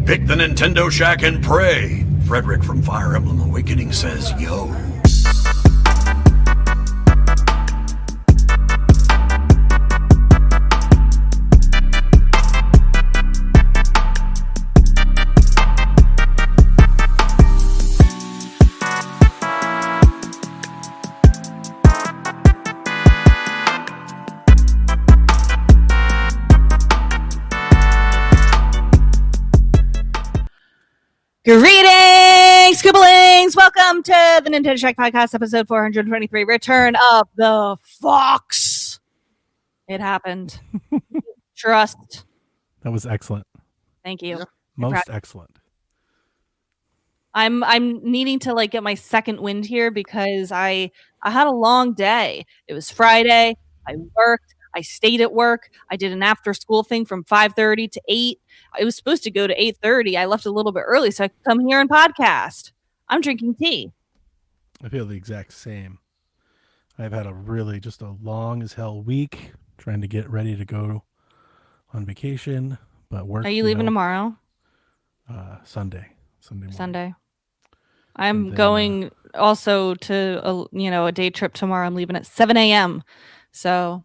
Pick the Nintendo Shack and pray. Frederick from Fire Emblem Awakening says, yo. Greetings, Scribblings! Welcome to the Nintendo Shack Podcast, episode 423, Return of the Fox. It happened. Trust. That was excellent. Thank you. Yeah. Most excellent. I'm needing to get my second wind here because I had a long day. It was Friday. I worked. I stayed at work. I did an after school thing from 5:30 to 8. I was supposed to go to 8:30. I left a little bit early so I could come here and podcast. I'm drinking tea. I feel the exact same. I've had just a long as hell week trying to get ready to go on vacation, but work. Are you leaving tomorrow? Sunday morning. Sunday. I'm And then, going also to a day trip tomorrow. I'm leaving at 7 a.m. So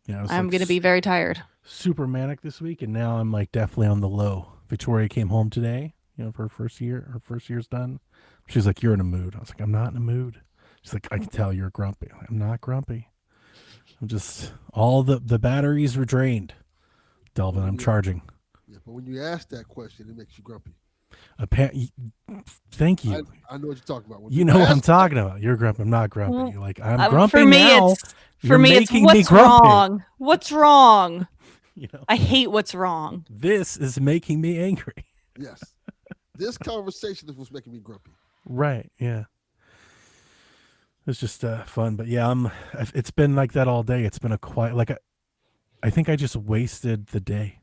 Yeah, I'm going to be very tired. super manic this week, and now I'm definitely on the low. Victoria came home today, for her first year's done. She's like, "You're in a mood." I was like, "I'm not in a mood." She's like, "I can tell you're grumpy." I'm not grumpy. I'm just, all the batteries were drained. Delvin, I'm charging. Yeah, but when you ask that question, it makes you grumpy. Thank you. I know what you're talking about. When You know what I'm ask- talking about. You're grumpy. I'm not grumpy. Well, You're like, I'm grumpy for me, now. it's You're it's making me what's grumpy. wrong. What's wrong? You know, I hate what's wrong. this is making me angry. Yes. This conversation is what's making me grumpy. Right. Yeah. It's just fun, but yeah, it's been like that all day. It's been a quiet, I think I just wasted the day.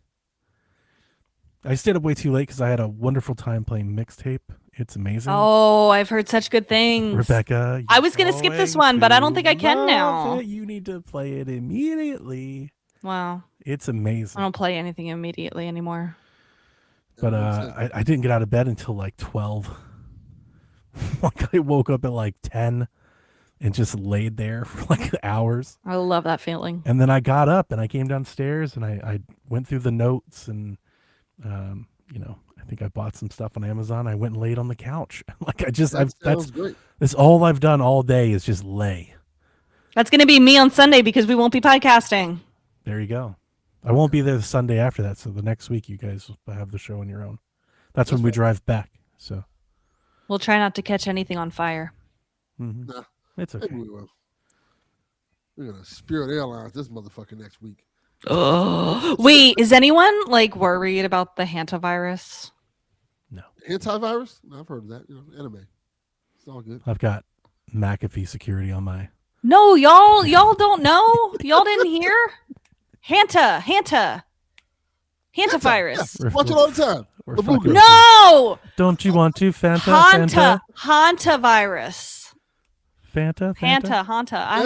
I stayed up way too late because I had a wonderful time playing Mixtape. It's amazing. Oh, I've heard such good things. Rebecca, I was gonna skip this one, but I don't think I can now. You need to play it immediately. Wow. It's I amazing. don't play anything immediately anymore. But I didn't get out of bed until 12. I woke up at 10 and just laid there for hours. I love that feeling. And then I got up and I came downstairs and I went through the notes and, I think I bought some stuff on Amazon. I went and laid on the couch. Sounds great. That's all I've done all day is just lay. That's going to be me on Sunday because we won't be podcasting. There you go. I won't be there the Sunday after that. So the next week you guys will have the show on your own. That's when we drive back. So We'll try not to catch anything on fire. Nah, it's okay. maybe we will. We're gonna Spirit Airlines this motherfucker next week. Wait, is anyone worried about the hantavirus? No, Antivirus? No, I've heard of that. Anime. It's all good. I've got McAfee security on my. No, y'all don't know? Y'all didn't hear? Hantavirus. Yeah, watch it all the time. We're The fucking- Booger. No! Don't you want to Fanta? Hantavirus. Fanta? Hanta.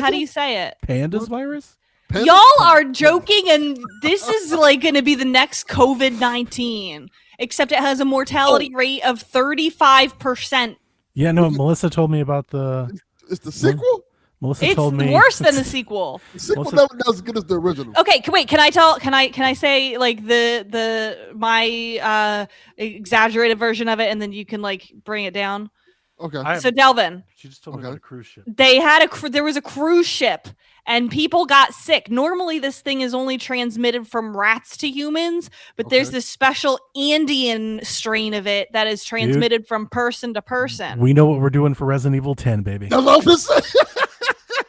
How do you say it? Pandas virus? Panda- Y'all are joking, and this is going to be the next COVID-19, except it has a mortality rate of 35%. Yeah, no. Melissa told me about the. It's the sequel? Melissa It's told me worse than the sequel. The sequel What's never does as good as the original. Okay, wait. Can I say my exaggerated version of it, and then you can bring it down? Okay. So Delvin, She just told me Okay. about a cruise ship. they had there was a cruise ship, and people got sick. Normally, this thing is only transmitted from rats to humans, but there's Okay. this special Andean strain of it that is transmitted from person to person. We know what we're doing for Resident Evil 10, baby. That's what I was gonna say.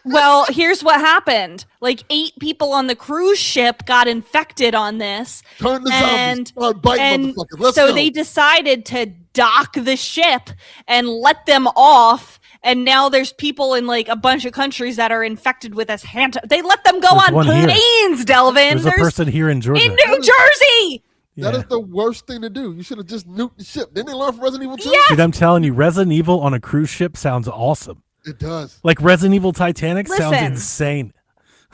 Well, here's what happened. 8 people on the cruise ship got infected on this. Turn the And- zombies. Start biting and motherfuckers. Let's so go. they decided to dock the ship and let them off. And now there's people in a bunch of countries that are infected with this They let them go There's on one here. planes, Delvin. There's a person here in Georgia. in New Jersey. That Yeah. is the worst thing to do. You should have just nuked the ship. Didn't they learn from Resident Evil 2? Yes. Dude, I'm telling you, Resident Evil on a cruise ship sounds awesome. It does. Resident Evil Titanic sounds Listen. insane.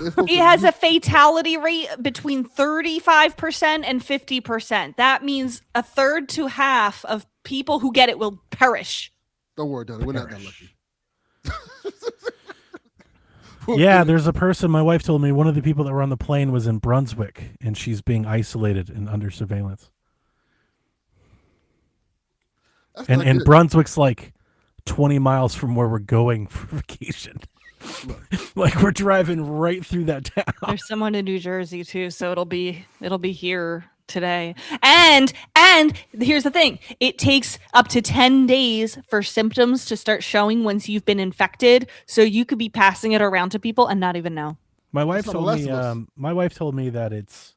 They're supposed It to has nu- a fatality rate between 35% and 50%. That means a third to half of people who get it will perish. Don't worry, Donnie. We're not that Perish. lucky. Yeah, there's a person. My wife told me one of the people that were on the plane was in Brunswick, and she's being isolated and under surveillance. That's And not and good. Brunswick's like 20 miles from where we're going for vacation. Like we're driving right through that town. There's someone in New Jersey too, so it'll be here today. And here's the thing. It takes up to 10 days for symptoms to start showing once you've been infected, so you could be passing it around to people and not even know. My wife not told The Last me. of Us. My wife told me that it's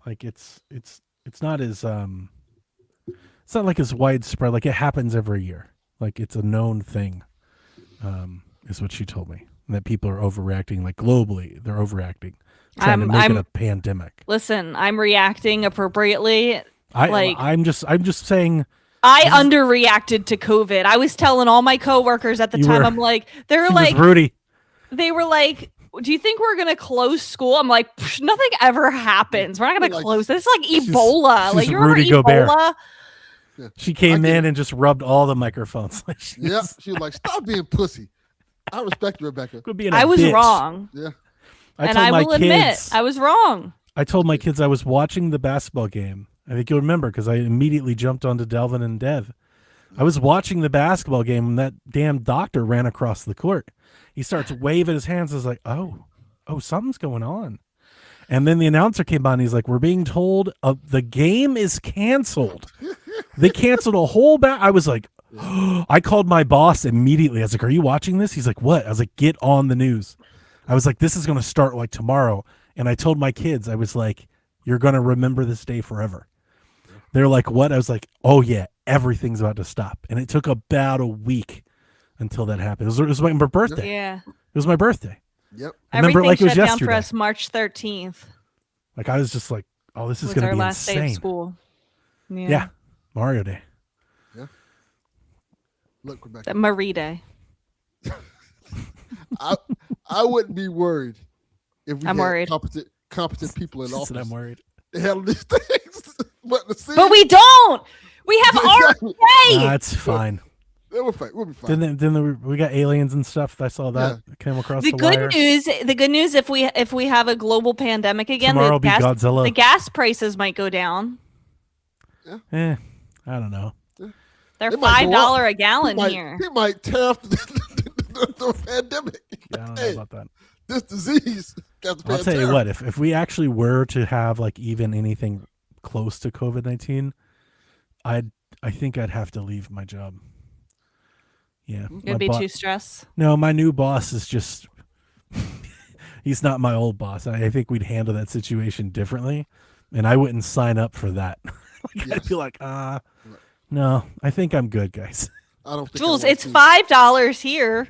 like it's not as it's not like as widespread. Like it happens every year. Like it's a known thing. Is what she told me. And that people are overreacting. Like globally, they're overreacting, trying to make it a pandemic. Listen, I'm reacting appropriately. I'm just saying. I underreacted to COVID. I was telling all my coworkers at the You time, were- I'm like, they were She like, was Rudy. they were like, do you think we're gonna close school? I'm like, nothing ever happens. We're not gonna Like, close this. It's like Ebola. she's Like you remember Rudy Gobert. Ebola? She came I get in it. and just rubbed all the microphones. Like she Yeah, was- she was like, "Stop being pussy." I respect you, Rebecca. quit being a I was bitch. wrong, Yeah, I and told I my will admit kids. I was wrong. I told my kids I was watching the basketball game. I think you'll remember because I immediately jumped onto Delvin and Dev. I was watching the basketball game and that damn doctor ran across the court. He starts waving his hands. I was like, oh, something's going on. And then the announcer came on. And he's like, we're being told the game is canceled. They canceled a whole I was like, I called my boss immediately. I was like, are you watching this? He's like, what? I was like, get on the news. I was like, this is going to start like tomorrow. And I told my kids, I was like, you're going to remember this day forever. They're like, what? I was like, oh yeah, everything's about to stop. And it took about a week until that happened. It was my birthday. Yeah, It was my birthday. yep. I remember everything it like it was shut down yesterday. for us March 13th. Like I was just like, oh, this is Was going to our be last day of insane. school. Yeah. Mario Day. Look, Rebecca. That Marie Day. I wouldn't be worried if we I'm had worried. competent people in She said, office I'm worried. to handle these things. But we don't. We have Exactly. RFK. That's fine. We'll be fine. Then we got aliens and stuff. I saw that came across The the good wire. news, if we have a global pandemic again, Tomorrow the will be gas, Godzilla. the gas prices might go down. I don't know. They're It might go $5 a gallon he here. might tear off the pandemic. Yeah, I don't know Hey, about that. this disease got the I'll tell you what, if we actually were to have like even anything close to COVID-19, I think I'd have to leave my job. Yeah. It'd be too stressed. No, my new boss is just he's not my old boss. I think we'd handle that situation differently, and I wouldn't sign up for that. I'd Yes. be like, no, I think I'm good, guys. I don't think Jules, I wanna it's see- $5 here.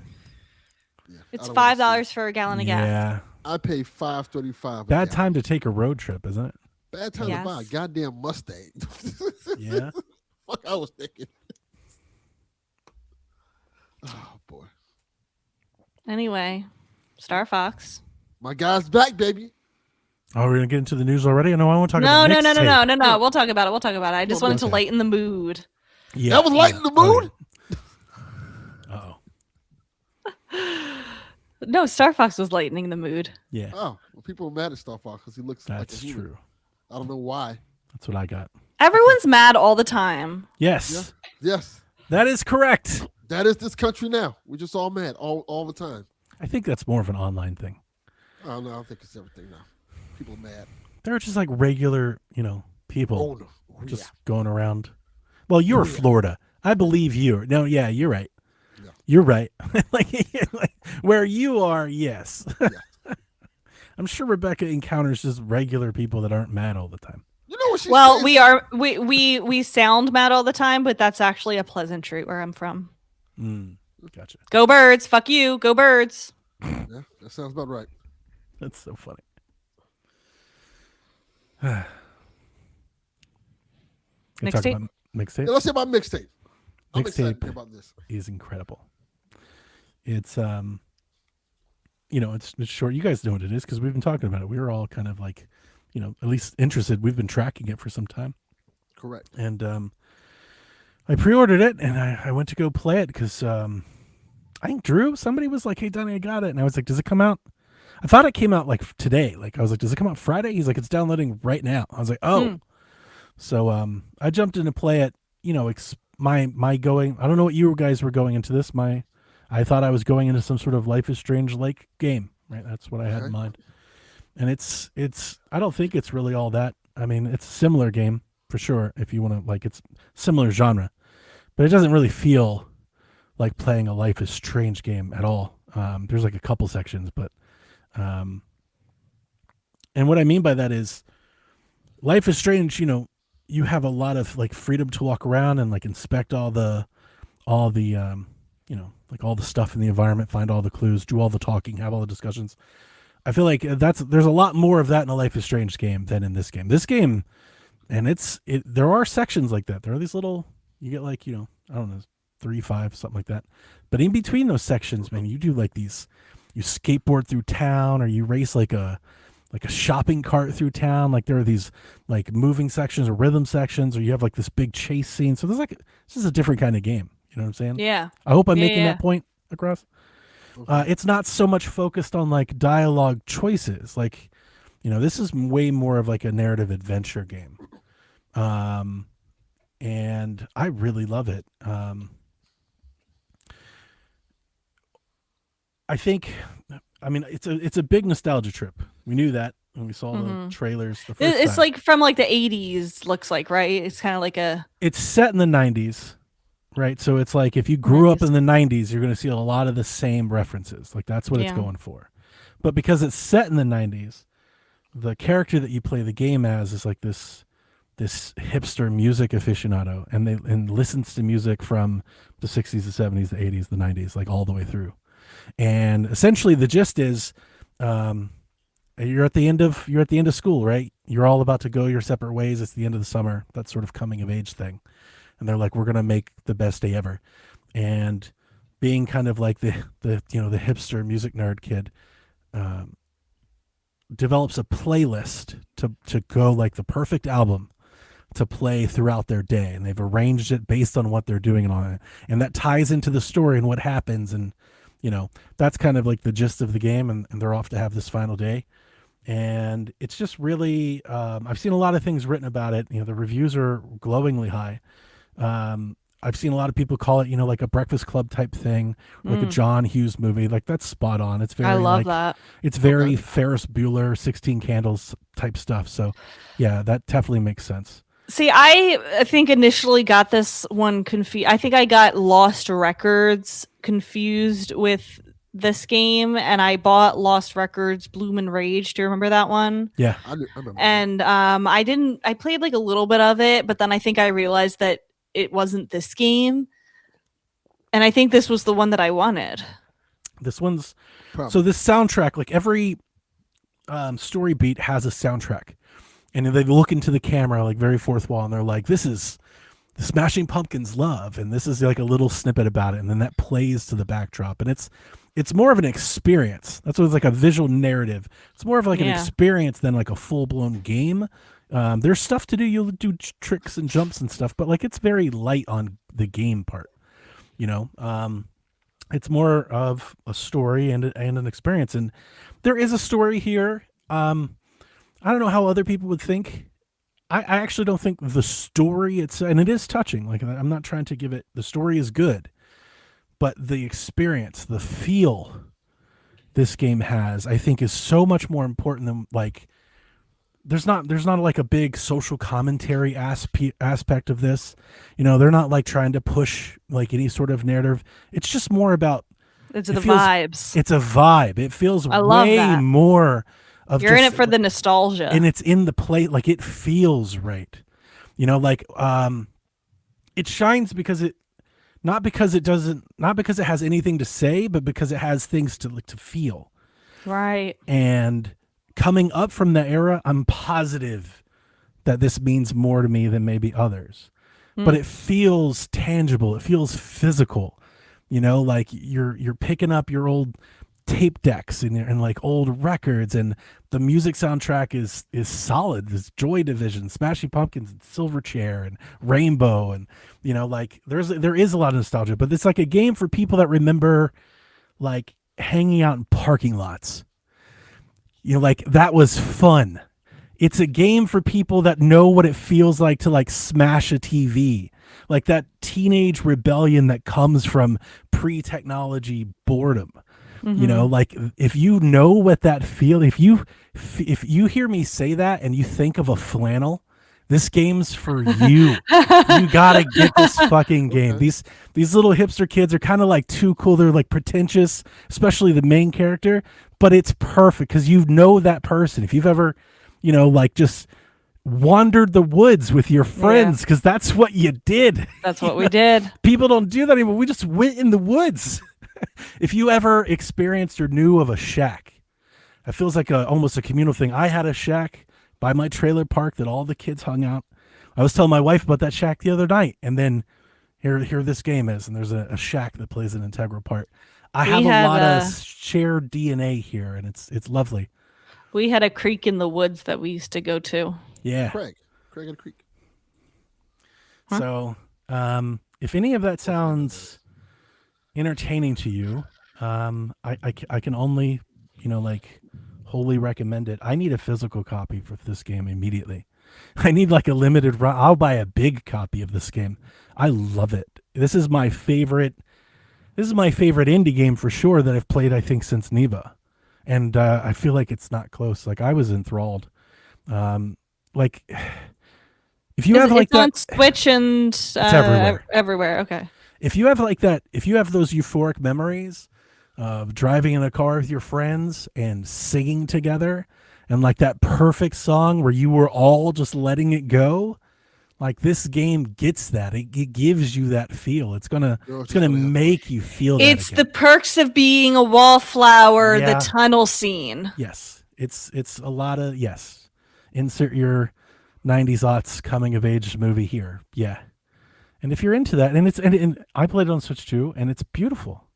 Yeah, It's I don't wanna see- $5 for a gallon of gas. Yeah. I pay $5.35. Bad time to take a road trip, isn't it? Bad time to buy a Yes. goddamn Mustang. Yeah. Fuck, I was thinking. Oh boy, Anyway, Star Fox. my guy's back, baby. Oh, we're gonna get into the news already? No, I want to talk No, about no, no, no, mixtape. no, no, no. We'll talk about it. We'll talk about it. I just wanted to okay. lighten the mood. Yeah, That was lighting the mood? Oh, No, Star Fox was lightening the mood. yeah, Oh, well, people are mad at Star Fox because he looks like a that's human. true. I don't know why. That's what I got. Everyone's mad all the time. Yes, Yes, that is correct. that is this country now. We're just all mad all the time. I think that's more of an online thing. I don't know. I think it's everything now. People are mad. They're just like regular, people Oh, no. Oh, just yeah. going around. Well, you're Oh, yeah. Florida. I believe you. No, yeah, you're right. Yeah. You're right. like where you are, yes. Yeah. I'm sure Rebecca encounters just regular people that aren't mad all the time. You know what she Well, said? we sound mad all the time, but that's actually a pleasantry where I'm from. Gotcha. Go Birds. Fuck you. Go Birds. Yeah, that sounds about right. That's so funny. Can we talk Mixtape? about mixtape? Yeah, let's say about mixtape. I'm excited Mixtape. to hear about this. Is incredible. It's it's short. You guys know what it is because we've been talking about it. We were all kind of like, at least interested. We've been tracking it for some time. Correct. And I pre-ordered it, and I went to go play it because I think somebody was like, "Hey, Donnie, I got it," and I was like, "Does it come out?" I thought it came out like today. Like I was like, "Does it come out Friday?" He's like, "It's downloading right now." I was like, "Oh." So I jumped in to play it. My going. I don't know what you guys were going into this. I thought I was going into some sort of Life is Strange like game. Right, that's what I had in mind. And it's. I don't think it's really all that. I mean, it's a similar game for sure. If you want to it's similar genre, but it doesn't really feel like playing a Life is Strange game at all. There's like a couple sections, but and what I mean by that is Life is Strange, you have a lot of like freedom to walk around and like inspect all the like all the stuff in the environment, find all the clues, do all the talking, have all the discussions. I feel like there's a lot more of that in a Life is Strange game than in this game. This game, and there are sections like that. There are these little, you get like, I don't know, 3, 5, something like that. But in between those sections, man, you do like these, you skateboard through town, or you race like a shopping cart through town. Like there are these like moving sections or rhythm sections, or you have like this big chase scene. So this is a different kind of game. You know what I'm saying? Yeah. I hope I'm making that point across. Okay. It's not so much focused on like dialogue choices. Like, this is way more of like a narrative adventure game. And I really love it. I mean, it's a big nostalgia trip. We knew that when we saw the trailers the first It's time. like from like the 80s, looks like, right? It's kind of like a. It's set in the 90s, right? So it's like if you grew up in the 90s, you're going to see a lot of the same references. Like that's what it's going for. But because it's set in the 90s, the character that you play the game as is like this hipster music aficionado, and listens to music from the 60s, the 70s, the 80s, the 90s, like all the way through. And essentially the gist is you're at the end of school, right? You're all about to go your separate ways. It's the end of the summer, that sort of coming of age thing. And they're like, we're going to make the best day ever. And being kind of like the hipster music nerd kid, develops a playlist to go like the perfect album to play throughout their day. And they've arranged it based on what they're doing and on it. And that ties into the story and what happens. And, that's kind of like the gist of the game. And they're off to have this final day. And it's just really, I've seen a lot of things written about it. The reviews are glowingly high. I've seen a lot of people call it, like a Breakfast Club type thing, like a John Hughes movie. Like that's spot on. It's very, I love that. It's very Ferris Bueller, 16 Candles type stuff. So yeah, that definitely makes sense. See, I think initially got this one confused. I think I got Lost Records confused with this game, and I bought Lost Records Bloom and Rage. Do you remember that one? Yeah. I remember. And I played like a little bit of it, but then I think I realized that it wasn't this game. And I think this was the one that I wanted. This one's Probably. so this soundtrack, like every story beat has a soundtrack. And they look into the camera like very fourth wall, and they're like, this is the Smashing Pumpkins' Love, and this is like a little snippet about it, and then that plays to the backdrop. And it's more of an experience. That's what it's like, a visual narrative. It's more of like an experience than like a full-blown game. There's stuff to do. You'll do tricks and jumps and stuff, but like it's very light on the game part. It's more of a story and an experience. And there is a story here. I don't know how other people would think. I actually don't think the story and it is touching. Like I'm not trying to give it, the story is good, but the experience, the feel this game has, I think is so much more important than like, there's not like a big social commentary aspect of this. They're not like trying to push like any sort of narrative. It's just more about, vibes. It's a vibe. It feels way that. More of you're in it for the nostalgia, and it's in the play. Like it feels right. It shines because not because it has anything to say, but because it has things to feel. Right. And coming up from the era, I'm positive that this means more to me than maybe others. But it feels tangible. It feels physical. Like you're picking up your old tape decks and like old records, and the music soundtrack is solid. There's Joy Division, Smashing Pumpkins, and Silverchair, and Rainbow, and like there is a lot of nostalgia, but it's like a game for people that remember like hanging out in parking lots. Like that was fun. It's a game for people that know what it feels like to like smash a TV, like that teenage rebellion that comes from pre-technology boredom. Like if you know what that feel, if you hear me say that and you think of a flannel, this game's for you. You gotta get this fucking game. These little hipster kids are kind of like too cool. They're like pretentious, especially the main character, but it's perfect because you know that person. If you've ever, like just wandered the woods with your friends, because that's what you did. That's what we did. People don't do that anymore. We just went in the woods. If you ever experienced or knew of a shack, it feels like almost a communal thing. I had a shack by my trailer park that all the kids hung out. I was telling my wife about that shack the other night, and then here this game is, and there's a shack that plays an integral part. I have a lot of shared DNA here, and it's lovely. We had a creek in the woods that we used to go to. Yeah. Craig and the Creek. Huh? So, if any of that sounds entertaining to you, I can only, like wholly recommend it. I need a physical copy for this game immediately. I need like a limited run. I'll buy a big copy of this game. I love it. This is my favorite indie game for sure that I've played, I think, since Neva. And I feel like it's not close. Like I was enthralled. Like if you have like it's on that, Switch and it's everywhere. Everywhere. Okay. If you have like that, if you have those euphoric memories of driving in a car with your friends and singing together, and like that perfect song where you were all just letting it go, like this game gets that. It gives you that feel. It's gonna make you feel that. It's again. the perks of being a wallflower. Yeah. The tunnel scene. Yes, it's a lot of yes. Insert your 90s aughts coming of age movie here. Yeah. And if you're into that, and I played it on Switch too, and it's beautiful.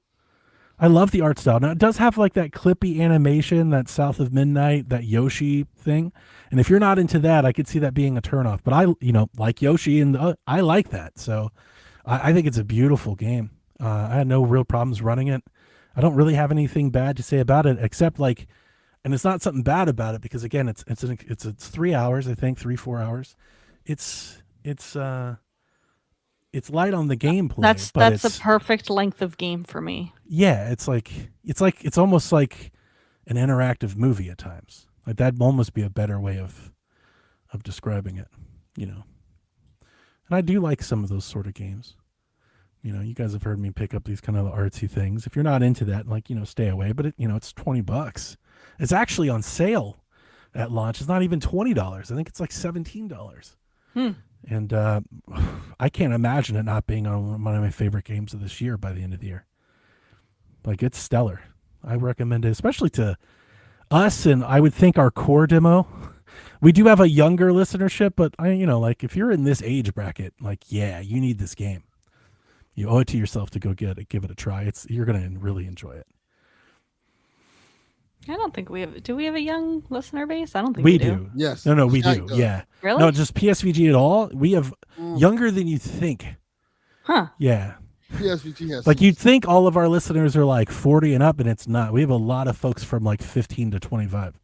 I love the art style. Now it does have like that clippy animation, that South of Midnight, that Yoshi thing. And if you're not into that, I could see that being a turnoff. But I, like Yoshi, and I like that. So I think it's a beautiful game. I had no real problems running it. I don't really have anything bad to say about it, except like, and it's not something bad about it because again, it's 3 hours, I think 3-4 hours. It's light on the gameplay. That's the perfect length of game for me. Yeah, it's almost like an interactive movie at times. Like that'd almost be a better way of describing it, And I do like some of those sort of games. You guys have heard me pick up these kind of artsy things. If you're not into that, like, stay away, but it's $20. It's actually on sale at launch. It's not even $20. I think it's like $17. And I can't imagine it not being on one of my favorite games of this year by the end of the year. Like, it's stellar. I recommend it, especially to us, and I would think our core demo. We do have a younger listenership, but like if you're in this age bracket, like, yeah, you need this game. You owe it to yourself to go give it a try. You're gonna really enjoy it. I don't think we have. Do we have a young listener base? I don't think We we do. Yes. No, we Shaq do. does. Yeah. Really? No, just PSVG at all. We have younger than you think. Huh. Yeah. PSVG has Like you'd think all of our listeners are like 40 and up, and it's not. We have a lot of folks from like 15 to 25.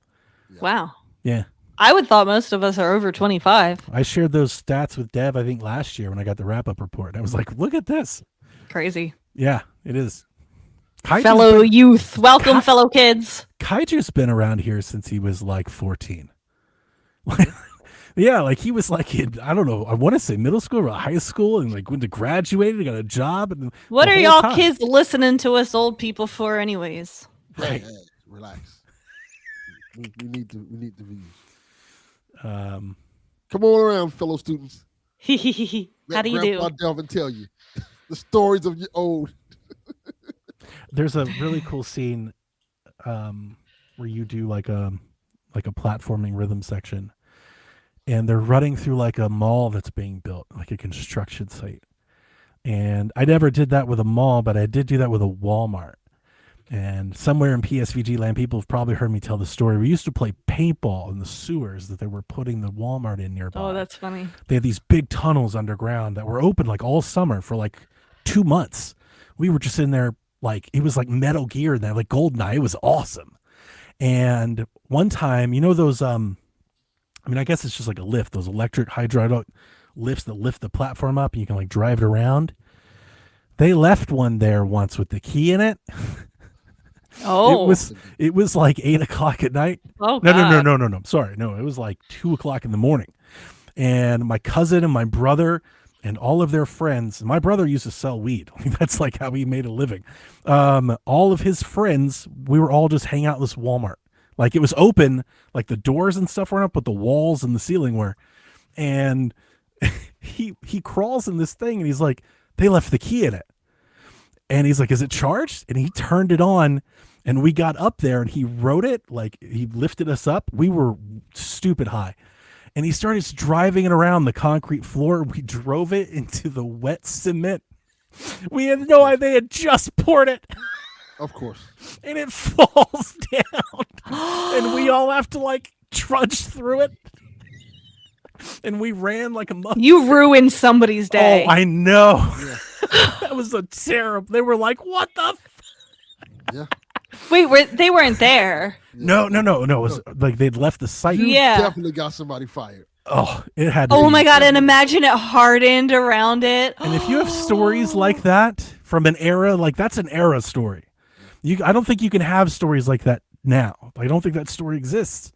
Wow. Yeah. I would thought most of us are over 25. I shared those stats with Dev, I think last year when I got the wrap-up report. I was like, look at this. Crazy. Yeah, it is. Fellow youth. Welcome, fellow kids. Kaiju's been around here since he was like 14. Yeah, like he was like in, I don't know, I want to say middle school or high school, and like went to graduate and got a job. And What the are whole y'all time. kids listening to us old people for anyways? Right. Hey, relax. we need the views. Um, Come on around, fellow students. How Let do you Grandpa do? Delvin tell you the stories of your old. there's a really cool scene where you do like a platforming rhythm section, and they're running through like a mall that's being built, like a construction site. And I never did that with a mall, but I did do that with a Walmart. And somewhere in PSVG land, people have probably heard me tell the story. We used to play paintball in the sewers that they were putting the Walmart in nearby. Oh, that's funny. They had these big tunnels underground that were open like all summer for like 2 months. We were just in there like it was like Metal Gear and that like GoldenEye. It was awesome. And one time, you know those I mean, I guess it's just like a lift, those electric hydraulic lifts that lift the platform up and you can like drive it around. They left one there once with the key in it. Oh, It was like 8 o'clock at night. Oh, No. God. Sorry. No, it was like 2 o'clock in the morning. And my cousin and my brother and all of their friends, my brother used to sell weed. That's like how he made a living. All of his friends, we were all just hanging out in this Walmart. Like it was open, like the doors and stuff weren't up, but the walls and the ceiling were. And he crawls in this thing and he's like, they left the key in it. And he's like, is it charged? And he turned it on and we got up there and he wrote it, like he lifted us up. We were stupid high. And he started driving it around the concrete floor. We drove it into the wet cement. We had no idea they had just poured it. Of course. And it falls down. And we all have to like trudge through it. And we ran like a monkey. You ruined somebody's day. Oh, I know. Yeah. That was a terrible. They were like, what the Yeah. Wait, they weren't there. No. It was like they'd left the site. You Yeah. definitely got somebody fired. Oh, it had to Oh be. my God, and imagine it hardened around it. And if you have stories like that from an era, like that's an era story. I don't think you can have stories like that now. I don't think that story exists.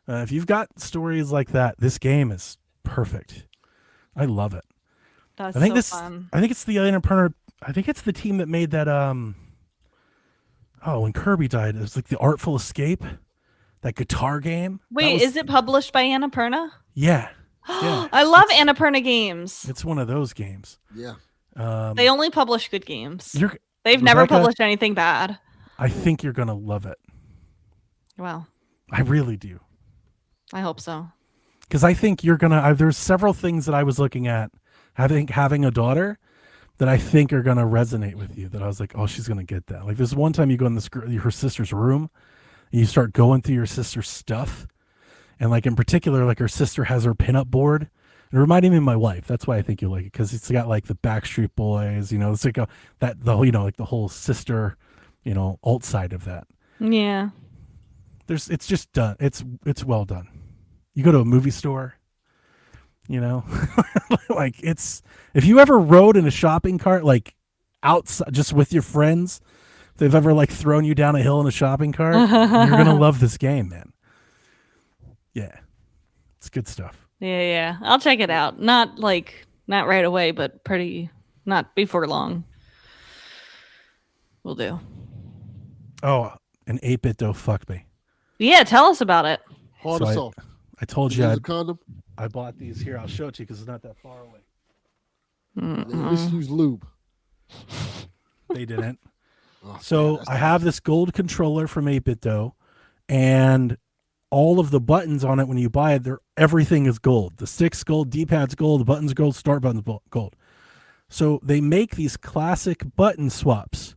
If you've got stories like that, this game is perfect. I love it. That's I think so fun. I think it's the Annapurna. I think it's the team that made that. When Kirby died, it was like the Artful Escape, that guitar game. Wait, is it published by Annapurna? Yeah, yeah. I love Annapurna games. It's one of those games. Yeah. They only publish good games. You're, They've never Rebecca, published anything bad. I think you're gonna love it. Well, I really do. I hope so. Because I think you're gonna. There's several things that I was looking at having a daughter that I think are gonna resonate with you. That I was like, oh, she's gonna get that. Like this one time you go in her sister's room, and you start going through your sister's stuff, and like in particular, like her sister has her pinup board. It reminded me of my wife. That's why I think you'll like it because it's got like the Backstreet Boys. You know, it's like like the whole sister, alt side of that. Yeah. It's just done. It's well done. You go to a movie store, like if you ever rode in a shopping cart, like outside, just with your friends, if they've ever like thrown you down a hill in a shopping cart, you're going to love this game, man. Yeah. It's good stuff. Yeah. I'll check it out. Not right away, but not before long. Will do. Oh, an 8-bit dough fuck me. Yeah, tell us about it. Hard So or soft? I told Use you a condom? I bought these here. I'll show it to you because it's not that far away. At least use lube. They didn't. Oh, So man, that's I have this gold controller from 8-bit dough, and all of the buttons on it when you buy it, everything is gold. The stick's gold, D-pad's gold, the buttons gold, start buttons gold. So they make these classic button swaps,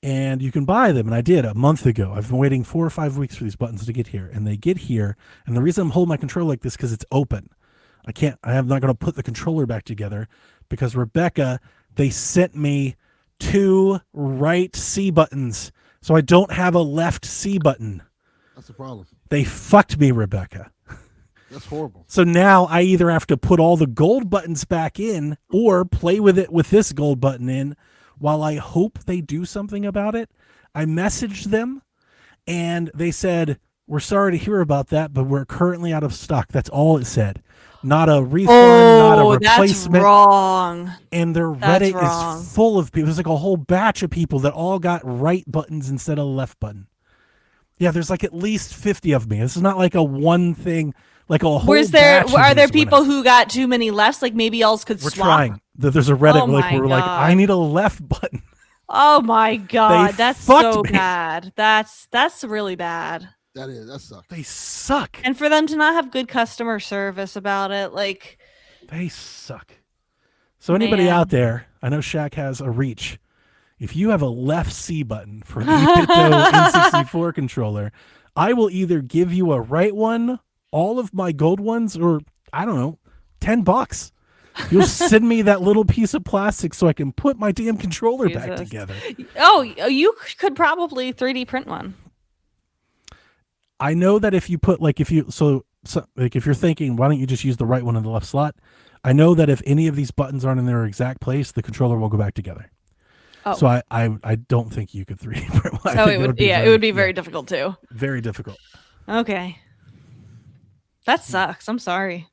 and you can buy them. And I did a month ago. I've been waiting 4 or 5 weeks for these buttons to get here, and they get here. And the reason I'm holding my controller like this because it's open. I'm not going to put the controller back together because Rebecca, they sent me 2 right C buttons, so I don't have a left C button. That's the problem. They fucked me, Rebecca. That's horrible. So now I either have to put all the gold buttons back in or play with it with this gold button in while I hope they do something about it. I messaged them and they said, we're sorry to hear about that, but we're currently out of stock. That's all it said. Not a refund, not a replacement. That's wrong. And their That's Reddit wrong. is full of people. There's like a whole batch of people that all got right buttons instead of left button. Yeah, there's like at least 50 of me. This is not like a one thing, like a whole Are there there people who got too many lefts? Like maybe else could We're swap? trying. There's a Reddit Oh like my where we're like, God. I need a left button. Oh my God, that's fucked so me. bad. That's really bad. That sucks. They suck. And for them to not have good customer service about it, like, They suck. So anybody Man. out there, I know Shaq has a reach. if you have a left C button for an 8-bit N64 controller, I will either give you a right one, all of my gold ones, or I don't know, $10. You'll send me that little piece of plastic so I can put my damn controller back Jesus. together. Oh, you could probably 3D print one. I know that if you put like if you're thinking, why don't you just use the right one in the left slot? I know that if any of these buttons aren't in their exact place, the controller will go back together. Oh. So I don't think you could 3D print one. So it would be very difficult too. Very difficult. Okay. That sucks. I'm sorry.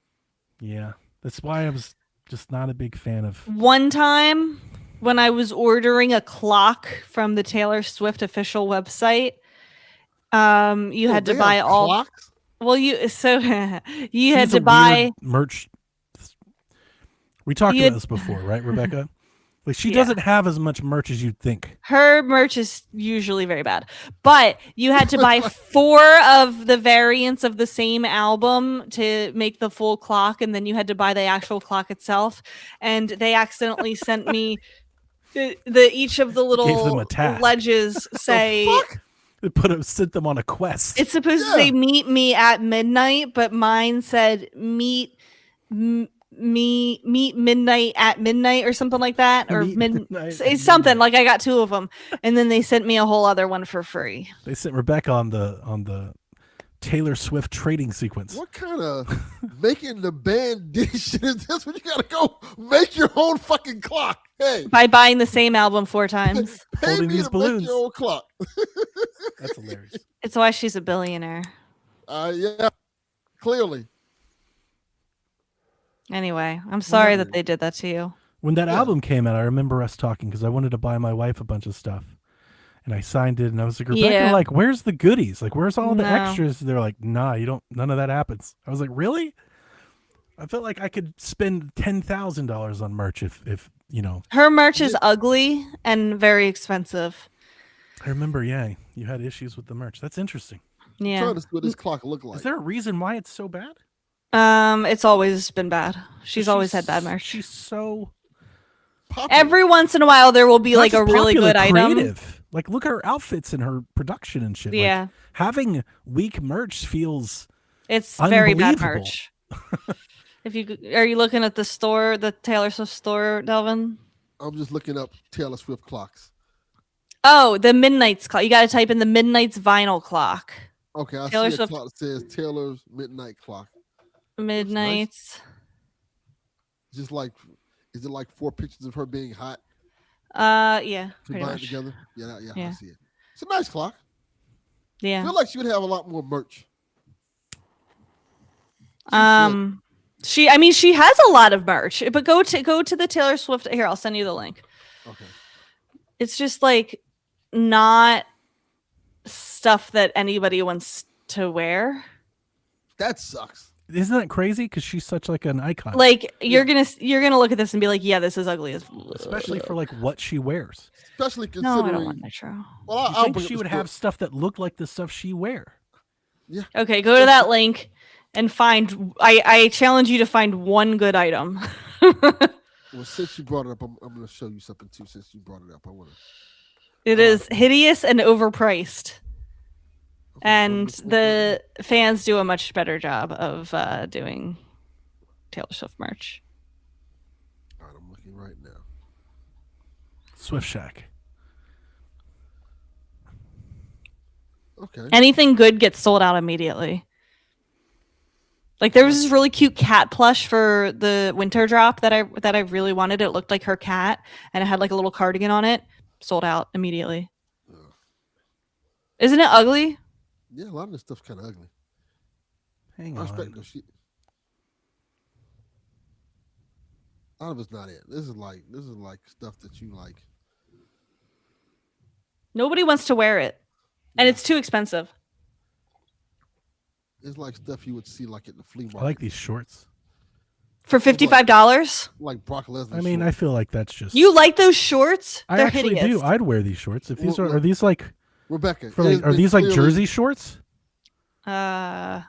Yeah. That's why I was just not a big fan of. One time when I was ordering a clock from the Taylor Swift official website, you had to They buy have all. clocks? Well, you had She's to a buy. weird merch. We talked You about had- this before, right, Rebecca? Like she Yeah. doesn't have as much merch as you'd think. Her merch is usually very bad, but you had to buy 4 of the variants of the same album to make the full clock, and then you had to buy the actual clock itself. And they accidentally sent me each of the Gave them little a task. ledges say Fuck? They sent them on a quest. it's supposed to say "meet me at midnight," but mine said "meet midnight at midnight" or something like that, or Meet midnight say at something midnight. like I got 2 of them, and then they sent me a whole other one for free. They sent Rebecca on the Taylor Swift trading sequence. What kind of making the band dish shit is this when you gotta go make your own fucking clock? Hey, By buying the same album 4 times. pay Holding me these to balloons. make your own clock. That's hilarious. It's why she's a billionaire. Yeah, clearly. Anyway, I'm sorry no. that they did that to you. When that Yeah. album came out, I remember us talking because I wanted to buy my wife a bunch of stuff. And I signed it and I was like, Rebecca, Yeah. like, where's the goodies? Like, where's all the No. extras? They're like, nah, none of that happens. I was like, really? I felt like I could spend $10,000 on merch if Her merch is ugly and very expensive. I remember, yeah, you had issues with the merch. That's interesting. Yeah. Trying to see what this clock look like. Is there a reason why it's so bad? It's always been bad. She's always had bad merch. She's so Popular. Every once in a while there will be not like a just really popular, good item. creative. Like, look at her outfits and her production and shit. Like, Yeah. having weak merch feels It's very bad unbelievable. merch. Are you looking at the store, the Taylor Swift store, Delvin? I'm just looking up Taylor Swift clocks. Oh, the Midnight's clock. You got to type in the Midnight's vinyl clock. Okay, I Taylor see a Swift- clock that says Taylor's Midnight Clock. Midnight's. Just like, is it like 4 pictures of her being hot Yeah, pretty combined much. together? Yeah, I Yeah. see it. It's a nice clock. I Yeah. feel like she would have a lot more merch. She has a lot of merch, but go to the Taylor Swift. Here, I'll send you the link. Okay. It's just like not stuff that anybody wants to wear. That sucks. Isn't that crazy? Because she's such like an icon, Like you're gonna look at this and be like, yeah, this is ugly as. especially for like what she wears. Especially No, considering. I don't want Nitro. Well, I I'll think bring up she the would story. have stuff that looked like the stuff she wear. Okay, go to that link and find. I challenge you to find one good item. Well, since you brought it up, I'm going to show you something too. Since you brought it up, I want to. It is hideous and overpriced, and the fans do a much better job of doing Taylor Swift merch. All right, I'm looking right now. Swift Shack. Okay. Anything good gets sold out immediately. Like there was this really cute cat plush for the winter drop that I really wanted. It looked like her cat, and it had like a little cardigan on it. Sold out immediately. Ugh. Isn't it ugly? Yeah, a lot of this stuff's kind of ugly. Hang I respect on. no shit. A lot of it's not it. This is like stuff that you like. Nobody wants to wear it, and Yeah. it's too expensive. It's like stuff you would see like at the flea market. I like these shorts. For $55, like Brock Lesnar. I mean, I feel like that's just. you like those shorts? I They're actually hideous. do. I'd wear these shorts if these Well, are these like Rebecca. for like are these like jersey shorts? I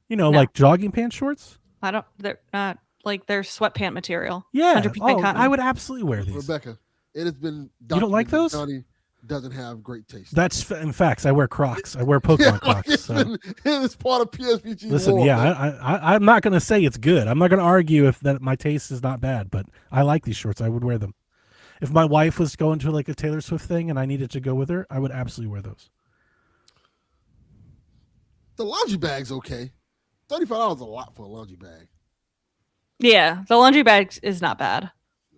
You know, No. like jogging pants shorts? don't. They're not like they're sweatpant material. Yeah. 100% Oh, cotton. I would absolutely wear these. Rebecca, It has been. You don't like documented those? Johnny doesn't have great taste. That's in facts. I wear Crocs. I wear Pokemon Crocs. So. It's part of PSVG. Listen, lore, yeah, man. I'm not going to say it's good. I'm not going to argue if that my taste is not bad, but I like these shorts. I would wear them. If my wife was going to like a Taylor Swift thing and I needed to go with her, I would absolutely wear those. The laundry bag's okay. $35 is a lot for a laundry bag. Yeah, the laundry bag is not bad,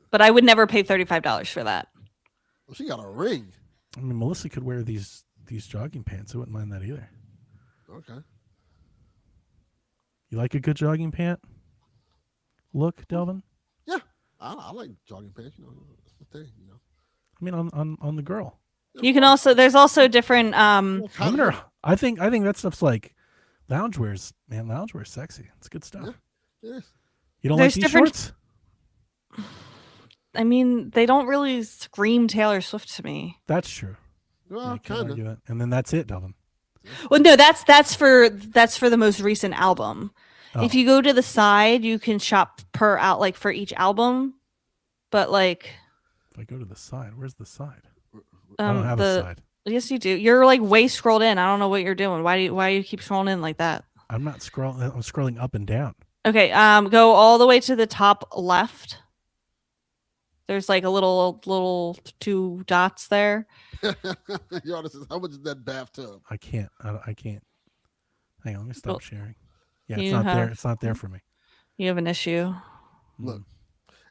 but I would never pay $35 for that. Well, she got a ring. I mean, Melissa could wear these jogging pants. I wouldn't mind that either. Okay. You like a good jogging pant look, Delvin? Yeah, I like jogging pants. You know, that's the thing. You know. I mean, on the girl. You can also there's also different Women are. I think that stuff's like loungewear's. Man, loungewear's sexy. It's good stuff. Yeah, it is. You don't There's like these different- shorts? I mean, they don't really scream Taylor Swift to me. That's true. Well, I can't kind argue of. it. And then that's it, Delvin. Well, no, that's for the most recent album. Oh. If you go to the side, you can shop per out like for each album. But like If I go to the side, where's the side? I don't have the a side. yes you do. You're like way scrolled in. I don't know what you're doing. Why do you keep scrolling in like that? I'm not scrolling. I'm scrolling up and down. Okay, go all the way to the top left. There's like a little two dots there. Your artist says, how much is that bathtub? I can't. I can't. Hang on. Let me stop Well, sharing. Yeah, it's you not there. have- It's not there for me. You have an issue. Look,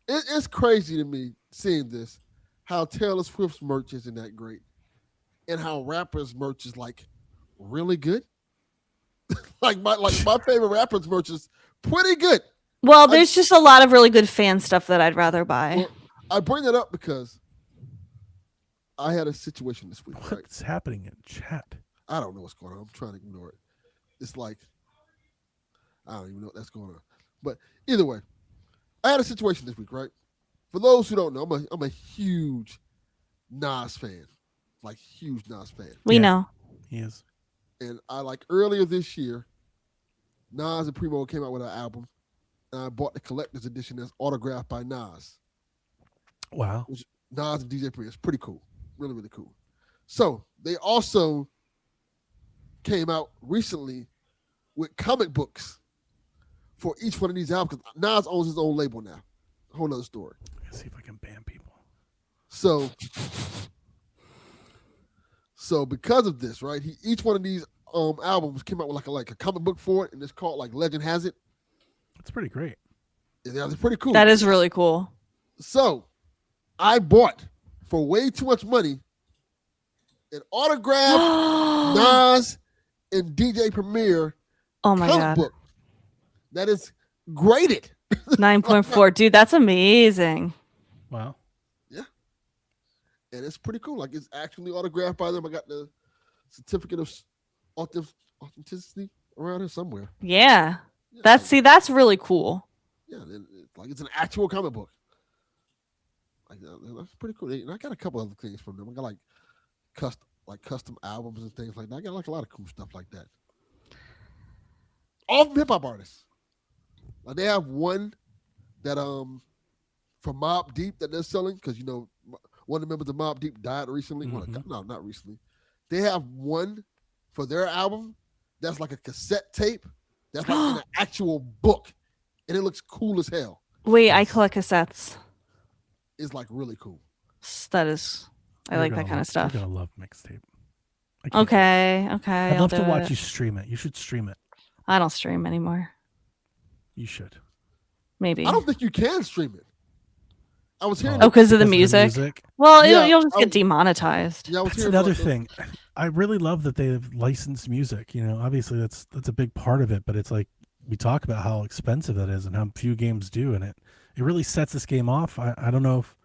it's crazy to me seeing this, how Taylor Swift's merch isn't that great, and how rappers' merch is like really good. like my favorite rappers' merch is pretty good. Well, there's just a lot of really good fan stuff that I'd rather buy. Well, I bring that up because I had a situation this week. Right? What's happening in chat? I don't know what's going on. I'm trying to ignore it. It's like I don't even know what that's going on. But either way, I had a situation this week, right? For those who don't know, I'm a huge Nas fan, like huge Nas fan. We Yeah. know. He is. And I like earlier this year, Nas and Primo came out with an album, and I bought the collector's edition that's autographed by Nas. Wow. Nas and DJ Premier. It's pretty cool. Really, really cool. So they also came out recently with comic books for each one of these albums. 'Cause Nas owns his own label now. A whole nother story. Let's see if I can ban people. So because of this, right? Each one of these albums came out with like a comic book for it, and it's called like Legend Has It. That's pretty great. Yeah, it's pretty cool. That is really cool. So I bought for way too much money an autographed Oh Nas and DJ Premier my comic god. book that is graded. 9.4. Dude, that's amazing. Wow. And it's pretty cool. Like it's actually autographed by them. I got the certificate of authenticity around here somewhere. Yeah. Yeah, That's really cool. yeah, it's an actual comic book. Like that's pretty cool. And I got a couple other things from them. I got like custom albums and things like that. I got like a lot of cool stuff like that. All from hip hop artists. Like they have one that from Mobb Deep that they're selling because one of the members of Mobb Deep died recently. Well, Mhm. no, not recently. They have one for their album that's like a cassette tape that's like in an actual book, and it looks cool as hell. Wait, I collect cassettes. It's like really cool. That is I You're like that gonna kind love- of stuff. You're gonna love mixtape. I can't Okay. I'd I'll love to do watch it. you stream it. You should stream it. I don't stream anymore. You should. Maybe. I don't think you can stream it. I was hearing. Oh, because of the Because music? Well, Yeah, you'll just I get was- demonetized. Yeah, I was That's hearing another about the- thing. I really love that they've licensed music. Obviously that's a big part of it, but it's like we talk about how expensive that is and how few games do, and it really sets this game off. I don't know if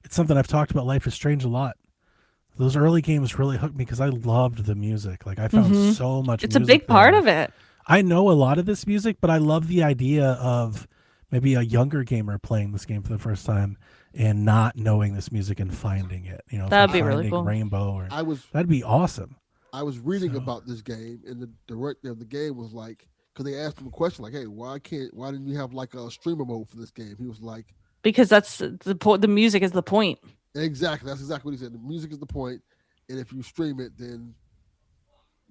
it's something I've talked about Life is Strange a lot. Those early games really hooked me because I loved the music. Like I found Mhm. so much It's a music big part there. of it. I know a lot of this music, but I love the idea of maybe a younger gamer playing this game for the first time and not knowing this music and finding it. That'd be really finding cool. Rainbow, or I was that'd be awesome. reading So- about this game, and the director of the game was like, because they asked him a question like, "Hey, why didn't you have like a streamer mode for this game?" He was like, Because that's the music is the point. Exactly. That's exactly what he said. The music is the point, and if you stream it, then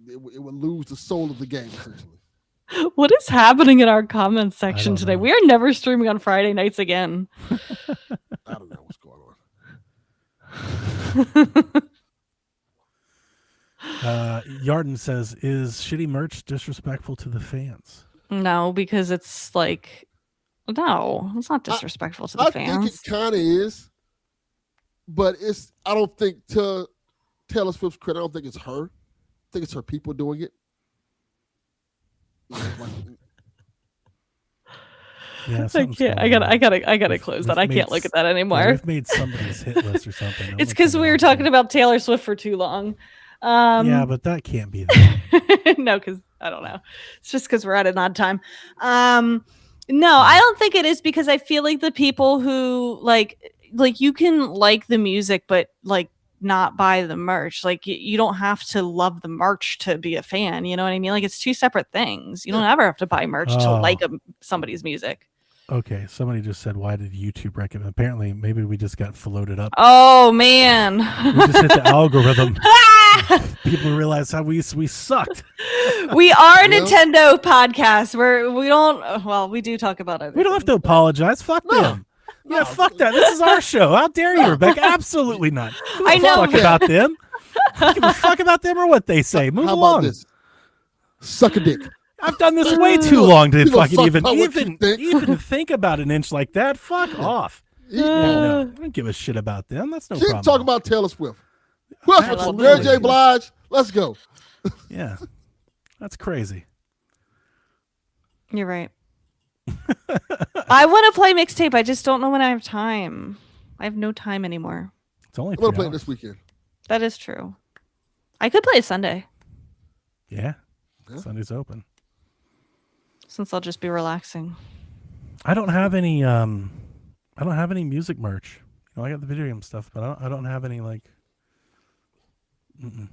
it would lose the soul of the game, essentially. What is happening in our comments section don't today? know. We are never streaming on Friday nights again. I don't know what's going on. Yarden says, "Is shitty merch disrespectful to the fans?" No, because it's like, no, it's not disrespectful to the I fans. think it kind of is, but I don't think, to Taylor Swift's credit, I don't think it's her. I think it's her people doing it. Yeah, I something's can't. going on. I gotta close that. I can't look at that anymore. We've made somebody's hit list or something. It's because we were talking about Taylor Swift for too long. Yeah, but that can't be that. No, because I don't know. It's just because we're at an odd time. No, I don't think it is, because I feel like the people who like you can like the music, but like not buy the merch. Like you don't have to love the merch to be a fan. You know what I mean? Like it's two separate things. You don't ever have to buy merch to like somebody's music. Okay, somebody just said, "Why did YouTube recommend?" Apparently, maybe we just got floated up. Oh man, We just hit the algorithm. People realize how we sucked. We are a Yeah. Nintendo podcast where we don't. Well, we do talk about it. We don't have to apologize. Fuck them. Yeah, No. fuck that. This is our show. How dare you, Rebecca? Absolutely not. Give a I know. fuck about them. Give a fuck about them or what they say. Move How along. about this? Suck a dick. I've done this way too long to Give a fucking fuck even about what you think. even think about an inch like that. Fuck off. Yeah, no, I don't give a shit about them. That's no Keep problem. talking about Taylor Swift. Who else? Absolutely. Mary J. Blige. Let's go. Yeah, that's crazy. You're right. I want to play mixtape. I just don't know when I have time. I have no time anymore. It's only I'm gonna 3 play it hours. this weekend. That is true. I could play it Sunday, Yeah, Yeah. Sunday's open. since I'll just be relaxing. I don't have any. I don't have any music merch. You know, I got the video game stuff, but I don't have any like. Mm-mm.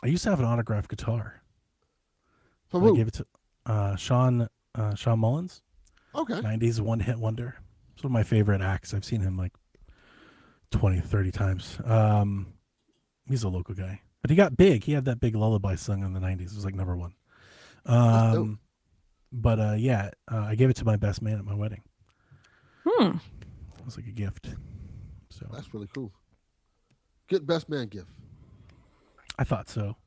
I used to have an autographed guitar. From I who? gave it to Sean Mullins. Okay. 90s one-hit wonder. It's one of my favorite acts. I've seen him like 20, 30 times. He's a local guy. But he got big. He had that big lullaby sung in the 90s. It was like number one. That's dope. But yeah, I gave it to my best man at my wedding. Hmm. It was like a gift. So That's really cool. Good best man gift. I thought so.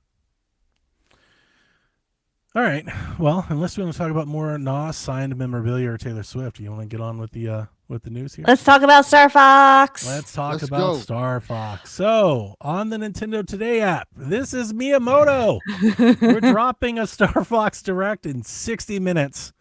All right. Well, unless we want to talk about more Nas signed memorabilia or Taylor Swift, you want to get on with the news here? Let's talk about Star Fox. Let's talk Let's about go. Star Fox. So, on the Nintendo Today app, this is Miyamoto. We're dropping a Star Fox Direct in 60 minutes.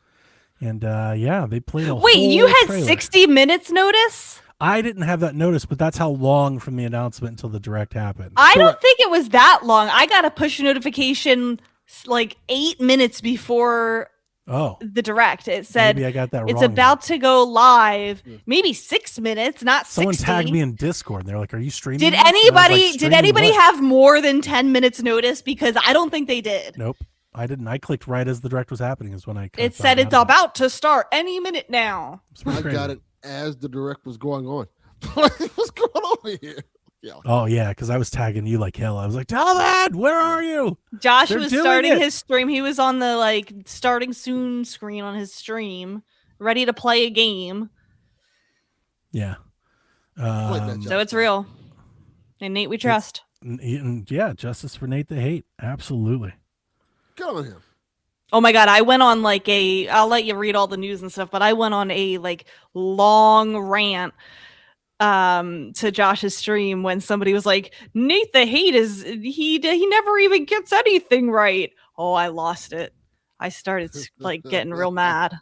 And yeah, they played a Wait, whole you had trailer. 60 minutes notice? I didn't have that notice, but that's how long from the announcement until the Direct happened. I don't Correct. think it was that long. I got a push notification like 8 minutes before Oh, the Direct. It said maybe I got that wrong. it's then. about to go live. Maybe 6 minutes, not Someone 60. tagged me in Discord. And they're like, "Are you streaming?" Did this?" And I was like, anybody "Streaming what?" have more than 10 minutes notice? Because I don't think they did. Nope, I didn't. I clicked right as the Direct was happening. Is when I. It said it's about to start any minute now. I got it as the direct was going on. What's going on here? Yeah. Oh yeah, because I was tagging you like hell. I was like, "Dalvin, where are you?" Josh They're was doing starting it. his stream. He was on the like starting soon screen on his stream, ready to play a game. Yeah. like that, So it's real. And Nate, we trust. And yeah, justice for Nate the Hate. Absolutely. Good on him. Oh my god, I went on like I'll let you read all the news and stuff, but I went on a like long rant to Josh's stream when somebody was like, Nate the Hate is he never even gets anything right. Oh, I lost it. I started like getting real mad.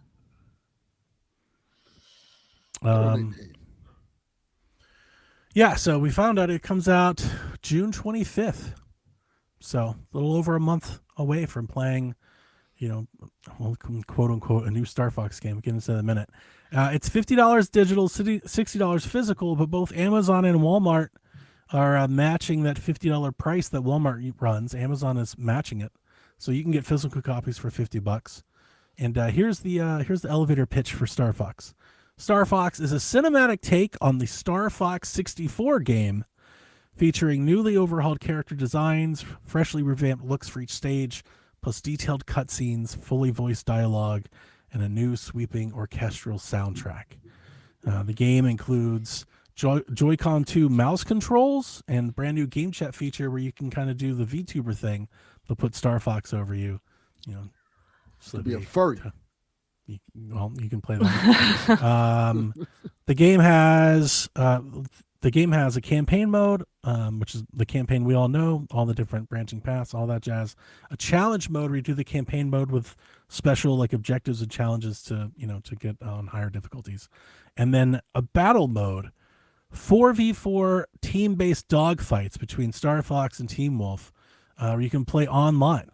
Good on Nate. Yeah, so we found out it comes out June 25th. So a little over a month away from playing, you know, well, quote unquote, a new Star Fox game. We'll get into that in a minute. It's $50 digital, $60 physical, but both Amazon and Walmart are matching that $50 price that Walmart runs. Amazon is matching it, so you can get physical copies for $50. And here's the elevator pitch for Star Fox. Star Fox is a cinematic take on the Star Fox 64 game, featuring newly overhauled character designs, freshly revamped looks for each stage, plus detailed cutscenes, fully voiced dialogue, and a new sweeping orchestral soundtrack. The game includes Joy-Con 2 mouse controls and brand new game chat feature where you can kind of do the VTuber thing. They'll put Star Fox over you, so Be a furry. you can play that. The game has a campaign mode, which is the campaign we all know, all the different branching paths, all that jazz. A challenge mode where you do the campaign mode with special like objectives and challenges to get on higher difficulties, and then a battle mode, 4v4 team-based dogfights between Star Fox and Team Wolf, where you can play online,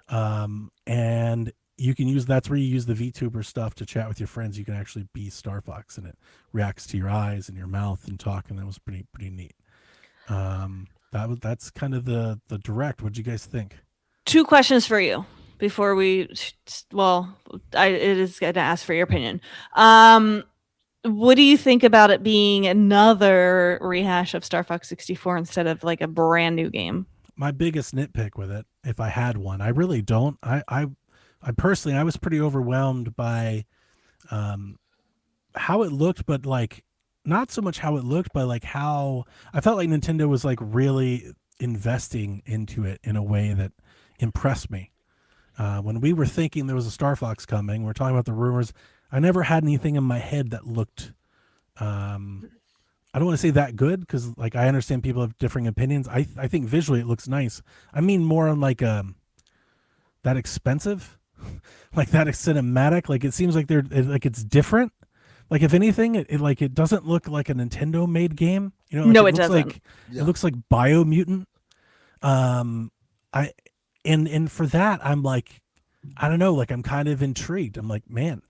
and you can that's where you use the VTuber stuff to chat with your friends. You can actually be Star Fox, and it reacts to your eyes and your mouth and talk, and that was pretty neat. That's kind of the direct. What'd you guys think? 2 questions for you before we. Well, it is going to ask for your opinion. What do you think about it being another rehash of Star Fox 64 instead of like a brand new game? My biggest nitpick with it, if I had one, I really don't. I personally, I was pretty overwhelmed by how it looked, but like not so much how it looked, but like how I felt like Nintendo was like really investing into it in a way that impressed me. When we were thinking there was a Star Fox coming, we're talking about the rumors. I never had anything in my head that looked, I don't want to say that good, because like I understand people have differing opinions. I think visually it looks nice. I mean more on like that expensive, like that cinematic. Like it seems like it's different. Like if anything, it doesn't look like a Nintendo made game. Like No, it it doesn't. It looks like Biomutant. And for that, I'm like, I don't know, like I'm kind of intrigued. I'm like, man,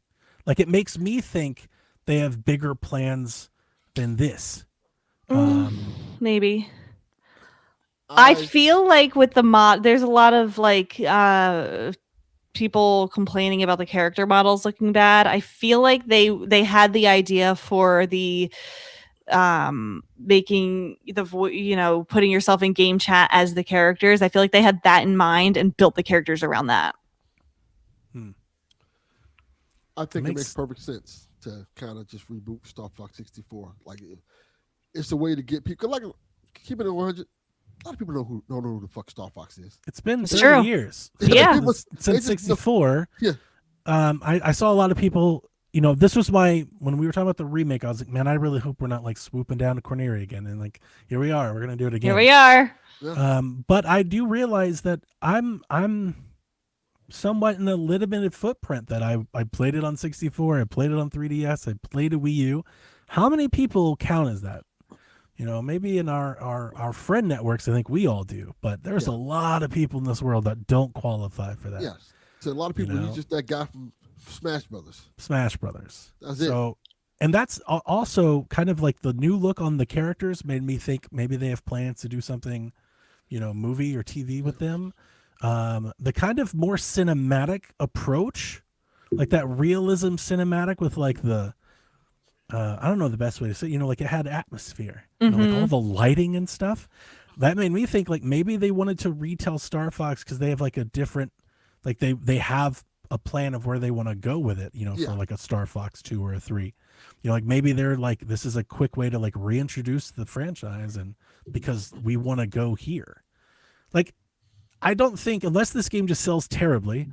like it makes me think they have bigger plans than this. Maybe. I feel like with the mod, there's a lot of like people complaining about the character models looking bad. I feel like they had the idea for the making the putting yourself in game chat as the characters. I feel like they had that in mind and built the characters around that. I think it makes perfect sense to kind of just reboot Star Fox 64. Like it's a way to get people. Like keep it at 100. A lot of people don't know who the fuck Star Fox is. It's been 30 true. years. Yeah. Since 64. Yeah. I saw a lot of people, this was when we were talking about the remake, I was like, man, I really hope we're not like swooping down to Corneria again. And like, here we are, we're going to do it again. Here we are. Yeah. But I do realize that I'm somewhat in a limited footprint, that I played it on 64. I played it on 3DS. I played a Wii U. How many people count as that? Maybe in our friend networks, I think we all do, but there's a lot of people in this world that don't qualify for that. Yes. So a lot of people, he's just that guy from Smash Brothers. That's it. And that's also kind of like the new look on the characters made me think maybe they have plans to do something, movie or TV with them. The kind of more cinematic approach, like that realism cinematic with like the, I don't know the best way to say, like it had atmosphere, like all the lighting and stuff. That made me think like maybe they wanted to retell Star Fox because they have like a different, like they have a plan of where they want to go with it, for like a Star Fox 2 or a 3. Like maybe they're like, this is a quick way to like reintroduce the franchise, and because we want to go here. Like, I don't think, unless this game just sells terribly,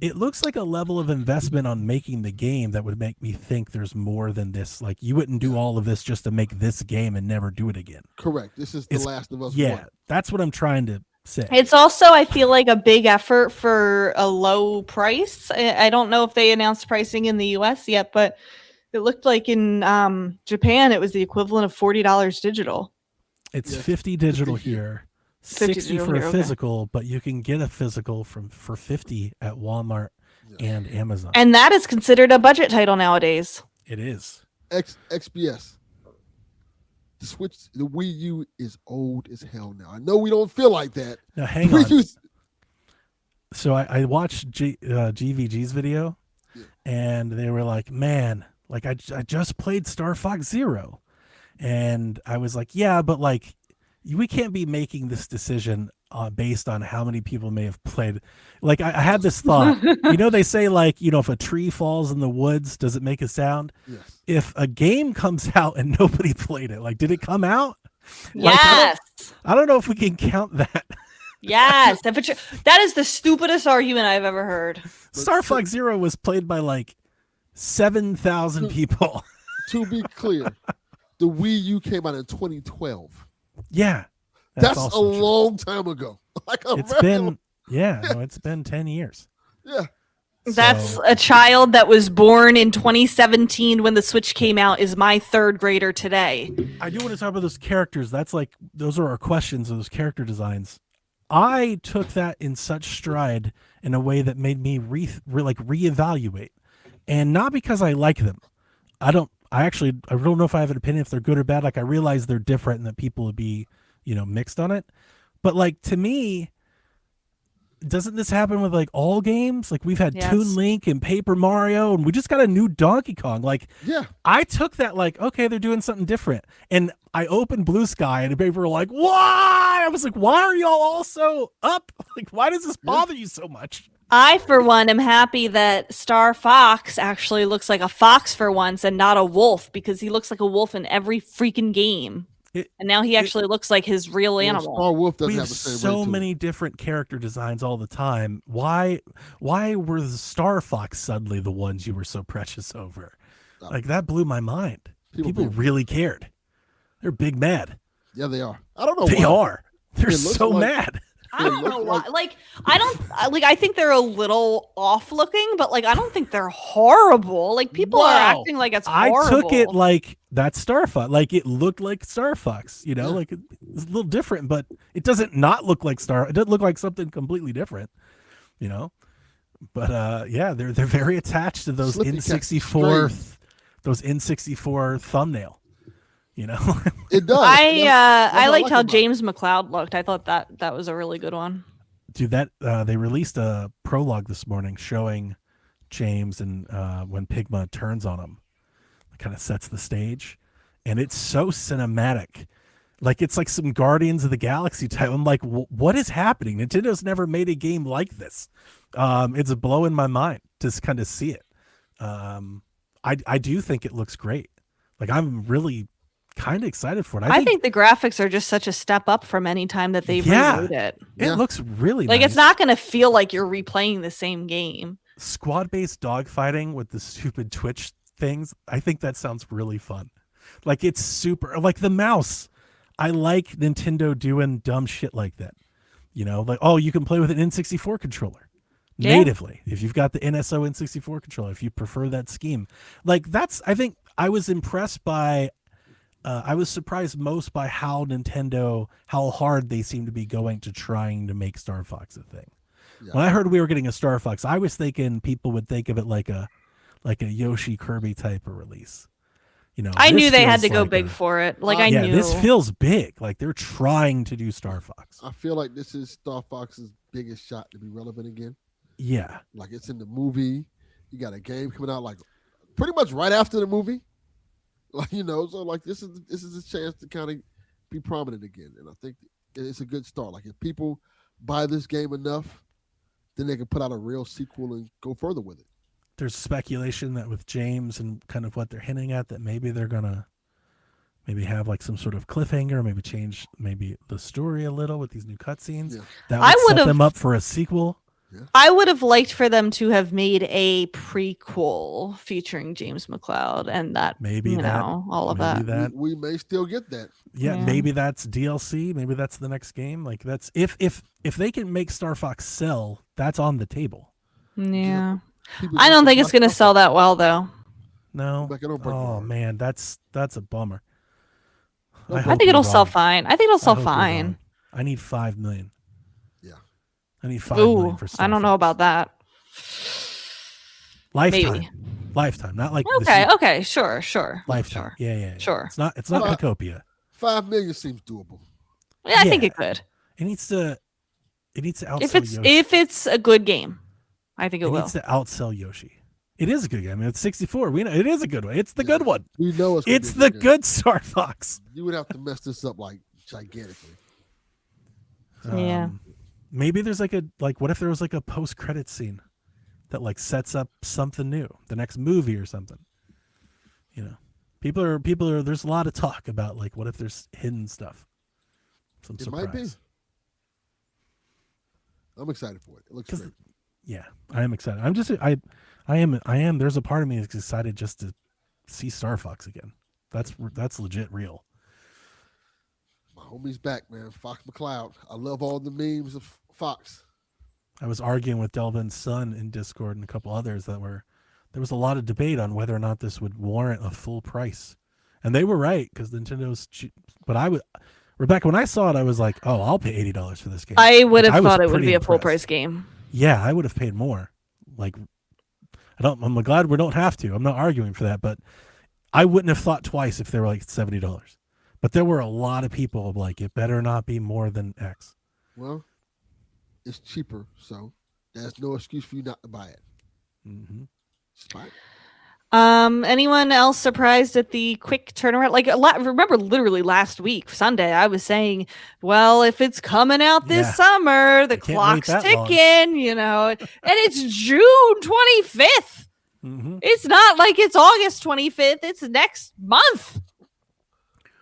it looks like a level of investment on making the game that would make me think there's more than this. Like, you wouldn't do all of this just to make this game and never do it again. Correct. This is The Last of Us 1. That's what I'm trying to say. It's also, I feel like, a big effort for a low price. I don't know if they announced pricing in the US yet, but it looked like in Japan it was the equivalent of $40 digital. It's 50 digital here. 60 for a physical, but you can get a physical for 50 at Walmart and Amazon. And that is considered a budget title nowadays. It is. XBS. The Wii U is old as hell now. I know we don't feel like that. Now hang on. So I watched GVG's video, and they were like, man, Like I just played Star Fox Zero, and I was like, yeah, but like we can't be making this decision based on how many people may have played. Like I had this thought, they say like, if a tree falls in the woods, does it make a sound? Yes. If a game comes out and nobody played it, like, did it come out? Yes. I don't know if we can count that. Yes. That is the stupidest argument I've ever heard. Star Fox Zero was played by like 7,000 people. To be clear, the Wii U came out in 2012. Yeah. That's a also true. long time ago. Like It's been, it's been 10 years. Yeah. That's So- a child that was born in 2017 when the Switch came out is my third grader today. I do want to talk about those characters. Those are our questions of those character designs. I took that in such stride in a way that made me reevaluate, and not because I like them. I don't know if I have an opinion if they're good or bad. Like I realize they're different and that people would be, mixed on it. But like to me, doesn't this happen with like all games? Like we've had Yes. Toon Link and Paper Mario, and we just got a new Donkey Kong. Like Yeah. I took that like, okay, they're doing something different. And I opened Blue Sky and people were like, why? I was like, why are y'all all so up? Like, why does this bother you so much? I, for one, am happy that Star Fox actually looks like a fox for once and not a wolf, because he looks like a wolf in every freaking game. And now he actually looks like his real animal. Star Wolf doesn't We have have the same so ring to it. many different character designs all the time. Why were the Star Fox suddenly the ones you were so precious over? Oh. Like that blew my mind. People be- really cared. They're big mad. Yeah, they are. I don't know They why. are. They're It looks so like- mad. I don't know why. Like, I think they're a little off looking, but like, I don't think they're horrible. Like, people are Wow. acting like it's I horrible. took it like that's Star Fox. Like it looked like Star Fox, like it's a little different, but it doesn't not look like Star. It doesn't look like something completely different, But they're very attached to those Slippy N64, those N64 thumbnail. It does. I That's what liked like how about it. James McLeod looked. I thought that was a really good one. Dude, that they released a prologue this morning showing James and when Pigma turns on him, it kind of sets the stage, and it's so cinematic. Like it's like some Guardians of the Galaxy type. I'm like, what is happening? Nintendo's never made a game like this. It's blowing my mind to kind of see it. I do think it looks great. Like I'm really kind of excited for it. I think the graphics are just such a step up from any time that they've remade it. it Yeah. looks really Like, nice. it's not going to feel like you're replaying the same game. Squad-based dogfighting with the stupid Twitch things. I think that sounds really fun. Like it's super, like the mouse. I like Nintendo doing dumb shit like that. Like, oh, you can play with an N64 controller Yeah. natively if you've got the NSO N64 controller, if you prefer that scheme. Like I think I was impressed by I was surprised most by how hard they seem to be going to trying to make Star Fox a thing. Yeah. When I heard we were getting a Star Fox, I was thinking people would think of it like a Yoshi Kirby type of release. I knew this they had feels to go like big for it. Like, I yeah, knew. this feels big. Like they're trying to do Star Fox. I feel like this is Star Fox's biggest shot to be relevant again. Yeah. Like it's in the movie. You got a game coming out like pretty much right after the movie. Like, so like this is a chance to kind of be prominent again. And I think it's a good start. Like if people buy this game enough, then they can put out a real sequel and go further with it. There's speculation that with James and kind of what they're hinting at, that maybe they're gonna have like some sort of cliffhanger, maybe change the story a little with these new cutscenes. Yeah. That I would set would've- them up for a sequel. I would have liked for them to have made a prequel featuring James McLeod and that, Maybe that. all of Maybe that. that. We may still get that. Yeah, Yeah. maybe that's DLC. Maybe that's the next game. Like that's if they can make Star Fox sell, that's on the table. Yeah. People I don't just think it's watch going to Star sell that well, though. No. Like, I don't break my Oh heart. man, that's a bummer. I I hope think it'll you're sell wrong. fine. I think it'll I sell hope you're fine. wrong. I need 5 million. Yeah. I need 5 million Ooh, for Star I don't know Fox. about that. Lifetime. Maybe. Lifetime, not like the Okay. sequel. Okay. Sure. Lifetime. Sure. Yeah. Sure. It's not Well, Pacopia. 5 million seems doable. Yeah, I think Yeah. it could. It needs to outsell If it's Yoshi. if it's a good game, I think it It will. needs to outsell Yoshi. It is a good game. It's 64. We know it is a good one. It's the good one. We know it's. Gonna It's be a the good Star Fox. You would have to mess this up like gigantically. Yeah. Maybe there's what if there was like a post-credit scene that like sets up something new, the next movie or something. You know, people are. There's a lot of talk about like what if there's hidden stuff. Some It surprise. might be. I'm excited for it. It looks great. Yeah, I am excited. I am. There's a part of me that's excited just to see Star Fox again. That's legit real. My homie's back, man. Fox McCloud. I love all the memes of Fox. I was arguing with Delvin's son in Discord and a couple others there was a lot of debate on whether or not this would warrant a full price, and they were right because Nintendo's cheap. But Rebecca, when I saw it, I was like, oh, I'll pay $80 for this game. I would Which have was thought it would pretty be a full impressed. price game. Yeah, I would have paid more. Like, I'm glad we don't have to. I'm not arguing for that, but I wouldn't have thought twice if they were like $70. But there were a lot of people like, it better not be more than X. Well, it's cheaper, so there's no excuse for you not to buy it. Mm-hmm. Just buy it. Anyone else surprised at the quick turnaround? Like, remember, literally last week, Sunday, I was saying, well, if it's coming out this Yeah. summer, the I can't wait clock's that long. ticking, and it's June 25th. Mm-hmm. It's not like it's August 25th. It's next month.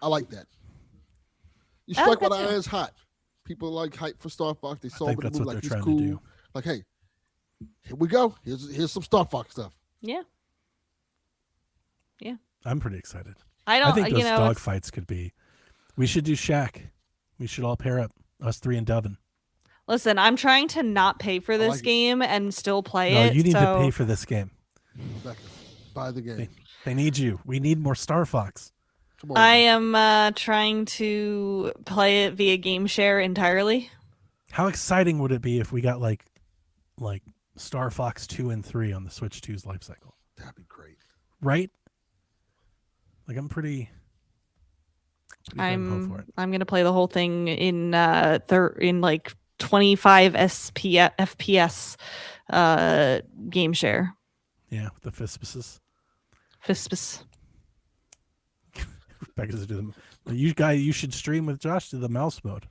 I like that. You I like strike while that the too. iron's hot. People like hype for Star Fox. They saw think what the that's movie what like they're it's trying cool. to do. Like, hey, here we go. Here's some Star Fox stuff. Yeah. I'm pretty excited. I I don't, think those it's- dog fights could be. We should do Shaq. We should all pair up, us three and Devin. Listen, I'm trying to not pay for this like it. game and still play No, it. you need to so pay for this game. Rebecca, buy the game. They need you. We need more Star Fox. Come on. I man. am trying to play it via game share entirely. How exciting would it be if we got like Star Fox 2 and 3 on the Switch 2's life cycle? That'd be great. Right? Like I'm pretty gung ho for it. I'm gonna play the whole thing in like 25 FPS game share. Yeah, with the Fispus. Fispus. Back to do the you should stream with Josh to the mouse mode.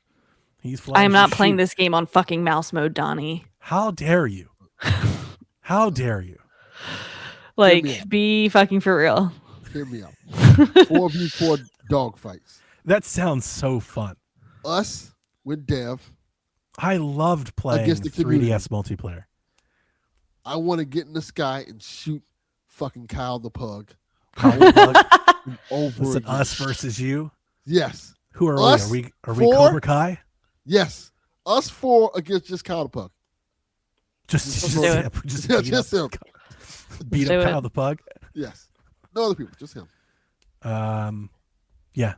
He's flying. I'm not playing this game on fucking mouse mode, Donnie. How dare you? How dare you? Like, me out. be fucking for real. Hear me out. 4v4 dog fights. That sounds so fun. Us with Dev. I loved playing Against the community. 3DS multiplayer. I want to get in the sky and shoot fucking Kyle the Pug. Over Listen, again. us versus you. Yes. Who are Us we? Are we four? Cobra Kai? Yes. Us four against just Kyle the Pug. Just do it. just Yeah, beat just up, him. beat Do up it. Kyle the Pug. Yes. No other people, just him. Yeah. Yeah.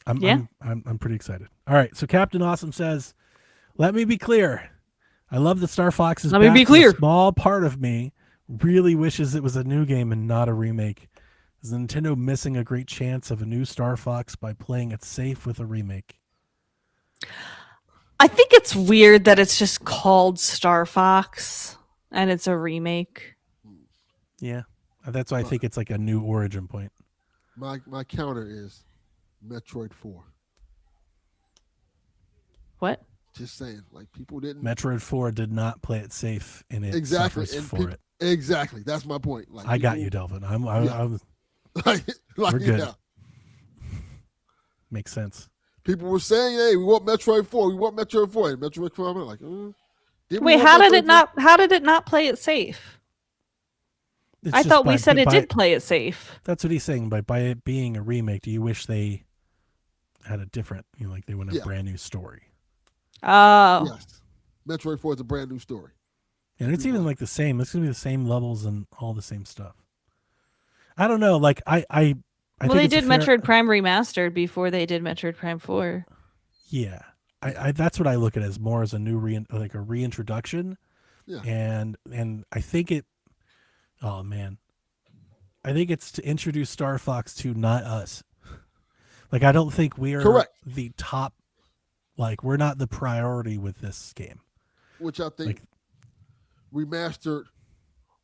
I'm pretty excited. All right, so Captain Awesome says, "Let me be clear. I love that Star Fox is Let me back, be but clear. A small part of me really wishes it was a new game and not a remake. Is Nintendo missing a great chance of a new Star Fox by playing it safe with a remake?" I think it's weird that it's just called Star Fox and it's a remake. Yeah, that's why I think it's like a new origin point. My counter is Metroid 4. What? Just saying. Like people didn't Metroid 4 did not play it safe, and it exactly suffers and for peop- it. Exactly. That's my point. Like I got people- you, Delvin. Yeah. I'm like, We're good. yeah. makes sense. People were saying, "Hey, we want Metroid 4. We want Metroid 4." And Metroid 4, I'm like, didn't we Wait, want how did Metroid it not? How did it not play it safe? It's I just thought we by- said it by- did play it safe. That's what he's saying. By it being a remake, do you wish they had a different, like they went a Yeah. brand new story? Oh, 4? Yes. Metroid 4 is a brand new story. And it's even like the same. It's gonna be the same levels and all the same stuff. I don't know. Like I well, think they it's a did fair- Metroid Prime Remastered before they did Metroid Prime 4. Yeah, I that's what I look at as more as a new like a reintroduction. Yeah. And I think it. Oh man, I think it's to introduce Star Fox to not us. Like I don't think we are Correct. the top. Like we're not the priority with this game. Which I think Like- remastered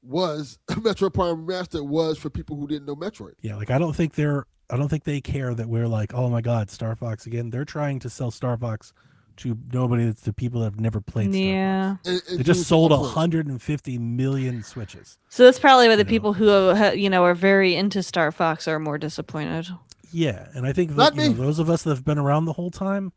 was Metroid Prime Remastered was for people who didn't know Metroid. Yeah, like I don't think they care that we're like, oh my god, Star Fox again. They're trying to sell Star Fox to nobody. It's to people that have never played Star Yeah. Fox. And They just sold Game. 150 million Switches. So that's probably why the You know. people who are very into Star Fox are more disappointed. Yeah, and I think Not that, me. those of us that have been around the whole time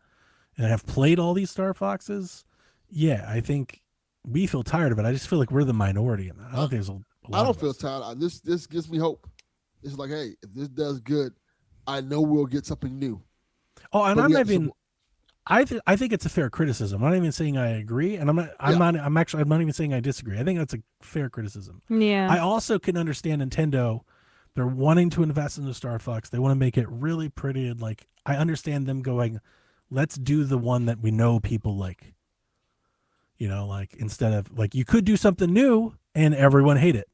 and have played all these Star Foxes, yeah, I think we feel tired of it. I just feel like we're the minority in that. I don't think there's a lot I don't of feel us. tired. This gives me hope. It's like, hey, if this does good, I know we'll get something new. Oh, and But I'm we not have even. some- I think it's a fair criticism. I'm not even saying I agree, and I'm not even saying I disagree. I think that's a fair criticism. Yeah. I also can understand Nintendo. They're wanting to invest in the Star Fox. They want to make it really pretty, and like I understand them going, let's do the one that we know people like. Like instead of like you could do something new and everyone hate it.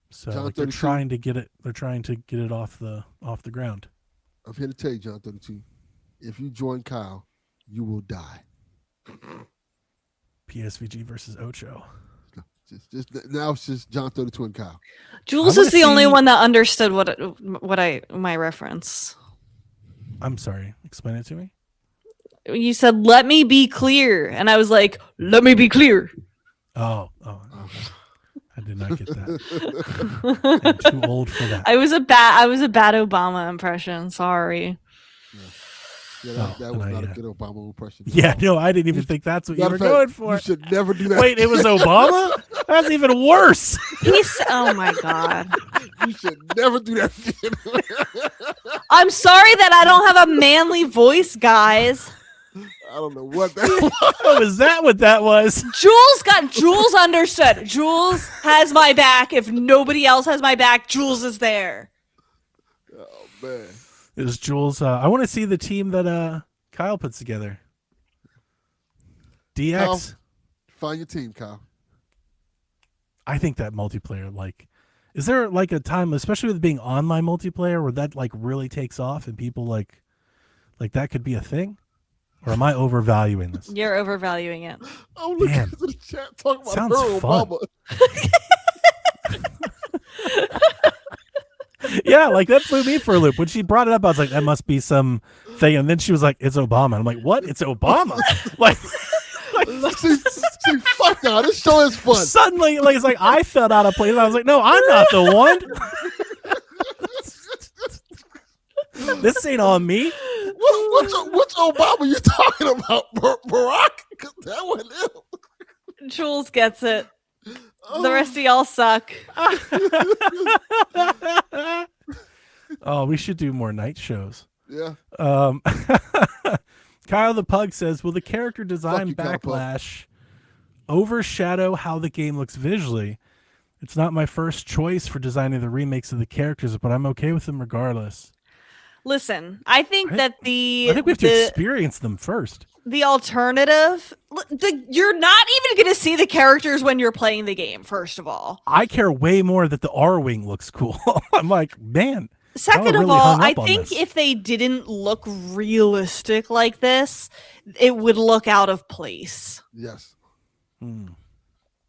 So John like, they're 32. trying to get it. They're trying to get it off the ground. I'm here to tell you, John 32. If you join Kyle, you will die. PSVG versus Ocho. Just now it's just John 32 and Kyle. Jules I is the wanna only see- one that understood my reference. I'm sorry. Explain it to me. You said, "Let me be clear," and I was like, "Let me be clear." Oh, okay. I did not get that. I'm too old for that. I was a bad Obama impression. Sorry. Yeah, Oh, that was then not I, a good Obama impression. Yeah, no, I didn't even think that's what you Matter were of fact, going for. You should never do that. Wait, it was Obama? That's even worse. Oh my god. You should never do that again. I'm sorry that I don't have a manly voice, guys. I don't know what that was. Oh, is that what that was? Jules understood. Jules has my back. If nobody else has my back, Jules is there. Oh, man. It was Jules. I want to see the team that Kyle puts together. DX. Kyle. Find your team, Kyle. I think that multiplayer, like, is there like a time, especially with being online multiplayer, where that like really takes off and people like that could be a thing? Or am I overvaluing this? You're overvaluing it. Oh, look Damn. at the chat talking about Sounds her fun. Obama. Yeah, like that flew me for a loop. When she brought it up, I was like, that must be some thing. And then she was like, it's Obama. I'm like, what? It's Obama? Like, see, fuck y'all. This show is fun. suddenly, like, it's like I felt out of place. And I was like, no, I'm not the one. This ain't on me. Which Obama you talking about? Barack? 'Cause that wasn't him. Jules gets it. The rest of y'all suck. Oh, we should do more night shows. Yeah. Kyle the Pug says, will the character design you, Kyle Pug. backlash overshadow how the game looks visually? It's not my first choice for designing the remakes of the characters, but I'm okay with them regardless. Listen, I think I- that I think we have to the experience them first. alternative, you're not even going to see the characters when you're playing the game, first of all. I care way more that the R-Wing looks cool. I'm like, man. Second Y'all are of really all, hung I up on think this. if they didn't look realistic like this, it would look out of place. Yes. Hmm.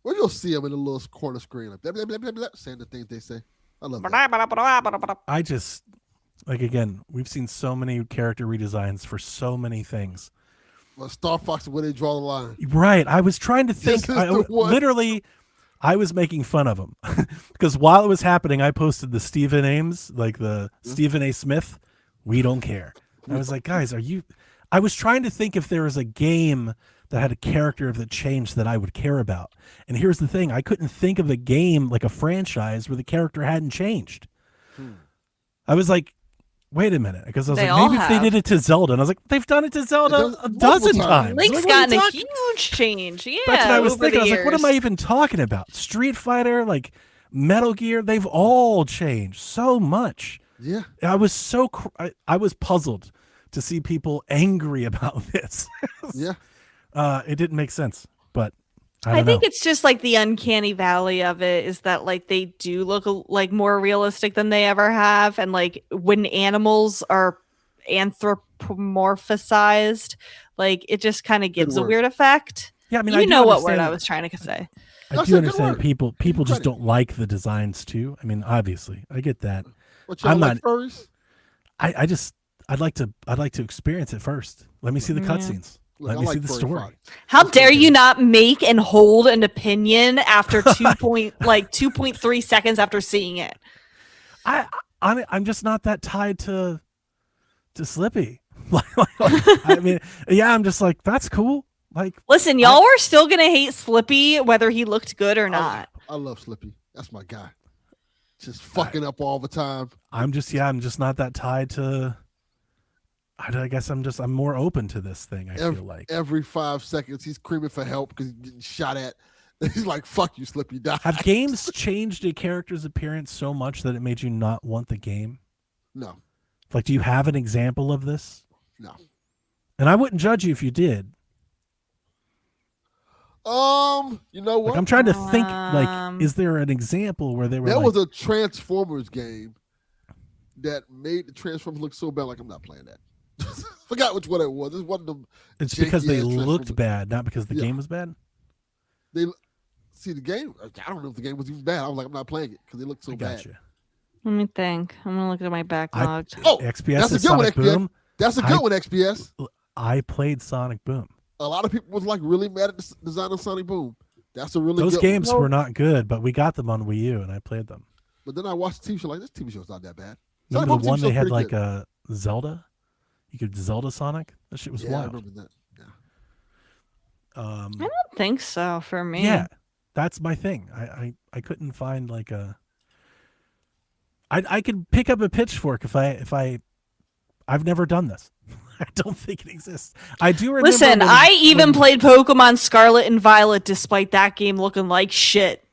Well, you'll see them in the little corner screen, like blah, blah, blah, blah, blah, saying the things they say. I love that. I just, like, again, we've seen so many character redesigns for so many things. Well, Star Fox is where they draw the line. Right. I was trying to think. This is the one. Literally, I was making fun of him because while it was happening, I posted the Stephen Ames, like the Stephen A. Smith. We don't care. I was like, guys, are you? I was trying to think if there was a game that had a character that changed that I would care about. And here's the thing: I couldn't think of a game like a franchise where the character hadn't changed. I was like, wait a minute, because I was They like, all maybe if they have. did it to Zelda, and I was like, they've done it to Zelda They've done a it dozen multiple times. times. Link's Like, what are you gotten a talking- huge change. Yeah, That's what I was over thinking. I the was like, what am I years. even talking about? Street Fighter, like Metal Gear, they've all changed so much. Yeah. I was so I was puzzled to see people angry about this. Yeah. It didn't make sense, but I don't think know. it's just like the uncanny valley of it is that like they do look like more realistic than they ever have, and like when animals are anthropomorphized, like it just kind of gives a word. weird effect. Yeah, I mean, You I do know what word understand- I was trying to say. I That's do a good understand word. people Give you just credit. don't like the designs too. I mean, obviously, I get that. What y'all I'm like not- furries? I'd like to experience it first. Let me see the Yeah. cutscenes. Look, Let I me like see the furry story. fox. How That's dare okay. you not make and hold an opinion after 2.3 seconds after seeing it? I'm just not that tied to Slippy. I mean, yeah, I'm just like, that's cool. Like, Listen, y'all were still gonna hate Slippy whether he looked good or not. I love Slippy. That's my guy. Just fucking up all the time. I'm just not that tied to. I guess I'm more open to this thing. I feel like Every 5 seconds, he's screaming for help because he's getting shot at. He's like, "Fuck you, Slippy, die." have games changed a character's appearance so much that it made you not want the game? No, Like, do you have an example of this? no. And I wouldn't judge you if you did. You know what? Like, I'm trying to think. Um, Like, is there an example where they were There like, was a Transformers game that made the Transformers look so bad. Like, I'm not playing that. Forgot which one it was. It's one of them. it's because they janky-ass looked Transformers. bad, not because the Yeah. game was bad? They see the game. I don't know if the game was even bad. I was like, I'm not playing it because it looked so I bad. gotcha. Let me think. I'm gonna look at my backlog. Oh, XPS that's a is good one, Sonic XPS. Boom. That's a good one, XPS. I played Sonic Boom. A lot of people was like really mad at the design of Sonic Boom. That's a really Those good games one. were not good, but we got them on Wii U and I played them. But then I watched the TV show. Like, this TV show's not that bad. Sonic Remember Boom the TV one they show's had pretty like good. a Zelda? You could Zelda Sonic? That shit was Yeah, I wild. remember that. Yeah. Um, I don't think so for me. yeah, that's my thing. I couldn't find like a. I could pick up a pitchfork if I've never done this. I don't think it exists. I do remember. Listen, when- I even when- played Pokemon Scarlet and Violet despite that game looking like shit.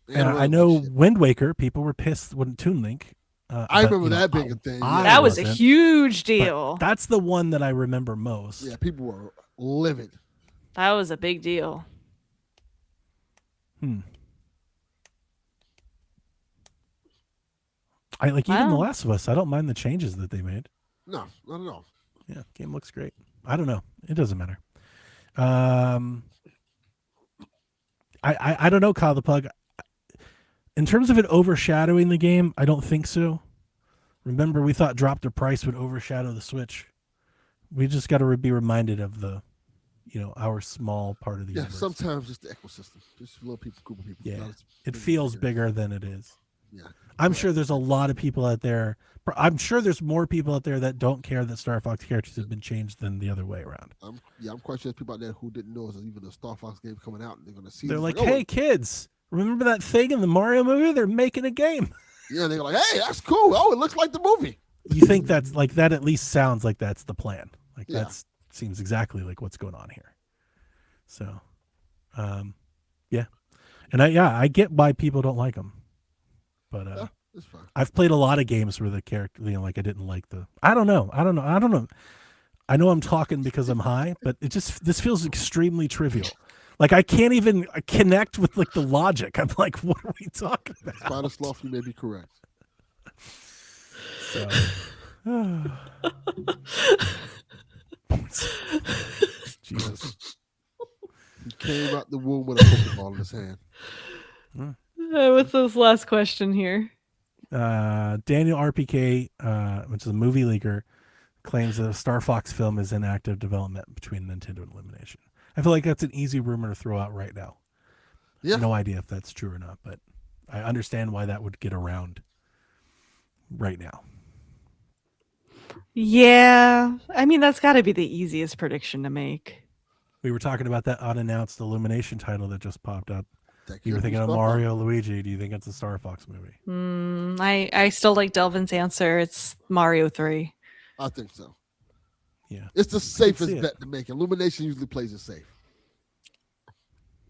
And And I know Wind Waker. People were pissed when Toon Link. I but, remember you know, that being a thing. I That was a wasn't, huge but deal. That's the one that I remember most. Yeah, people were livid. That was a big deal. I like even The Wow. Last of Us. I don't mind the changes that they made. No, not at all. Yeah, game looks great. I don't know. It doesn't matter. I don't know, Kyle the Pug. In terms of it overshadowing the game, I don't think so. Remember, we thought Drop the Price would overshadow the Switch. We just got to be reminded of the, our small part of the Yeah, universe. sometimes just the ecosystem, just little people, group of people. Yeah, Not as it big as feels it is. bigger than it is. Yeah, I'm sure there's a lot of people out there. I'm sure there's more people out there that don't care that Star Fox characters have been changed than the other way around. I'm quite sure there's people out there who didn't know there's even a Star Fox game coming out, and they're gonna see. They're this, like, oh, hey, kids, remember that thing in the Mario movie? They're making a game. yeah, they're like, hey, that's cool. Oh, it looks like the movie. You think that's like that? At least sounds like that's the plan. Like Yeah. that's seems exactly like what's going on here. So, yeah, and I get why people don't like them, but Yeah, it's fine. I've played a lot of games where the character, like I didn't like the. I don't know. I know I'm talking because I'm high, but this feels extremely trivial. Like I can't even connect with like the logic. I'm like, what are we talking about? Spider Sloth, you may be correct. So, Jesus. He came out the womb with a Pokeball in his hand. What's this last question here? Daniel RPK, which is a movie leaker, claims that a Star Fox film is in active development between Nintendo and Illumination. I feel like that's an easy rumor to throw out right now. Yeah. No idea if that's true or not, but I understand why that would get around right now. Yeah, I mean that's got to be the easiest prediction to make. We were talking about that unannounced Illumination title that just popped up. That You were kid thinking was of Star Fox. Mario, Luigi. Do you think it's a Star Fox movie? I still like Delvin's answer. It's Mario 3. I think so. Yeah. It's the see safest it. bet to make. Illumination usually plays it safe.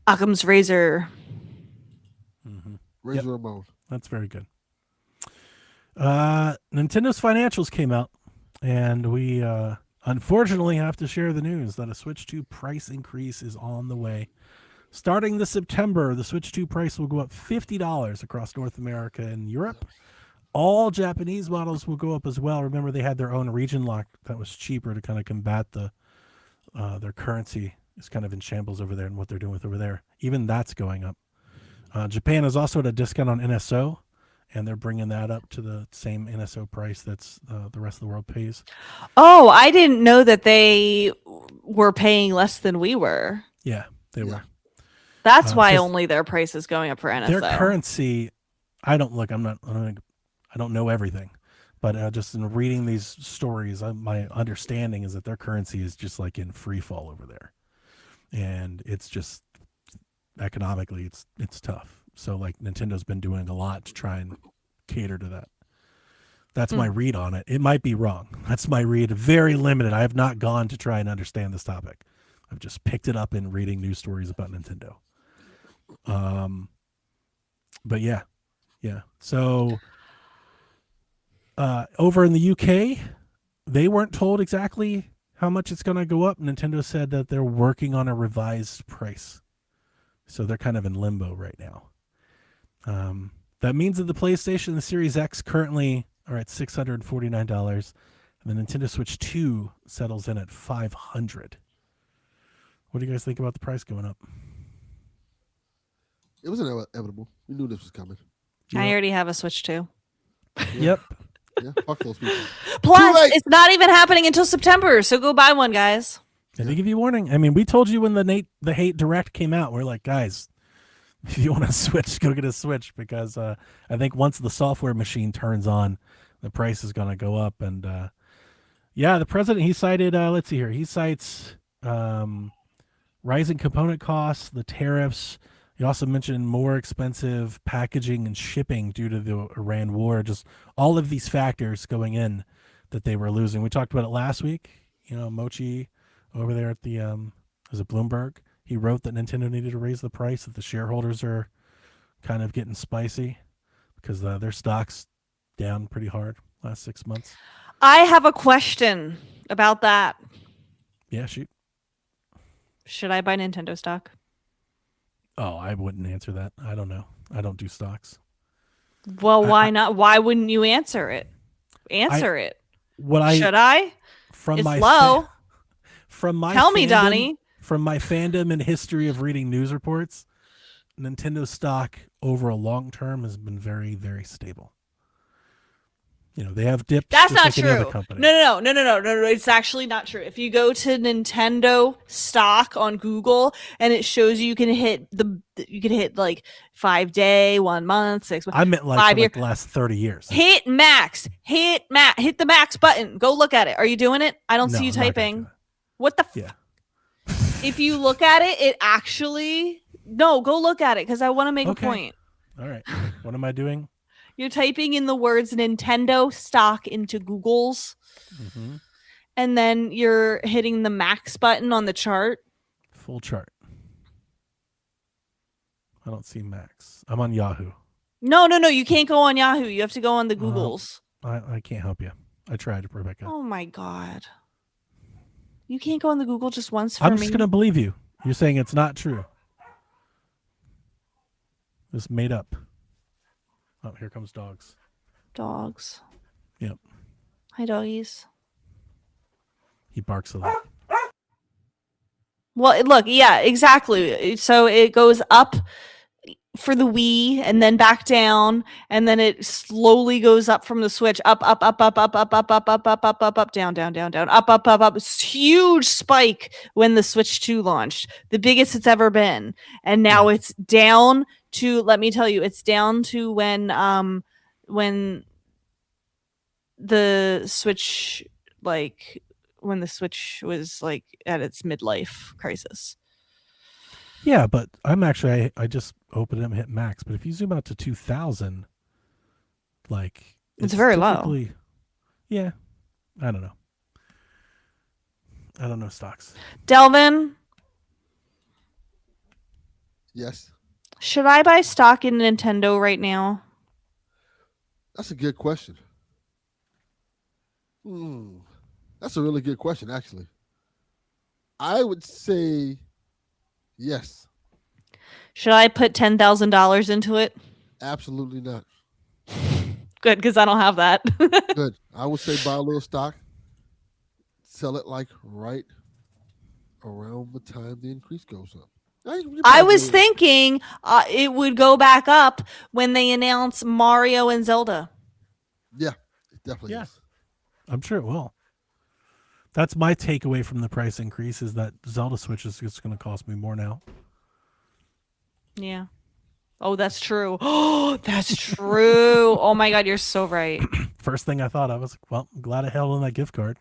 Occam's Razor. Razor Ramon. That's very good. Nintendo's financials came out, and we unfortunately have to share the news that a Switch 2 price increase is on the way. Starting this September, the Switch 2 price will go up $50 across North America and Europe. All Japanese models will go up as well. Remember, they had their own region lock that was cheaper to kind of combat their currency is kind of in shambles over there and what they're doing with over there. Even that's going up. Japan is also at a discount on NSO, and they're bringing that up to the same NSO price that's the rest of the world pays. Oh, I didn't know that they were paying less than we were. Yeah, they Yeah. were. That's why 'cause only their price is going up for NSO. Their currency, I don't know everything, but just in reading these stories, my understanding is that their currency is just like in free fall over there, and it's just economically it's tough. So like Nintendo's been doing a lot to try and cater to that. That's my read on it. It might be wrong. That's my read. Very limited. I have not gone to try and understand this topic. I've just picked it up in reading news stories about Nintendo. But yeah. So over in the UK, they weren't told exactly how much it's going to go up. Nintendo said that they're working on a revised price. So they're kind of in limbo right now. That means that the PlayStation and the Series X currently are at $649, and the Nintendo Switch 2 settles in at $500. What do you guys think about the price going up? It was inevitable. We knew this was coming. I already have a Switch 2. Yep. Yeah, fuck those people. Plus, late. it's not even happening until September, so go buy one, guys. Did they give you warning? I mean, we told you when the Hate Direct came out. We're like, guys, if you want a Switch, go get a Switch, because I think once the software machine turns on, the price is going to go up. And the president, he cited, let's see here, he cites rising component costs, the tariffs. He also mentioned more expensive packaging and shipping due to the Iran war. Just all of these factors going in that they were losing. We talked about it last week. Mochi over there at the was it Bloomberg? He wrote that Nintendo needed to raise the price, that the shareholders are kind of getting spicy because their stock's down pretty hard last 6 months. I have a question about that. Yeah, shoot. Should I buy Nintendo stock? Oh, I wouldn't answer that. I don't know. I don't do stocks. Well, why not? Why wouldn't you answer it? Answer it. Should I? From It's my low. From my Tell me, fandom- Donnie. From my fandom and history of reading news reports, Nintendo stock over a long term has been very, very stable. They have dips. That's just not like any other true. company. No. It's actually not true. If you go to Nintendo stock on Google and it shows you can hit like 5 day, 1 month, 6 months. I meant like 5 for year. like the last 30 years. Hit max. Hit the max button. Go look at it. Are you doing it? I don't No, see you I'm not gonna do typing. that. What the? Yeah. If you look at it, it actually go look at it because I want to make Okay. a point. All right. What am I doing? You're typing in the words Nintendo stock into Google's, Mm-hmm. and then you're hitting the max button on the chart. Full chart. I don't see Max. I'm on Yahoo. No. You can't go on Yahoo. You have to go on the Well, Googles. I can't help you. I tried, Rebecca. Oh my God. You can't go on the Google just once for I'm me. just going to believe you. You're saying it's not true. It's made up. Oh, here comes dogs. Dogs. Yep. Hi, doggies. He barks a lot. Well, look, yeah, exactly. So it goes up for the Wii and then back down, and then it slowly goes up from the Switch, up, down. It's huge spike when the Switch 2 launched, the biggest it's ever been, and now it's down to. Let me tell you, it's down to when the Switch when the Switch was like at its midlife crisis. Yeah, but I'm actually, I just opened it and hit max. But if you zoom out to 2000, like It's very low. typically- Yeah, I don't know. I don't know stocks. Delvin, Yes, should I buy stock in Nintendo right now? that's a good question. That's a really good question, actually. I would say yes. Should I put $10,000 into it? Absolutely not. Good, because I don't have that. Good. I would say buy a little stock, sell it like right around the time the increase goes up. I was thinking it would go back up when they announce Mario and Zelda. Yeah, it definitely Yeah. is. I'm sure it will. That's my takeaway from the price increase is that Zelda Switch is just going to cost me more now. Yeah. Oh, that's true. Oh, that's true. Oh my God, you're so right. First thing I thought, I was like, well, I'm glad I held on that gift card.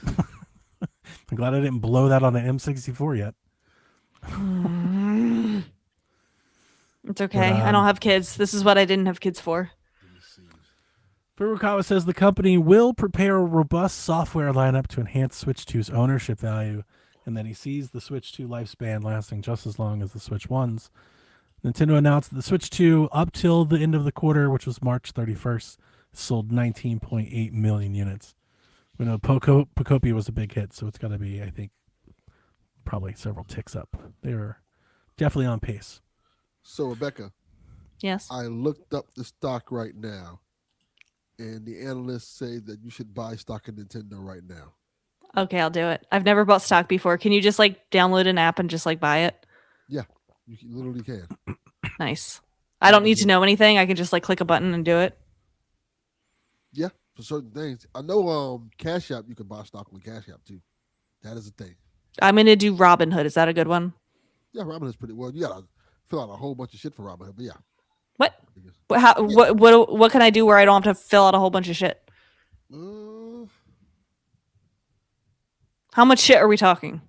I'm glad I didn't blow that on an M64 yet. It's okay. I don't have kids. This is what I didn't have kids for. Furukawa says the company will prepare a robust software lineup to enhance Switch 2's ownership value, and that he sees the Switch 2 lifespan lasting just as long as the Switch 1's. Nintendo announced that the Switch 2, up till the end of the quarter, which was March 31st, sold 19.8 million units. We know Pocopia was a big hit, so it's got to be, I think, probably several ticks up. They were definitely on pace. So, Rebecca, Yes. I looked up the stock right now, and the analysts say that you should buy stock in Nintendo right now. Okay, I'll do it. I've never bought stock before. Can you just like download an app and just like buy it? Yeah, you literally can. Nice. I don't need to know anything. I can just like click a button and do it. Yeah, for certain things. I know Cash App, you can buy stock with Cash App too. That is a thing. I'm going to do Robinhood. Is that a good one? Yeah, Robinhood's pretty well. You got to fill out a whole bunch of shit for Robinhood, but yeah. What? What can I do where I don't have to fill out a whole bunch of shit? How much shit are we talking?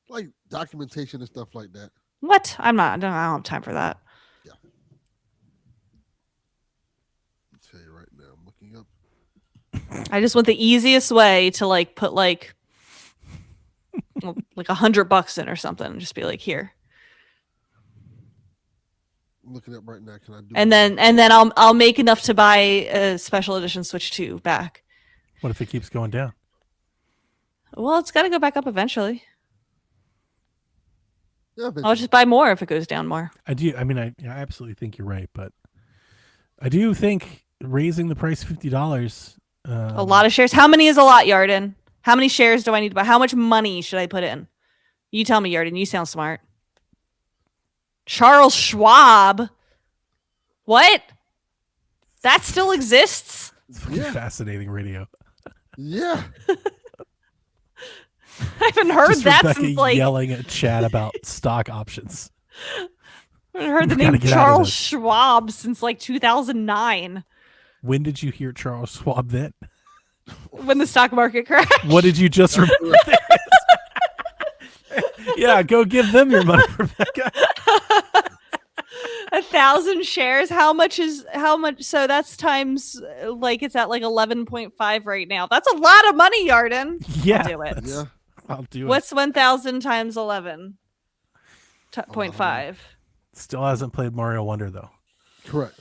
Like documentation and stuff like that. What? I don't have time for that. Yeah. I'll tell you right now, I'm looking up. I just want the easiest way to like put like like $100 in or something and just be like, here. I'm looking up right now. Can I do And then I'll make enough to buy a special edition Switch 2 back. What if it keeps going down? Well, it's got to go back up eventually. Yeah, I'll just buy more if it goes down more. I do. I mean, I absolutely think you're right, but I do think raising the price $50. A lot of shares. How many is a lot, Yarden? How many shares do I need to buy? How much money should I put in? You tell me, Yarden. You sound smart. Charles Schwab. What? That still exists? It's fucking fascinating radio. Yeah. I haven't heard Just that Rebecca since like yelling at chat about stock options. I haven't heard the We've gotta name get out of Charles this. Schwab since like 2009 When did you hear Charles Schwab then? when the stock market crashed. What did you just remember? Yeah, go give them your money, Rebecca. 1,000 shares. How much? So that's times like it's at like 11.5 right now. That's a lot of money, Yarden. Yeah, I'll do it. Yeah. I'll do What's 1,000 times 11? 0.5. Still hasn't played Mario Wonder though. Correct.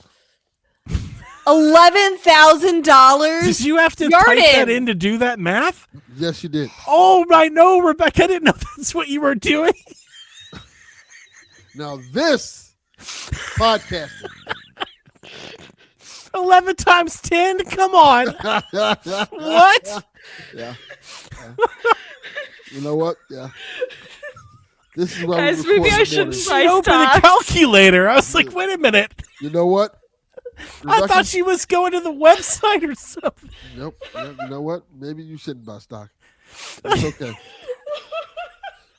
$11,000. Did you have to Yarden. type that in to do that math? Yes, you did. Oh, I know, Rebecca. I didn't know that's what you were doing. Now this podcasting. 11 times 10? Come on. What? Yeah. You know what? Yeah. This is why Guys, we record maybe I in the shouldn't morning. try She opened a stocks. calculator. I was like, wait a minute. You know what? I Rebecca? thought she was going to the website or something. Nope. Yeah, you know what? Maybe you shouldn't buy stock. It's okay.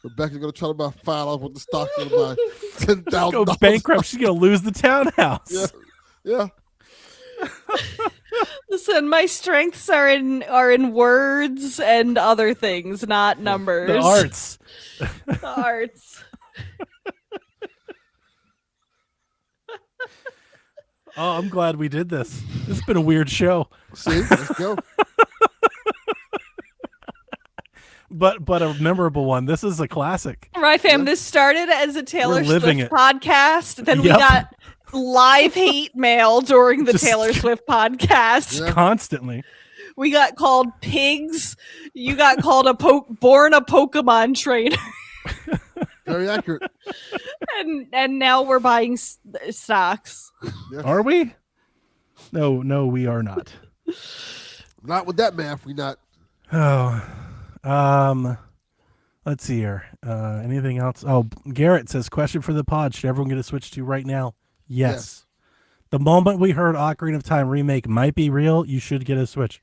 Rebecca's gonna try to buy $5 with the stock. Gonna buy $10,000. Go bankrupt. She's going to lose the townhouse. Yeah. Yeah. Listen, my strengths are in words and other things, not numbers. The arts. The arts. Oh, I'm glad we did this. This has been a weird show. See, let's go. But a memorable one. This is a classic. Right, fam. This started as a Taylor We're living Swift it. podcast. Then we Yep. got live hate mail during the Just- Taylor Swift podcast. Yeah. Constantly. We got called pigs. You got called born a Pokemon trainer. Very accurate. and now we're buying stocks. Are we? No, we are not. Not with that math. We not. Oh, Let's see here. Anything else? Oh, Garrett says, question for the pod. Should everyone get a Switch 2 right now? Yes. The moment we heard Ocarina of Time remake might be real, you should get a Switch.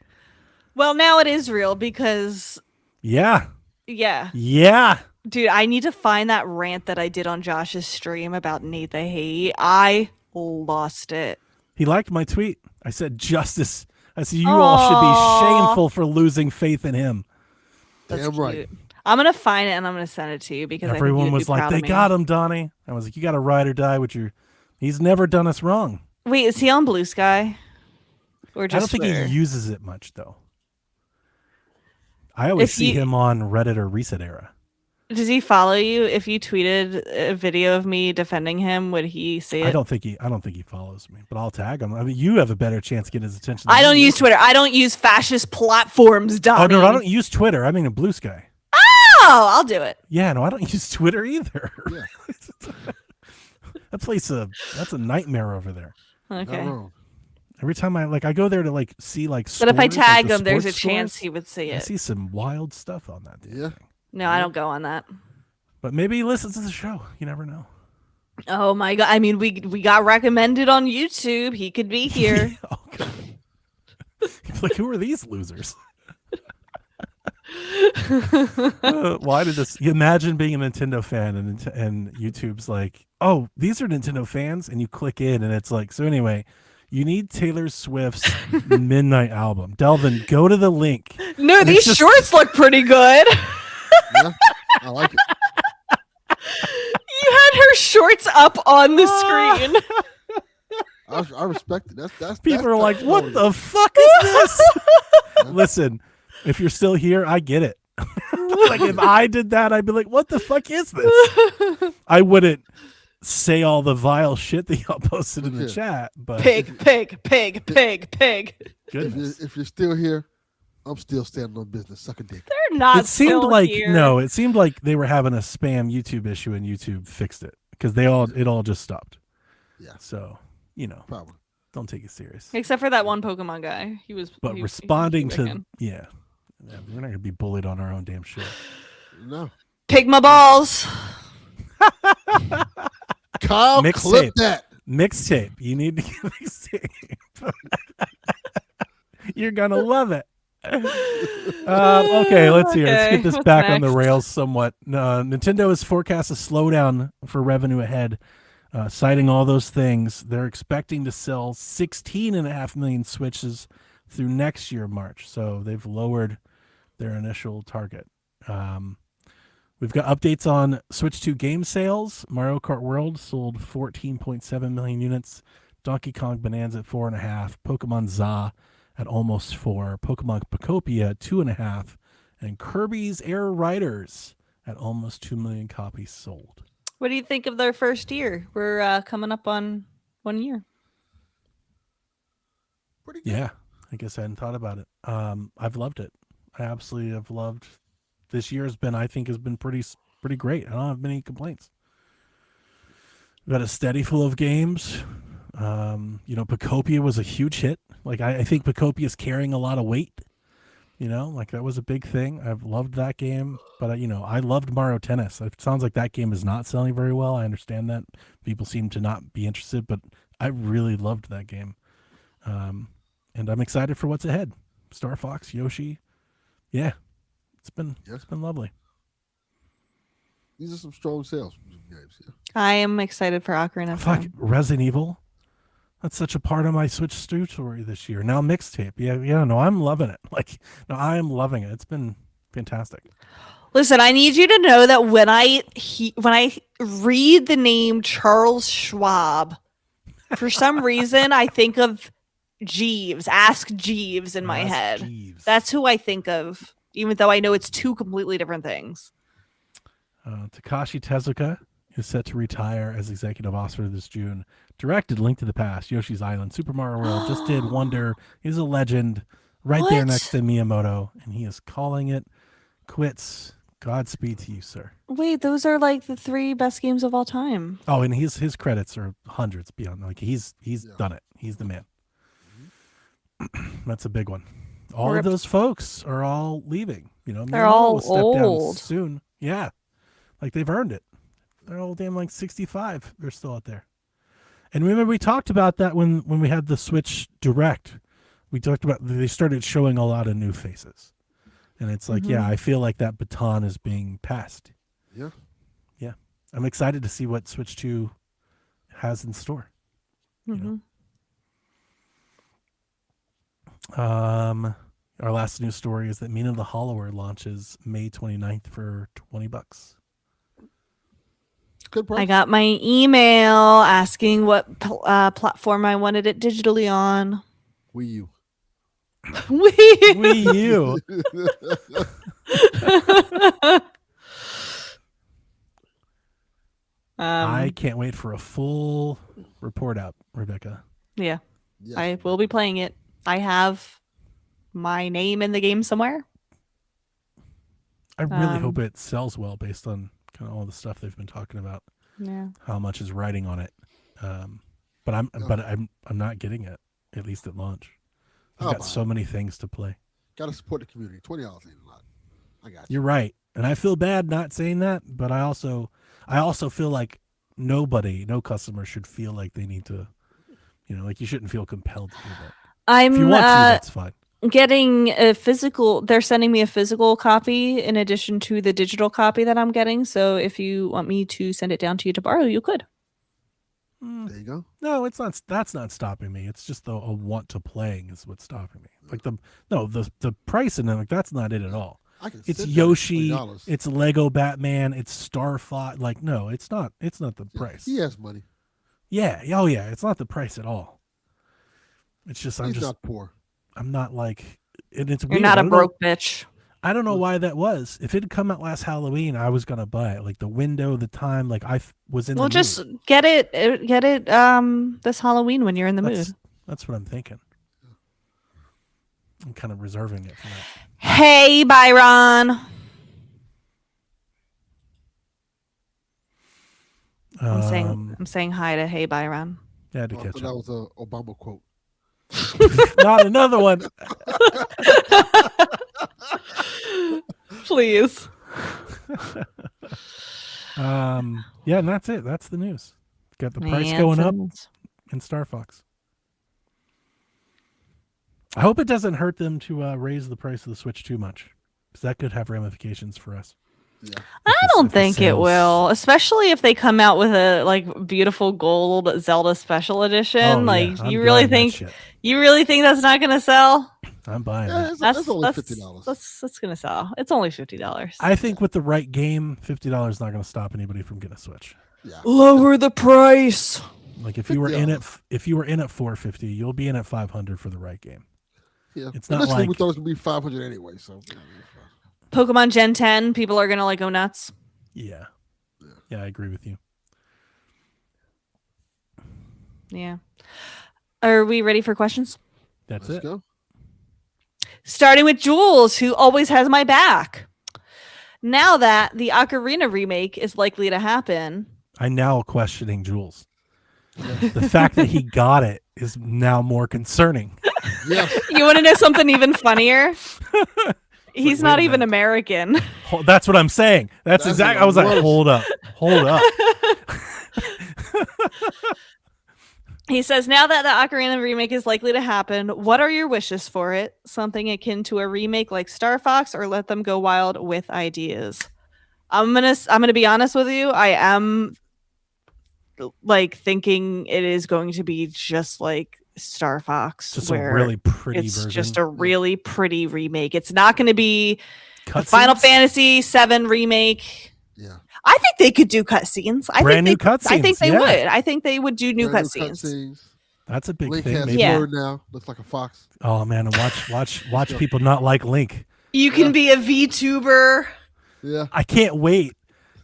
Well, now it is real because, Yeah. yeah. Dude, I need to find that rant that I did on Josh's stream about Nate the Hate. I lost it. He liked my tweet. I said, justice. I said, you all should be shameful for losing faith in him. That's Damn cute. right. I'm going to find it and I'm going to send it to you because Everyone I think was like, they got him, Donnie. I was like, you got to ride or die with your. He's never done us wrong. Wait, is he on Blue Sky? Or just I don't think Twitter? he uses it much, though. I always see him on Reddit or Reset Era. Does he follow you? If you tweeted a video of me defending him, would he see it? I don't think he follows me, but I'll tag him. I mean, you have a better chance to get his attention. I don't use Twitter. I don't use fascist platforms, Donnie. Oh no, I don't use Twitter. I mean, a Blue Sky. Oh, I'll do it. Yeah, no, I don't use Twitter either. Yeah. That place, that's a nightmare over there. Okay. Not wrong. Every time I go there to see But if I stores, like tag the him, there's a sports chance stores, he would see I it. see some wild stuff on that. Yeah. Thing. No, I don't go on that. But maybe he listens to the show. You never know. Oh my god! I mean, we got recommended on YouTube. He could be here. Oh, God. He's like, who are these losers? Why did this? You imagine being a Nintendo fan and YouTube's like, oh, these are Nintendo fans, and you click in and it's like, so anyway, you need Taylor Swift's Midnight album. Delvin, go to the link. No, And these shorts look pretty good. Yeah. I like it. You had her shorts up on the screen. I respect it. That's People are like, what technology. the fuck is this? Listen, if you're still here, I get it. Like if I did that, I'd be like, what the fuck is this? I wouldn't say all the vile shit that y'all posted in the chat, but Pig. goodness. If you're still here, I'm still standing on business. Suck a dick. They're not. It seemed still like here. no, it seemed like they were having a spam YouTube issue and YouTube fixed it because it all just stopped. Yeah. So, Probably. don't take it serious. Except for that one Pokemon guy. He was. But he responding was to kicking. yeah, we're not gonna be bullied on our own damn show. No. Pigma balls. Kyle, Mixtape. clip that. Mixtape. You need to get a mixtape. You're gonna love it. Okay, let's hear. Let's Okay, get this what's back on the next? rails somewhat. Nintendo has forecast a slowdown for revenue ahead, citing all those things. They're expecting to sell 16.5 million Switches through next year, March. So they've lowered their initial target. We've got updates on Switch 2 game sales. Mario Kart World sold 14.7 million units. Donkey Kong Bonanza at 4.5. Pokemon Za at almost 4. Pokemon Pocopia at 2.5. And Kirby's Air Riders at almost 2 million copies sold. What do you think of their first year? We're coming up on 1 year. Pretty good. Yeah, I guess I hadn't thought about it. I've loved it. I absolutely have loved. This year has been pretty great. I don't have many complaints. We've got a steady flow of games. Pocopia was a huge hit. Like I think Pocopia is carrying a lot of weight. Like that was a big thing. I've loved that game, but I loved Mario Tennis. It sounds like that game is not selling very well. I understand that people seem to not be interested, but I really loved that game. And I'm excited for what's ahead. Star Fox, Yoshi. Yeah. It's been lovely. These are some strong sales from some games. Yeah. I am excited for Ocarina of Fuck, Time. Resident Evil. That's such a part of my Switch story this year. Now mixtape. Yeah, no, I'm loving it. I am loving it. It's been fantastic. Listen, I need you to know that when I read the name Charles Schwab, for some reason I think of Jeeves. Ask Jeeves in my Ask head. Jeeves. That's who I think of, even though I know it's two completely different things. Takashi Tezuka is set to retire as executive officer this June. Directed Link to the Past, Yoshi's Island, Super Mario World, just did Wonder. He's a legend right there What? next to Miyamoto, and he is calling it quits. Godspeed to you, sir. Wait, those are like the 3 best games of all time. Oh, and his credits are hundreds beyond. Like he's done it. He's the man. That's a big one. All of those folks are all leaving. They're Miyamoto all will step down old. soon. Yeah, like they've earned it. They're all damn like 65. They're still out there. And remember, we talked about that when we had the Switch Direct. We talked about they started showing a lot of new faces, and it's like, yeah, I feel like that baton is being passed. Yeah. Yeah, I'm excited to see what Switch 2 has in store. You know? Our last news story is that Mina the Hollower launches May 29th for $20. Good price. I got my email asking what platform I wanted it digitally on. Wii U. Wii U. I can't wait for a full report out, Rebecca. Yeah, Yes. I will be playing it. I have my name in the game somewhere. I really hope it sells well based on kind of all the stuff they've been talking about. Yeah. How much is riding on it. But I'm not getting it, at least at launch. I've got so many things to play. Got to support the community. $20 ain't a lot. I got you. You're right. And I feel bad not saying that, but I also feel like no customer should feel like they need to, like you shouldn't feel compelled to do that. If you want to, that's fine. Getting a physical, they're sending me a physical copy in addition to the digital copy that I'm getting. So if you want me to send it down to you to borrow, you could. There you go. No, it's not. That's not stopping me. It's just a want to playing is what's stopping me. Like the price and like that's not it at all. It's Yoshi. It's Lego Batman. It's Star Fox. Like no, it's not. It's not the price. He has money. Yeah. Oh yeah. It's not the price at all. It's just He's not poor. I'm not like, and it's You're weird. not a broke bitch. I don't know why that was. If it had come out last Halloween, I was gonna buy it. Like the window, the time, like I was in. Well, the just mood. get it this Halloween when you're in the mood. That's what I'm thinking. I'm kind of reserving it for that. Hey, Byron. I'm saying hi to Hey, Byron. Yeah, I had to catch that up. was an Obama quote. Not another one. Please. Yeah, and that's it. That's the news. Got the price going up in Star Fox. I hope it doesn't hurt them to raise the price of the Switch too much, because that could have ramifications for us. Yeah. I don't think it will, especially if they come out with a beautiful gold Zelda special edition. You really think that's not going to sell? I'm buying it. That's only $50. That's going to sell. It's only $50. I think with the right game, $50 is not going to stop anybody from getting a Switch. Yeah. Lower the price. Like if you were in at $450, you'll be in at $500 for the right game. Yeah. It's not Initially, like we thought it was going to be $500 anyway. So. Pokemon Gen 10, people are going to go nuts. Yeah, I agree with you. Yeah. Are we ready for questions? Let's go. Starting with Jules, who always has my back. Now that the Ocarina remake is likely to happen. I'm now questioning Jules. The fact that he got it is now more concerning. Yeah. You want to know something even funnier? He's not even American. That's what I'm saying. That's exactly. I was like, hold up. He says, now that the Ocarina remake is likely to happen, what are your wishes for it? Something akin to a remake like Star Fox, or let them go wild with ideas? I'm gonna be honest with you. I am thinking it is going to be just like Star Fox, just where a really pretty it's version. just a really pretty remake. It's not going to be a Cutscenes? Final Fantasy VII remake. Yeah. I think they could do cutscenes. Brand new cutscenes. I think they yeah. would. I think they would do new cutscenes. That's a big Link thing. has Maybe. Yeah. word now. Looks like a fox. Oh man, and watch people not like Link. You can be a VTuber. Yeah. I can't wait.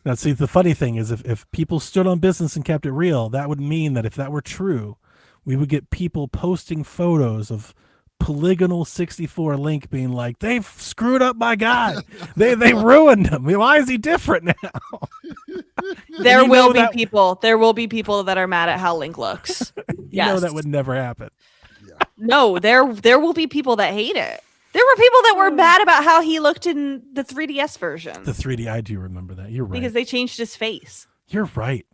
Now, see, the funny thing is, if people stood on business and kept it real, that would mean that if that were true, we would get people posting photos of Polygonal 64 Link being like, they've screwed up my guy. they ruined him. Why is he different now? There will be people. There will be people that are mad at how Link looks. You know that would never happen. No, there will be people that hate it. There were people that were mad about how he looked in the 3DS version The 3D, I do remember that. You're right. because they changed his face. You're right.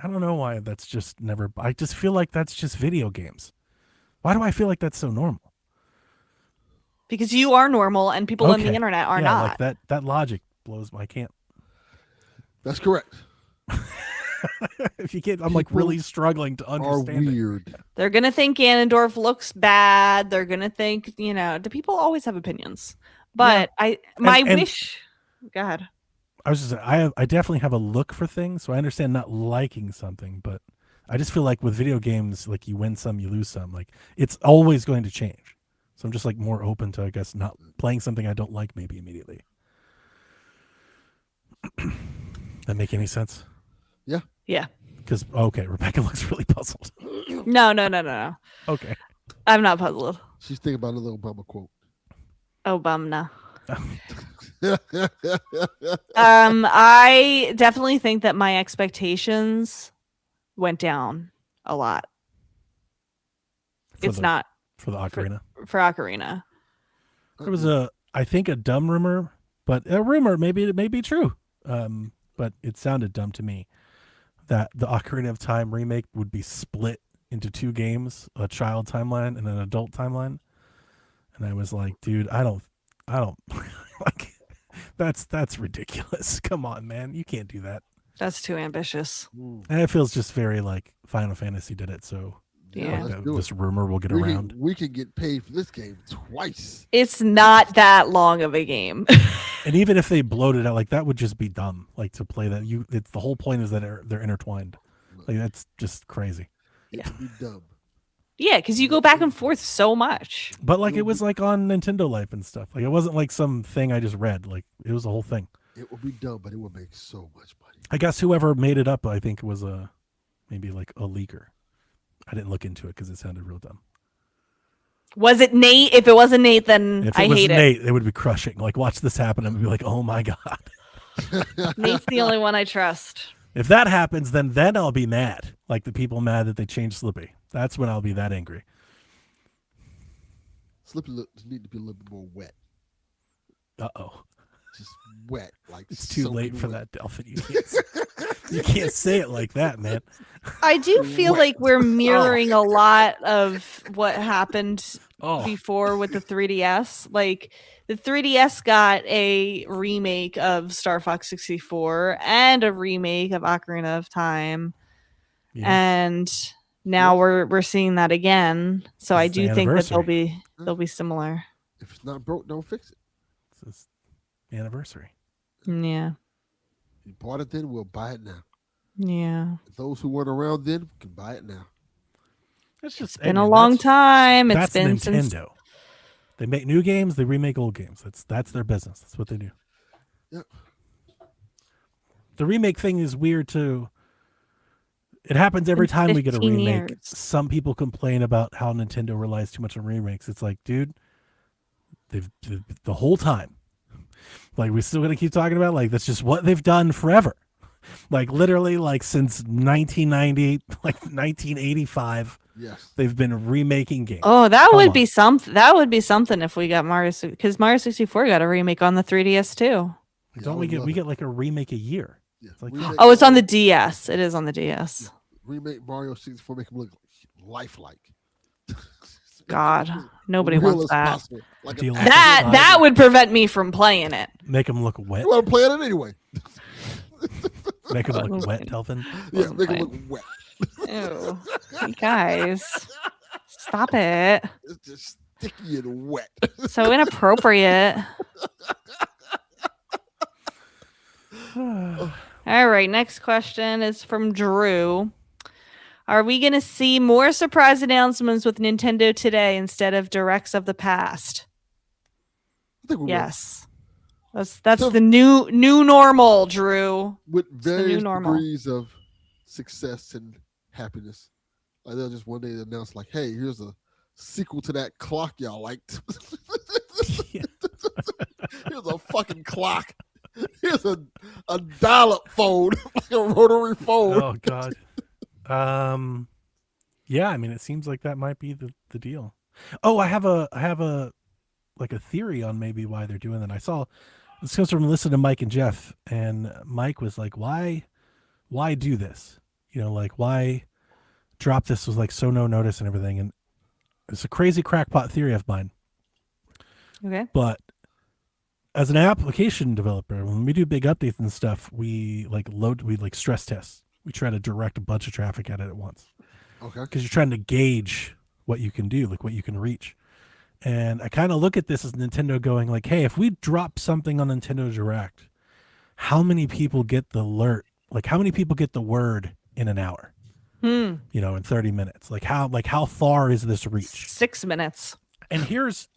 I don't know why that's just never. I just feel like that's just video games. Why do I feel like that's so normal? Because you are normal and people on the Okay. internet are Yeah, not. Like that. That logic blows my can't. That's correct. If you can't, I'm like People really struggling to Are understand it. weird. They're gonna think Ganondorf looks bad. They're gonna think, do people always have opinions? But my And- wish. Go ahead. I was just I definitely have a look for things, so I understand not liking something, but I just feel like with video games, like you win some, you lose some. Like it's always going to change. So I'm just like more open to, I guess, not playing something I don't like maybe immediately. That make any sense? Yeah. Because okay, Rebecca looks really puzzled. No. Okay. I'm not puzzled. She's thinking about a little Obama quote. Oh, no. I definitely think that my expectations went down a lot. It's not for the ocarina. for Ocarina. There was I think a dumb rumor, but a rumor, maybe it may be true. But it sounded dumb to me that the Ocarina of Time remake would be split into two games, a child timeline and an adult timeline. And I was like, dude, I don't like that's ridiculous. Come on, man. You can't do that. That's too ambitious. And it feels just very like Final Fantasy did it, so Yeah. Let's do this it. rumor will get We around. can get paid for this game twice. It's not that long of a game. And even if they bloated out, like that would just be dumb. Like to play that, it's the whole point is that they're intertwined. Like that's just crazy. It would be dumb. Yeah, because you go back and forth so much. But like it was like on Nintendo Life and stuff. Like it wasn't like some thing I just read. Like it was a whole thing. It would be dumb, but it would make so much money. I guess whoever made it up, I think was maybe like a leaker. I didn't look into it because it sounded real dumb. Was it Nate? If it wasn't Nate, then If I it was hate Nate, it would be crushing. Like watch this happen and be like, oh my god. it. Nate's the only one I trust. If that happens, then I'll be mad. Like the people mad that they changed Slippy. That's when I'll be that angry. Slippy need to be a little bit more wet. Uh-oh. Just wet. Like It's too late soaking for wet. that, Delphin. You can't say it like that, man. I do feel Wet. like we're mirroring a lot of what happened Oh, before with the 3DS. Like the 3DS got a remake of Star Fox 64 and a remake of Ocarina of Time. yeah. And now we're seeing that again. So I It's the do think that anniversary. they'll be similar. If it's not broke, don't fix it. It's the anniversary. Yeah. You bought it then, we'll buy it now. Yeah. Those who weren't around then can buy it now. It's just Been a long time. It's That's been Nintendo. since They make new games. They remake old games. That's their business. That's what they do. Yep. The remake thing is weird too. It happens every Been time we get a 15 remake. years. Some people complain about how Nintendo relies too much on remakes. It's like, dude, they've the whole time. Like we're still gonna keep talking about like that's just what they've done forever. Like literally like since 1990, like 1985, Yes. they've been remaking games. Oh, that Come would on. be something. That would be something if we got Mario, because Mario 64 got a remake on the 3DS too. Yeah, I Don't we would get love we it. get like a remake a year? Yeah. like- Remake Oh, it's on the Mario- DS. It is on the DS. remake Mario 64, make him look lifelike. God, nobody Real wants as that. possible. Like Do you an like actual- That would prevent me from playing it. Make them look wet. You want to play it anyway? Make them look Wasn't wet, playing. Delphin. Yeah, Wasn't make him playing. look wet. Ew. You guys, stop it. It's just sticky and wet. So inappropriate. All right, next question is from Drew. Are we going to see more surprise announcements with Nintendo today instead of directs of the past? I think we will. Yes. That's So- the new normal, Drew. With the new various normal. degrees of success and happiness. Like they'll just one day announce, like, "Hey, here's a sequel to that clock y'all liked. Yeah. Here's a fucking clock. Here's a dial-up phone, like a rotary phone." Oh God. Yeah, I mean, it seems like that might be the deal. Oh, I have a like a theory on maybe why they're doing that. I saw this comes from listening to Mike and Jeff, and Mike was like, why do this? You know, like why drop this was like so no notice and everything. And it's a crazy crackpot theory of mine. Okay. But as an application developer, when we do big updates and stuff, we like stress tests. We try to direct a bunch of traffic at it at once. Okay. Because you're trying to gauge what you can do, like what you can reach. And I kind of look at this as Nintendo going like, hey, if we drop something on Nintendo Direct, how many people get the alert? Like how many people get the word in an hour? You know, in 30 minutes? Like how far is this reach? 6 minutes. And here's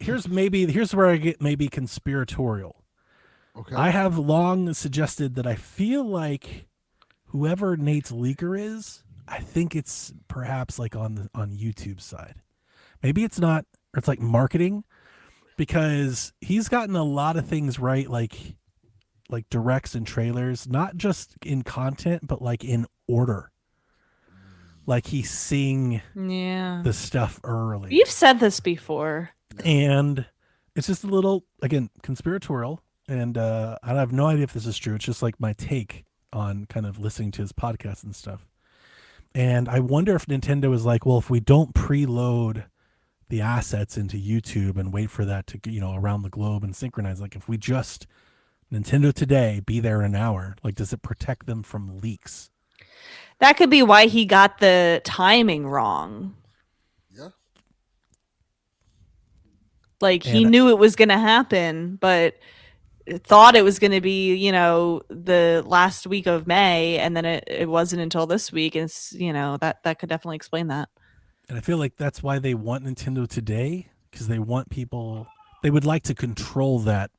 where I get maybe conspiratorial. Okay. I have long suggested that I feel like whoever Nate's leaker is, I think it's perhaps like on YouTube side. Maybe it's not, or it's like marketing, because he's gotten a lot of things right, like directs and trailers, not just in content, but like in order. Like he's seeing the stuff early. You've said this before. And it's just a little, again, conspiratorial. And I have no idea if this is true. It's just like my take on kind of listening to his podcast and stuff. And I wonder if Nintendo is like, well, if we don't preload the assets into YouTube and wait for that to, you know, around the globe and synchronize, like if we just Nintendo Today be there in an hour, like does it protect them from leaks? That could be why he got the timing wrong. Yeah. Like he knew it was going to happen, but thought it was going to be, you know, the last week of May, and then it wasn't until this week. And it's, you know, that could definitely explain that. And I feel like that's why they want Nintendo Today, because they want people, they would like to control that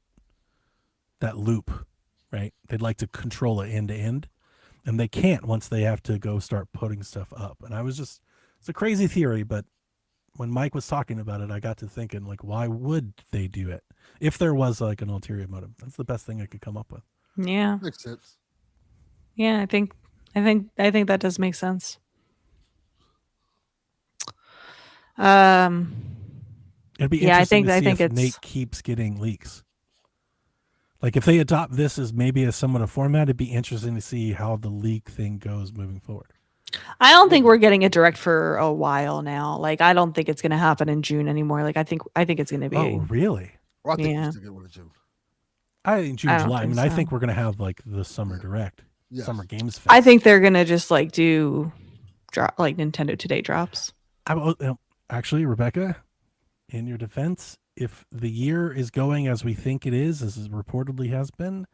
loop, right? They'd like to control it end to end, and they can't once they have to go start putting stuff up. And it's a crazy theory, but when Mike was talking about it, I got to thinking, like, why would they do it if there was like an ulterior motive? That's the best thing I could come up with. Yeah. Makes sense. Yeah, I think that does make sense. It'd be yeah, interesting to see think if it's Nate keeps getting leaks. Like if they adopt this as maybe as somewhat a format, it'd be interesting to see how the leak thing goes moving forward. I don't think we're getting it direct for a while now. Like I don't think it's going to happen in June anymore. Like I think it's going to be. Oh, really? Well, I think Yeah. we still get one in June. I think June, I don't July. I think mean, I so. think we're gonna have like the summer direct, Yes. summer games fest. I think they're going to just like do drop like Nintendo Today drops. Actually, Rebecca, in your defense, if the year is going as we think it is, as it reportedly has been,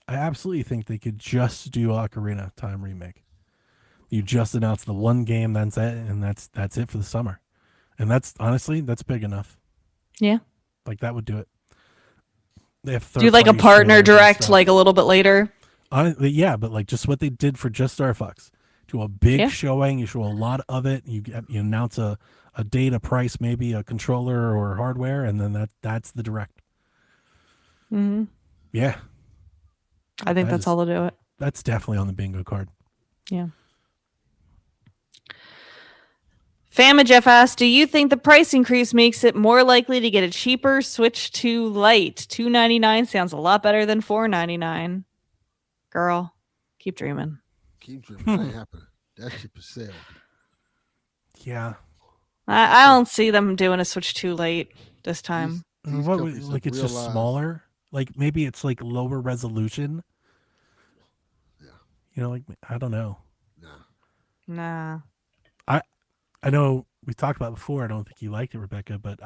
I absolutely think they could just do Ocarina Time remake. You just announced the one game, that's it, and that's it for the summer. And that's honestly, that's big enough. Yeah. Like that would do it. They have Do like a third-party partner trailers and direct stuff. like a little bit later. Yeah, but like just what they did for Just Star Fox. Do a big Yeah. showing, you show a lot of it, you announce a date, a price, maybe a controller or hardware, and then that's the direct. Mm-hmm. Yeah, I think That that's is- how they'll do it. that's definitely on the bingo card. Yeah. Famajeff asked, do you think the price increase makes it more likely to get a cheaper Switch 2 Lite? $299 sounds a lot better than $499. Girl, keep dreaming. Keep dreaming. That ain't happening. That ship is sailed. Yeah. I don't see them doing a Switch 2 Lite this time. These What companies like have it's just realized- smaller? Like maybe it's like lower resolution. Yeah. You know, like I don't know. Nah. Nah. I know we talked about it before. I don't think you liked it, Rebecca, but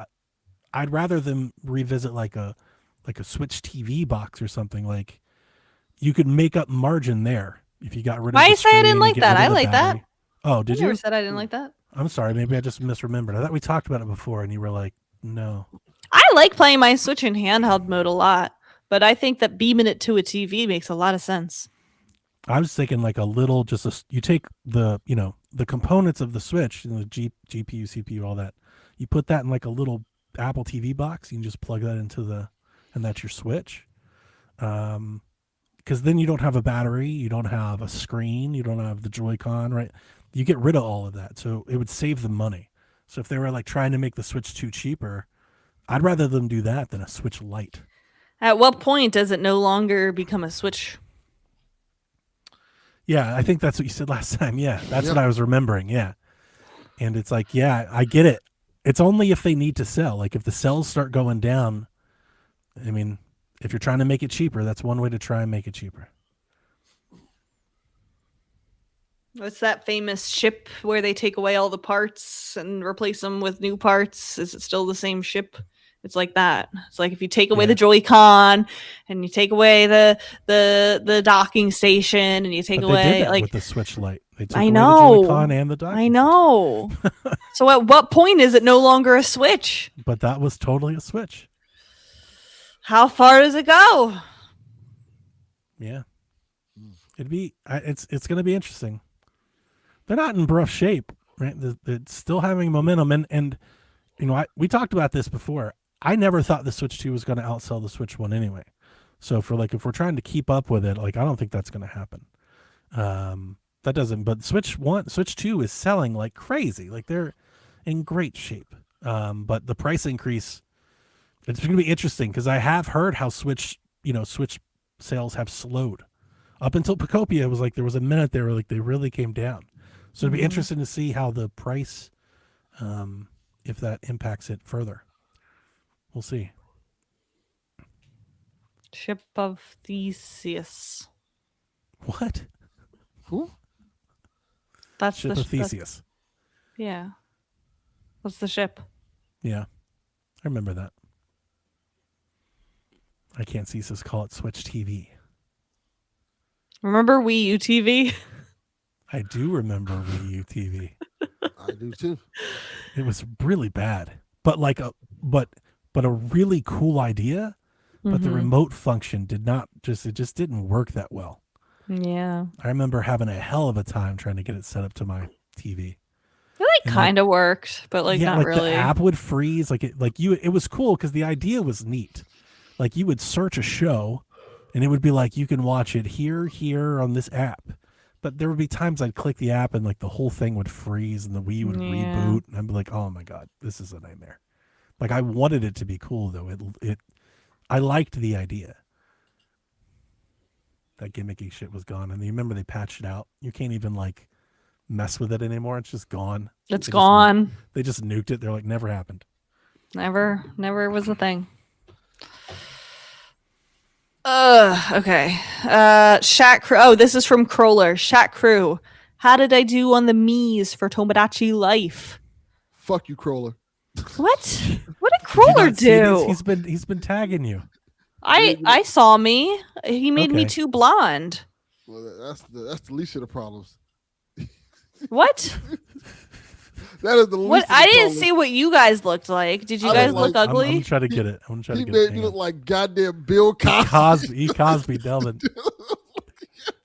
I'd rather them revisit like a Switch TV box or something. Like you could make up margin there if you got rid of. Why the you say I didn't screen and like get that? rid of I the like that. battery. Oh, did I never you? said I didn't like that. I'm sorry. Maybe I just misremembered. I thought we talked about it before, and you were like, "No." I like playing my Switch in handheld mode a lot, but I think that beaming it to a TV makes a lot of sense. I was thinking like a little, you take the the components of the Switch, the GPU, CPU, all that. You put that in like a little Apple TV box. You can just plug that into and that's your Switch. Because then you don't have a battery, you don't have a screen, you don't have the Joy-Con, right? You get rid of all of that, so it would save them money. So if they were like trying to make the Switch 2 cheaper, I'd rather them do that than a Switch Lite. At what point does it no longer become a Switch? Yeah, I think that's what you said last time. Yeah, that's Yep. what I was remembering. Yeah. And it's like, yeah, I get it. It's only if they need to sell. Like if the sales start going down, I mean, if you're trying to make it cheaper, that's one way to try and make it cheaper. What's that famous ship where they take away all the parts and replace them with new parts? Is it still the same ship? It's like that. It's like if you take away Yeah. the Joy-Con and you take away the docking station and you take But they away did that like with the Switch Lite. They took I away know. the Joy-Con and the dock. I know. So at what point is it no longer a Switch? But that was totally a Switch. How far does it go? Yeah. It'd be it's going to be interesting. They're not in rough shape, right? They're still having momentum and you know, we talked about this before. I never thought the Switch 2 was going to outsell the Switch 1 anyway. So for like if we're trying to keep up with it, like I don't think that's going to happen. That doesn't, but Switch 2 is selling like crazy. Like they're in great shape. But the price increase, it's going to be interesting because I have heard how Switch sales have slowed. Up until Pocopia, it was like there was a minute there where like they really came down. So it'd be interesting to see how the price, if that impacts it further. We'll see. Ship of Theseus. What? Who? That's Ship the of Theseus. yeah. What's the ship? Yeah, I remember that. I can't cease to call it Switch TV. Remember Wii U TV? I do remember Wii U TV. I do too. It was really bad, but like a really cool idea. But the Mhm. remote function just didn't work that well. Yeah. I remember having a hell of a time trying to get it set up to my TV. It like And, kind of worked, but like not like really. the app would freeze. It was cool because the idea was neat. Like you would search a show, and it would be like you can watch it here on this app. But there would be times I'd click the app and like the whole thing would freeze and the Wii would Yeah. reboot, and I'd be like, oh my god, this is a nightmare. Like I wanted it to be cool though. I liked the idea. That gimmicky shit was gone, and you remember they patched it out. You can't even like mess with it anymore. It's just gone. It's They gone. They just nuked it. They're like, never happened. Never was a thing. Okay. Shat Crew. Oh, this is from Crawler. Shat Crew. How did I do on the Mii's for Tomodachi Life? Fuck you, Crawler. What? What did Did you Crawler not see this? do? He's been tagging you. I saw me. He made me Okay. too blonde. Well, that's the least of the problems. What? That is the least. What? Of the I didn't problems. see what you guys looked like. Did you I guys don't look like- I'm ugly? gonna try to get it. I'm gonna try He to get it. made Hang me on. look like goddamn Bill Cosby. Cosby, Cosby Delvin.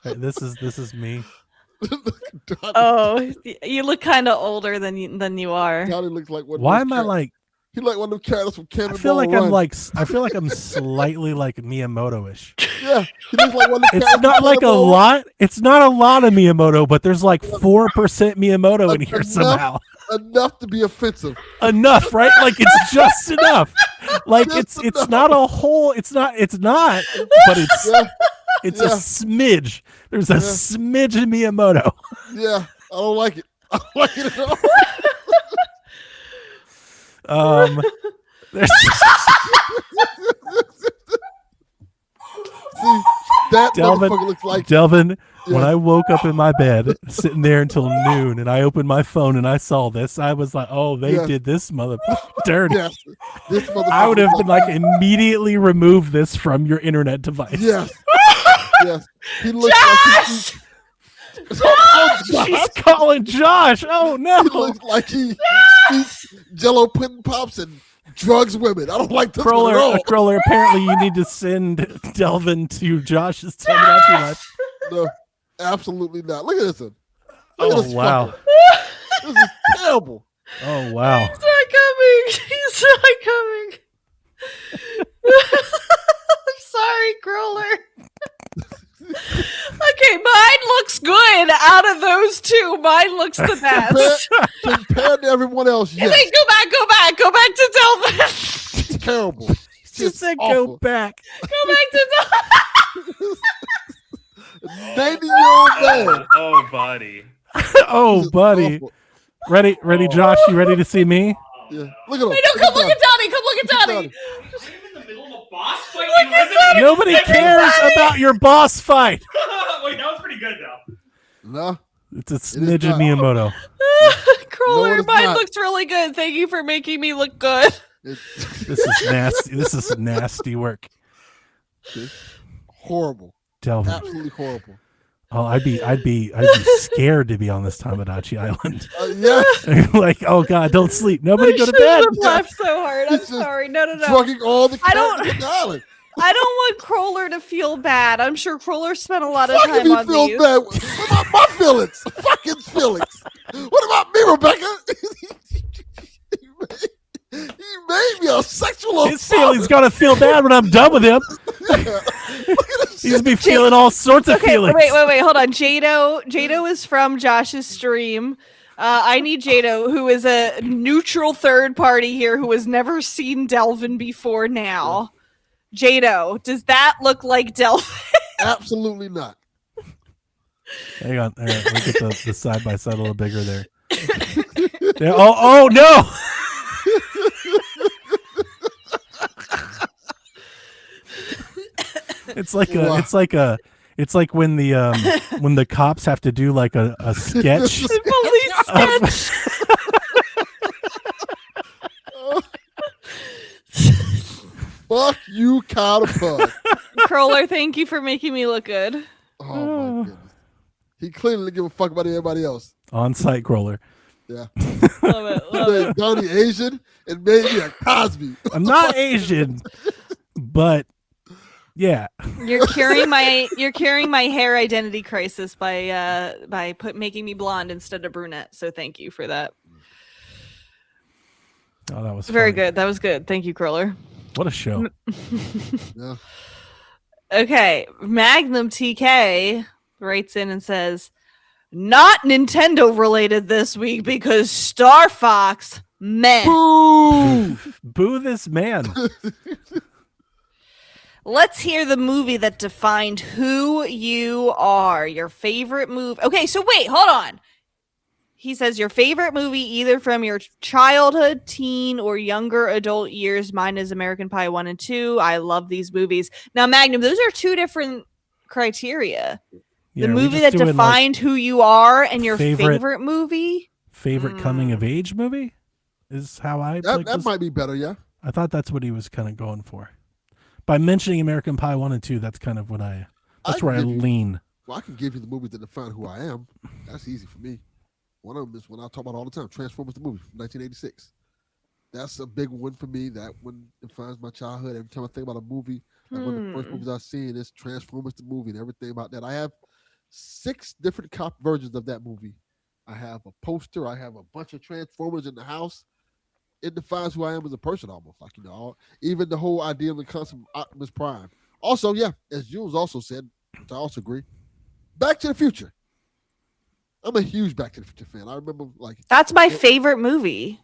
Hey, this is me. Oh, you look kind of older than you are. Johnny looks like one. Why am I like? He like one of them characters from I Cannonball feel like Run. I feel like I'm slightly like Miyamoto-ish. Yeah, he looks like one of the It's characters not from like a Cannonball Run. lot. It's not a lot of Miyamoto, but there's like 4% Miyamoto in here Enough. somehow. Enough to be offensive. Enough, right? Like it's just enough. Like Just it's enough. not a whole. It's not. But it's Yeah, it's yeah. a smidge. There's a Yeah. smidge of Miyamoto. yeah. I don't like it. I don't like it at all. There's See, that Delvin- motherfucker looks like Delvin. When Yeah. I woke up in my bed, sitting there until noon, and I opened my phone and I saw this, I was like, "Oh, they Yeah. did this motherfucker dirty." yes. This motherfucker. I would have looks been like, immediately remove this from your internet device. yes, yes. He looks like he, She's calling Josh. Oh he no, looks like he eats Jello pudding pops and drugs women. I don't like this one at all. Crawler. Apparently, you need to send Delvin to Josh's Tomodachi Life. No, absolutely not. Look at this one. Look at Oh this wow. fucker. This is terrible. Oh wow. He's not coming. He's not coming. I'm sorry, Crawler. Okay, mine looks good. Out of those two, mine looks the best. Compared to everyone else, And yes. then go back to Delvin. terrible. She said go back. Go back to 90-year-old man. Oh, buddy. Oh, This buddy. is awful. Ready, Josh? You ready to see me? Yeah. Look at him. Wait, no, come look at Donnie. Come look at Donnie. I'm in the middle of a boss fight in Resident Evil Nobody 7? cares about your boss fight. Wait, that was pretty good, though. No. It's a is smidge of not. Miyamoto. Crawler, it's mine not. looks really good. Thank you for making me look good. It's This is nasty. This is nasty work. horrible. Delvin. Absolutely horrible. Oh, I'd be scared to be on this Tamagotchi island. Yes. Like, oh god, don't sleep. Nobody go to shouldn't bed. have laughed so hard. I'm He's just sorry. No. Drugging all the I don't- cats on the island. I don't want Crawler to feel bad. I'm sure Crawler spent a lot of Fucking time me on feel these. bad. What about my feelings? Fucking feelings. What about me, Rebecca? he made me a sexual His feelings gonna feel bad when I'm done with him. He's gonna be feeling all sorts of Okay, feelings. wait, hold on. Jado is from Josh's stream. I need Jado, who is a neutral third party here, who has never seen Delvin before now. Jado, does that look like Delvin? Absolutely not. Hang on. All right, let me get the side by side a little bigger there. Yeah, oh no! It's like when the cops have to do like a sketch. Police sketch. Fuck you, counterpart. Crawler, thank you for making me look good. Oh my goodness. He clearly didn't give a fuck about everybody else. On-site crawler. Yeah. Love it. Love it. Made Donnie Asian and made me a Cosby. I'm not Asian, but yeah. You're curing my hair identity crisis by making me blonde instead of brunette. So thank you for that. Oh, that was Very funny. good. That was good. Thank you, Crawler. What a show. Yeah. Okay, Magnum TK writes in and says, "Not Nintendo related this week because Star Fox, meh. Boo! Boo this man. Let's hear the movie that defined who you are. Your favorite movie." Okay, so wait, hold on. He says your favorite movie either from your childhood, teen, or younger adult years. Mine is American Pie 1 and 2. I love these movies. Now, Magnum, those are two different criteria. Yeah, The are we movie just that doing, like, defined who you are and your favorite- favorite movie. favorite coming of age movie is how I That, like that this. might be better, yeah. I thought that's what he was kind of going for. By mentioning American Pie 1 and 2, that's kind of what that's where I give you- lean. Well, I can give you the movies that define who I am. That's easy for me. One of them is one I talk about all the time, Transformers the movie from 1986. That's a big one for me. That one defines my childhood. Every time I think about a movie, like one of the first movies I've seen is Transformers the movie and everything about that. I have 6 different versions of that movie. I have a poster. I have a bunch of Transformers in the house. It defines who I am as a person almost. Like, even the whole idea of the concept of Optimus Prime. Also, yeah, as Jules also said, which I also agree, Back to the Future. I'm a huge Back to the Future fan. I remember That's my favorite movie.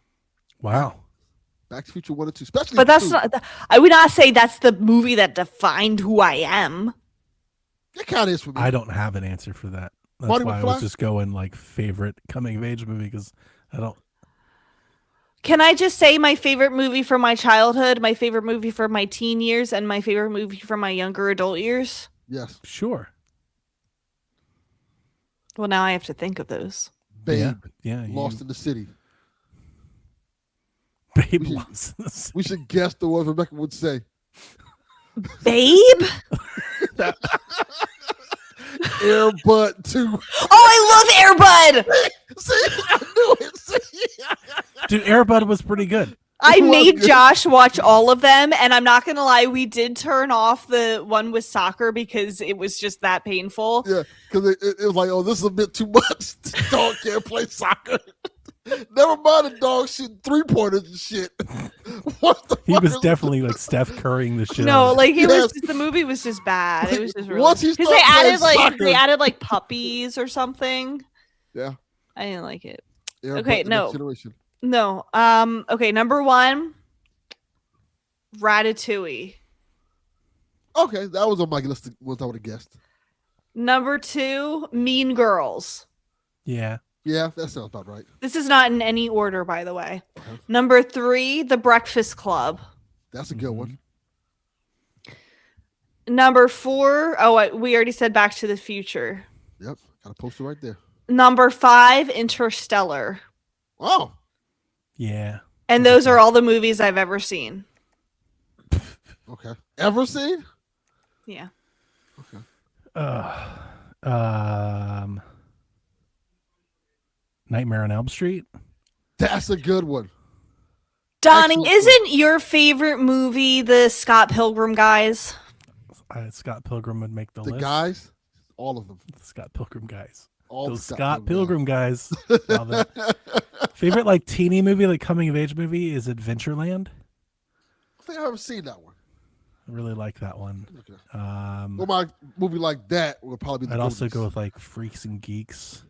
Wow. Back to the Future 1 and 2, especially. But that's 2. not. I would not say that's the movie that defined who I am. It kind of is for me. I don't have an answer for that. That's Marty why I McFly? was just going like favorite coming of age movie because I don't. Can I just say my favorite movie from my childhood, my favorite movie from my teen years, and my favorite movie from my younger adult years? Yes, Sure. Well, now I have to think of those. Babe, Yeah. Lost in the City. Babe we should- Lost in the City. We should guess the words Rebecca would say. Babe? Airbud 2. Oh, I love Airbud! See, I knew it. See? Dude, Airbud was pretty good. I It was made good. Josh watch all of them, and I'm not gonna lie, we did turn off the one with soccer because it was just that painful. Yeah, because it was like, oh, this is a bit too much. This dog can't play soccer. Never mind the dog shooting 3-pointers and shit. What the He fuck was is- definitely like Steph Currying the shit. No, out of like it Yes. was just, the movie was just bad. It was just really Once he because they started added playing like soccer- they added like puppies or something. Yeah. I didn't like it. Airbud Okay, the no. Next Generation. No. Okay, number one. Ratatouille. Okay, that was on my list of ones I would have guessed. Number 2, Mean Girls. Yeah. Yeah, that sounds about right. This is not in any order, by the way. Okay. Number 3, The Breakfast Club. That's a good one. Number 4, we already said Back to the Future. Yep, got a poster right there. Number 5, Interstellar. Oh, Yeah. And those are all the movies I've ever seen. okay. Ever seen? Yeah. Nightmare on Elm Street. That's a good one. Donnie, Excellent. isn't your favorite movie the Scott Pilgrim guys? Scott Pilgrim would make the The list. guys, all of them. The Scott Pilgrim guys. All Those the Scott Pilgrim guys. Love it. Favorite like teeny movie, like coming of age movie, is Adventureland. I think I haven't seen that one. I really like that one. Okay. Um, Well, my movie like that would probably be the I'd also Goonies. go with like Freaks and Geeks.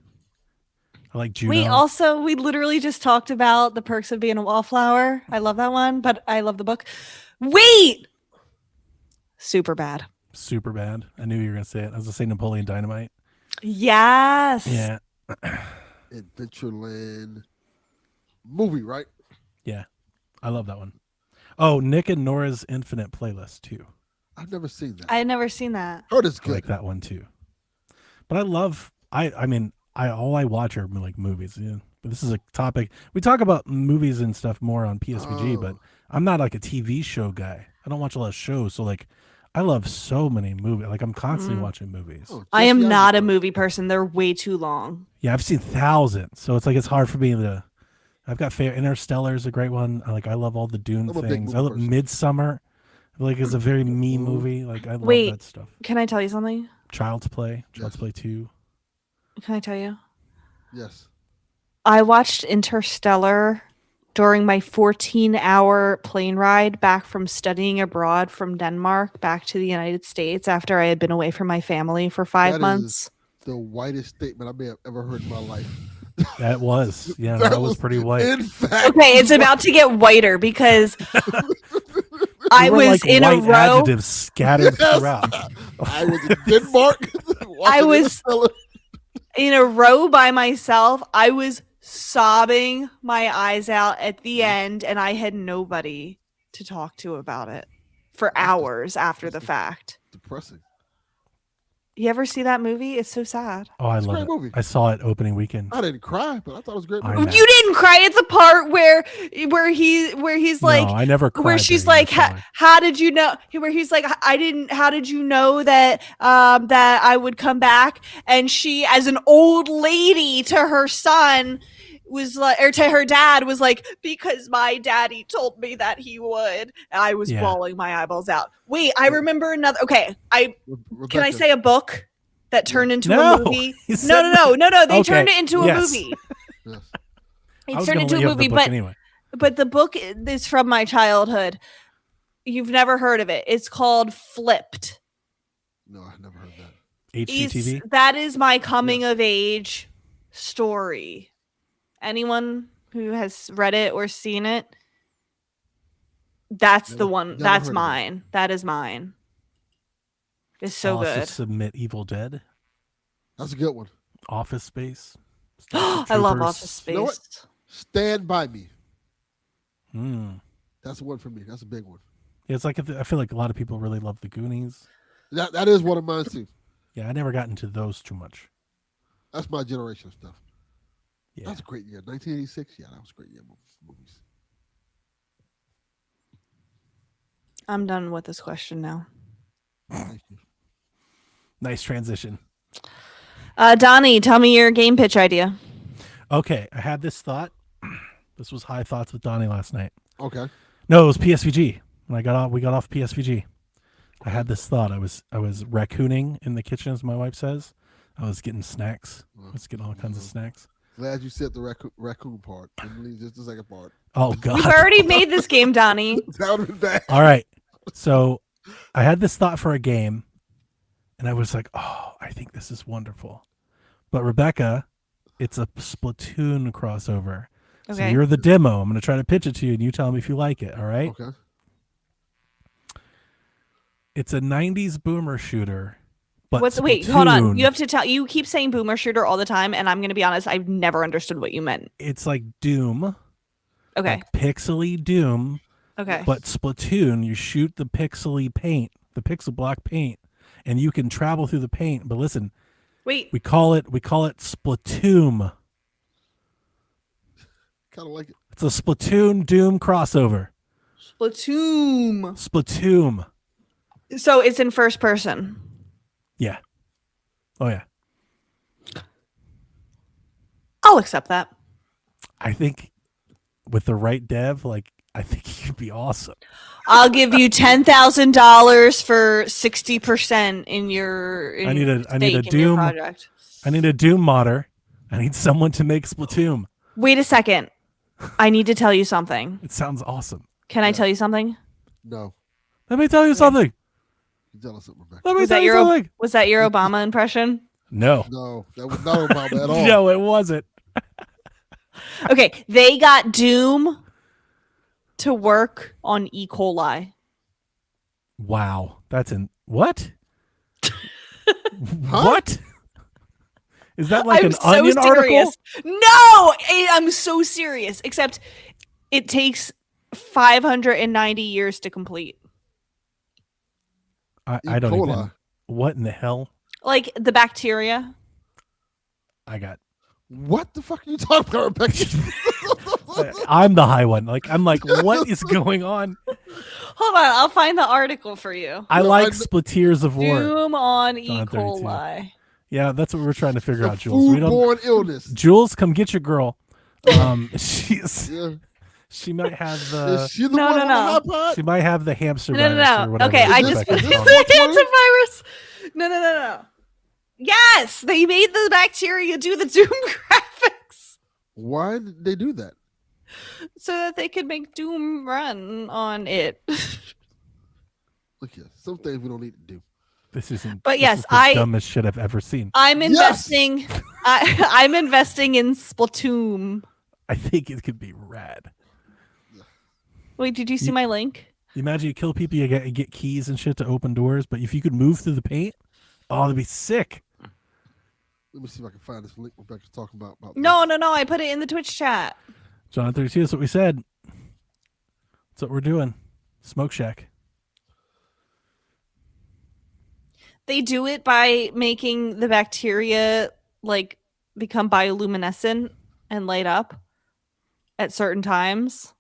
I like Juno. We literally just talked about The Perks of Being a Wallflower. I love that one, but I love the book. Wait! Super bad. Super bad. I knew you were gonna say it. I was gonna say Napoleon Dynamite. Yes. Yeah. Adventureland movie, right? Yeah. I love that one. Oh, Nick and Nora's Infinite Playlist too. I've never seen that. I had never seen that. Heard it's I good. like that one too. But I love I mean all I watch are like movies. Yeah. But this is a topic we talk about movies and stuff more on PSVG, but I'm not like a TV show guy. I don't watch a lot of shows, so like I love so many movies. Like I'm constantly watching movies. Oh, I Jesse am not a Eisenberg. movie person. They're way too long. Yeah, I've seen thousands, so it's like it's hard for me to. I've got Interstellar is a great one. I love all the Dune I'm a big things. movie I love person. Midsummer. I feel like it's a very me movie. Like I love Wait. that stuff. Can I tell you something? Child's Play, Child's Yes. Play 2. Can I tell you? Yes. I watched Interstellar during my 14-hour plane ride back from studying abroad from Denmark back to the United States after I had been away from my family for 5 That is- months. The whitest statement I may have ever heard in my life. That was that was pretty white. In fact, Okay, it's about to get whiter because I There were, was like, in a white row. adjectives scattered Yes. throughout. I was in Denmark. I watching was- Interstellar. In a row by myself. I was sobbing my eyes out at the end, and I had nobody to talk to about it for hours after the fact. Depressing. You ever see that movie? It's so sad. Oh, I It's a love great it. movie. I saw it opening weekend. I didn't cry, but I thought it was a great I movie. know. You didn't cry at the part where he's like no, I never cried. where she's during like, that show. how did you know? Where he's like, I didn't. How did you know that that I would come back? And she, as an old lady, to her son was like, or to her dad was like, because my daddy told me that he would. And I was Yeah. bawling my eyeballs out. Wait, I remember another. Okay, can I Rebecca, say a book that turned into No, a movie? you said No. They Okay, turned it into a yes. movie. Yes. I It was turned gonna into let a you have the movie, book but anyway. but the book is from my childhood. You've never heard of it. It's called Flipped. No, I never heard that. HGTV. That is my coming of age story. Anyone who has read it or seen it, that's the Never- one. never That's heard of it. mine. That is mine. It's so Also good. submit Evil Dead. That's a good one. Office Space. I love Office Space. You know what? Stand by Me. Mm. That's one for me. That's a big one. Yeah, it's like I feel like a lot of people really love the Goonies. That is one of mine too. Yeah, I never got into those too much. That's my generation of stuff. Yeah. That's a great year. 1986. Yeah, that was a great year. Movies. I'm done with this question now. Thank you. Nice transition. Donnie, tell me your game pitch idea. Okay, I had this thought. This was High Thoughts with Donnie last night. Okay. No, it was PSVG. When we got off PSVG. I had this thought. I was raccooning in the kitchen, as my wife says. I was getting snacks. I was getting all kinds of snacks. Glad you said the raccoon part. Didn't leave just the second part. Oh God. We've already made this game, Donnie. That would have been bad. All right. So I had this thought for a game, and I was like, oh, I think this is wonderful. But Rebecca, it's a Splatoon crossover. So Okay. you're the demo. I'm going to try to pitch it to you, and you tell me if you like it. All right. Okay. It's a 90s boomer shooter. But Wait, hold on. Splatoon, You have to tell. You keep saying boomer shooter all the time, and I'm going to be honest. I've never understood what you meant. It's like Doom. Okay. Like pixely Doom. Okay. But Splatoon, you shoot the pixely paint, the pixel block paint, and you can travel through the paint. But listen, Wait. we call it Splatoon. Kind of like it. It's a Splatoon Doom crossover. Splatoon. Splatoon. So it's in first person. Yeah. Oh yeah. I'll accept that. I think with the right dev, like I think he could be awesome. I'll give you $10,000 for 60% in your. I need a stake in your Doom. project. I need a Doom modder. I need someone to make Splatoon. Wait a second. I need to tell you something. It sounds awesome. Can I tell you something? No. Let me tell you something. You tell us something, Rebecca. Let me Was tell that you your something. was that your Obama impression? No. No, that was not Obama at all. No, it wasn't. Okay, they got Doom to work on E. coli. Wow. That's in what? What? Is that like I'm an so Onion article? serious. No, I'm so serious. Except it takes 590 years to complete. I don't E. even. coli. What in the hell? Like the bacteria. I got. What the fuck are you talking about, Rebecca? I'm the high one. Like I'm like, what is going on? Hold on, I'll find the article for you. I No, like I- Splatoons of War. Doom on E. on 32. coli. Yeah, that's what we're trying to figure out, Jules. We don't. Foodborne illness. Jules, come get your girl. She's Yeah. she might have Is the she the No, one no, on no. the hot pot? she might have the hamster No, virus or no, no. whatever. Okay, I Is just this- the is this hantavirus. No. Yes, they made the bacteria do the Doom graphics Why did they do that? so that they could make Doom run on it. Look here, some things we don't need to do. This isn't. But this yes, is the I- dumbest shit I've ever seen. I'm Yes! investing. I'm investing in Splatoon. I think it could be rad. Wait, did you see my link? You imagine you kill people, you get keys and shit to open doors, but if you could move through the paint, oh, that'd be sick. Let me see if I can find this link Rebecca's talking about. No. I put it in the Twitch chat. John 32, that's what we said. That's what we're doing. Smoke Shack. They do it by making the bacteria like become bioluminescent and light up at certain times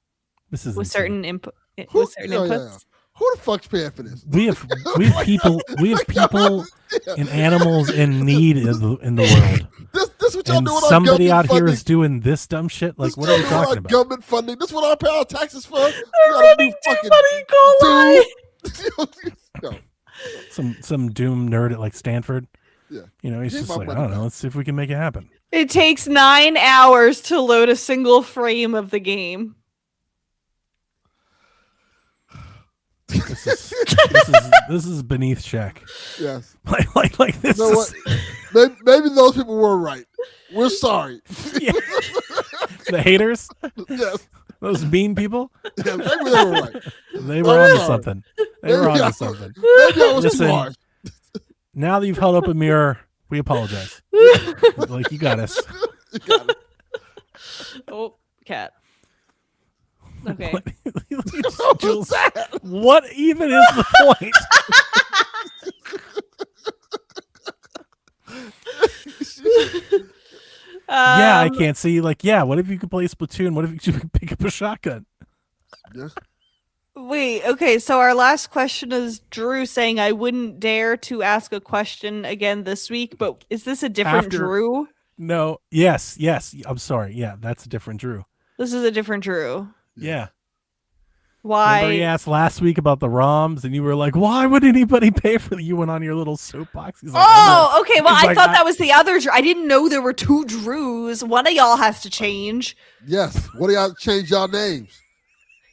This is with insane. certain input Who- with certain yeah, yeah, inputs. yeah. Who the fuck's paying for this? We have people and animals in need in the world. This what y'all And doing on somebody out government here funding? is doing this dumb shit. Like, This what are we y'all doing talking on about? Government funding. This what I pay our taxes for. They're running Doom on E. coli. No. Some doom nerd at like Stanford. Yeah. You know, he's Give just my like, I money don't know. back. Let's see if we can make it happen. It takes 9 hours to load a single frame of the game. This is beneath Shaq. Yes. Like this. You know is, what? Maybe those people were right. We're sorry. Yeah. The haters, Yes. those mean people, Yeah, maybe they were right. they were onto sorry. something. They were Maybe I- onto something. Maybe I was Listen. smart. Now that you've held up a mirror, we apologize. Like you got us. Oh, cat. Okay. What, Jules, what even is the point? Yeah, I can't see. Like, yeah, what if you could play Splatoon? What if you could pick up a shotgun? Yes. Wait, okay, so our last question is Drew saying I wouldn't dare to ask a question again this week, but is this a different After- Drew? No. Yes. I'm sorry. Yeah, that's a different Drew. This is a different Drew. Yeah. Why? Remember he asked last week about the ROMs, and you were like, "Why would anybody pay for the?" You went on your little soapbox. He's like, Oh, okay. Well, He's I like, thought that was the other Drew. I didn't know there were two Drews. One of y'all has to change. Yes. What do y'all change y'all names?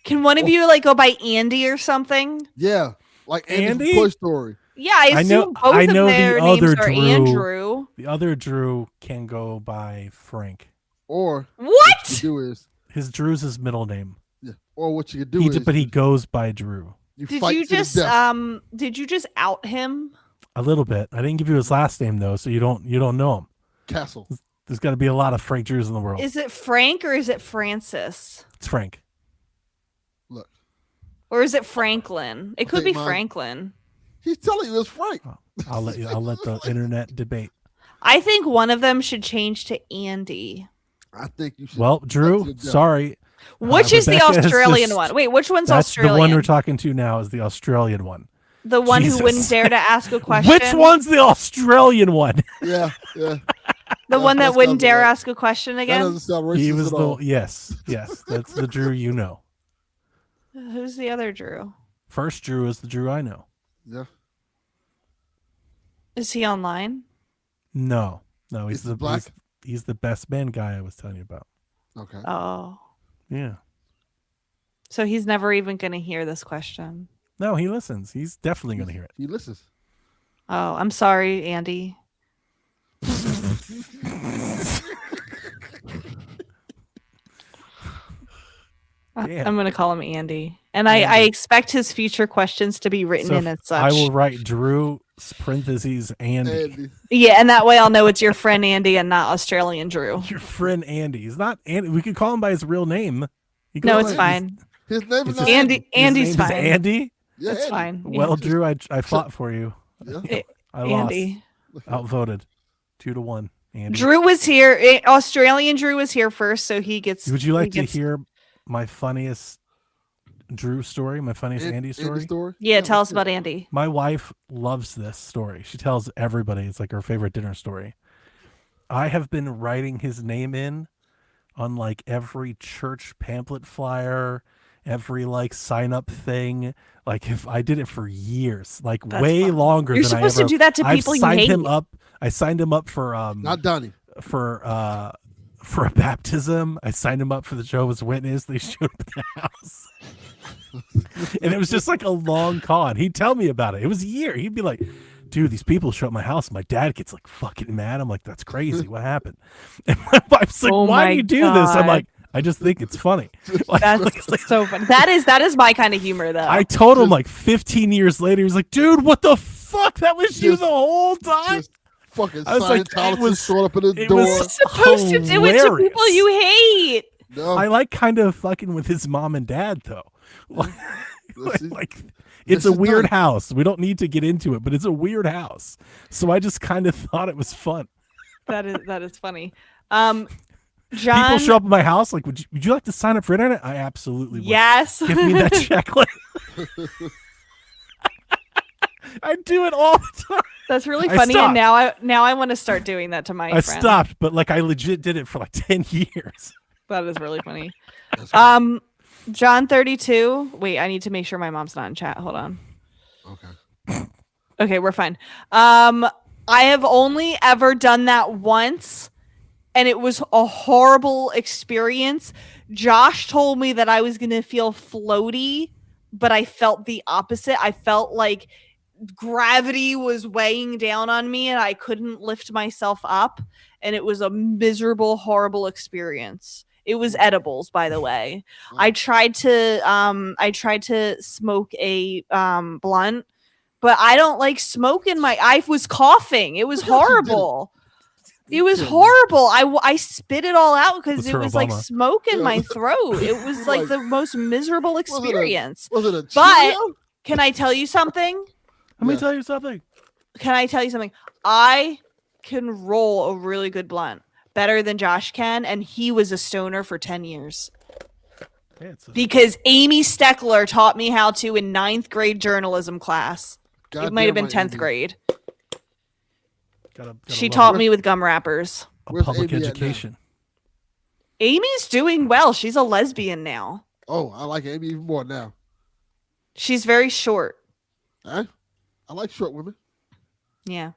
Can one of you like go by Andy or something? Yeah. Like Andy, Andy? from Toy Story. Yeah, I I know- assume both I of know the their other names are Drew. Andrew. The other Drew can go by Frank. Or what you What? do is His Drew's his middle name. yeah. Or what you could do is But he goes by Drew. Did fight you to the just out him? A little bit. I didn't give you his last name though, so you don't know him. Castle? There's got to be a lot of Frank Drews in the world. Is it Frank or is it Francis? It's Frank. Look, Or is it Franklin? It could be think mine- Franklin. he's telling you it's Frank. I'll let the internet debate. I think one of them should change to Andy. I think you should. Well, fight to Drew, the death. sorry. Which is the Rebecca is Australian just- one? Wait, which one's That's Australian? the one we're talking to now is the Australian one. The one Jesus. who wouldn't dare to ask a question. Which one's the Australian one? Yeah. The one that That wouldn't sounds dare right. ask a question That again. doesn't sound racist He was at all. yes. That's the Drew you know. Who's the other Drew? First Drew is the Drew I know. Yeah. Is he online? No, he's Is he black? he's the best man guy I was telling you about. Okay. Oh, Yeah. so he's never even going to hear this question. No, he listens. He's definitely going to hear it. He listens. Oh, I'm sorry, Andy. Damn. I'm going to call him Andy. And I expect his future questions to be written So in as such. I will write Drew parentheses Andy. Andy. Yeah, and that way I'll know it's your friend Andy and not Australian Drew. Your friend Andy. He's not Andy. We could call him by his real name. He No, goes it's by- fine. His name is It's not just- Andy. his Andy's name is fine. Andy. Yeah, It's Andy. fine. Well, Drew, I fought for you. Yeah. I lost. Andy. Outvoted. 2-1. Andy. Drew was here. Australian Drew was here first, so he gets. Would you like he to gets- hear my funniest Drew story? My funniest Andy story? Yeah, tell let's us hear it. about Andy. My wife loves this story. She tells everybody it's like her favorite dinner story. I have been writing his name in on like every church pamphlet flyer, every like sign up thing. Like if I did it for years, like That's way fun. longer You're than supposed I ever. to do that to I've people you signed hate. him up. I signed him up for Not Donnie. for a baptism. I signed him up for the Jehovah's Witness. They showed up at the house. And it was just like a long con. He'd tell me about it. It was a year. He'd be like, dude, these people show up at my house. My dad gets like fucking mad. I'm like, that's crazy. What happened? And my wife's like, Oh why my do you do this? I'm God. like, I just think it's funny. Like, That's so funny. That is my kind of humor, though. I told him like 15 years later, he's like, dude, what the fuck? That was you Just- the whole time? Just fucking I was like, it Scientologists was- showing up at his it door. was- You're supposed to do it to hilarious. people you hate. No, I like kind of fucking with his mom and dad though. Let's see. Like it's This a is weird nice. house. We don't need to get into it, but it's a weird house. So I just kind of thought it was fun. That is funny. People John. show up at my house like, would you like to sign up for internet? I absolutely would. Yes. Give me that checklist. I do it all the time. That's really I funny. And stopped. now I want to start doing that to my I friends. stopped, but like I legit did it for like 10 years. That is really funny. That's John 32. Wait, I need to make sure my mom's not in chat. Hold on. okay. Okay, we're fine. I have only ever done that once, and it was a horrible experience. Josh told me that I was going to feel floaty, but I felt the opposite. I felt like gravity was weighing down on me and I couldn't lift myself up, and it was a miserable, horrible experience. It was edibles, by the way. I tried to smoke a blunt, but I don't like smoke in my. I was coughing. It was Of course you did it. horrible. It was did it. horrible. I spit it all out because That's it for was like Obama. smoke in Yeah. my throat. It was like Like- the most miserable experience. Was it a But- Cheerio? Can I tell you something? Let me Yeah. tell you something. Can I tell you something? I can roll a really good blunt better than Josh can, and he was a stoner for 10 years. Yeah, it's a- Because Amy Steckler taught me how to in 9th grade journalism class. It might have been Goddamn 10th right, grade. gotta She love taught it. me with gum wrappers. A Where's public Amy at now? education. Amy's doing well. She's a lesbian now. Oh, I like Amy even more now. She's very short. Huh? I like short women. Yeah.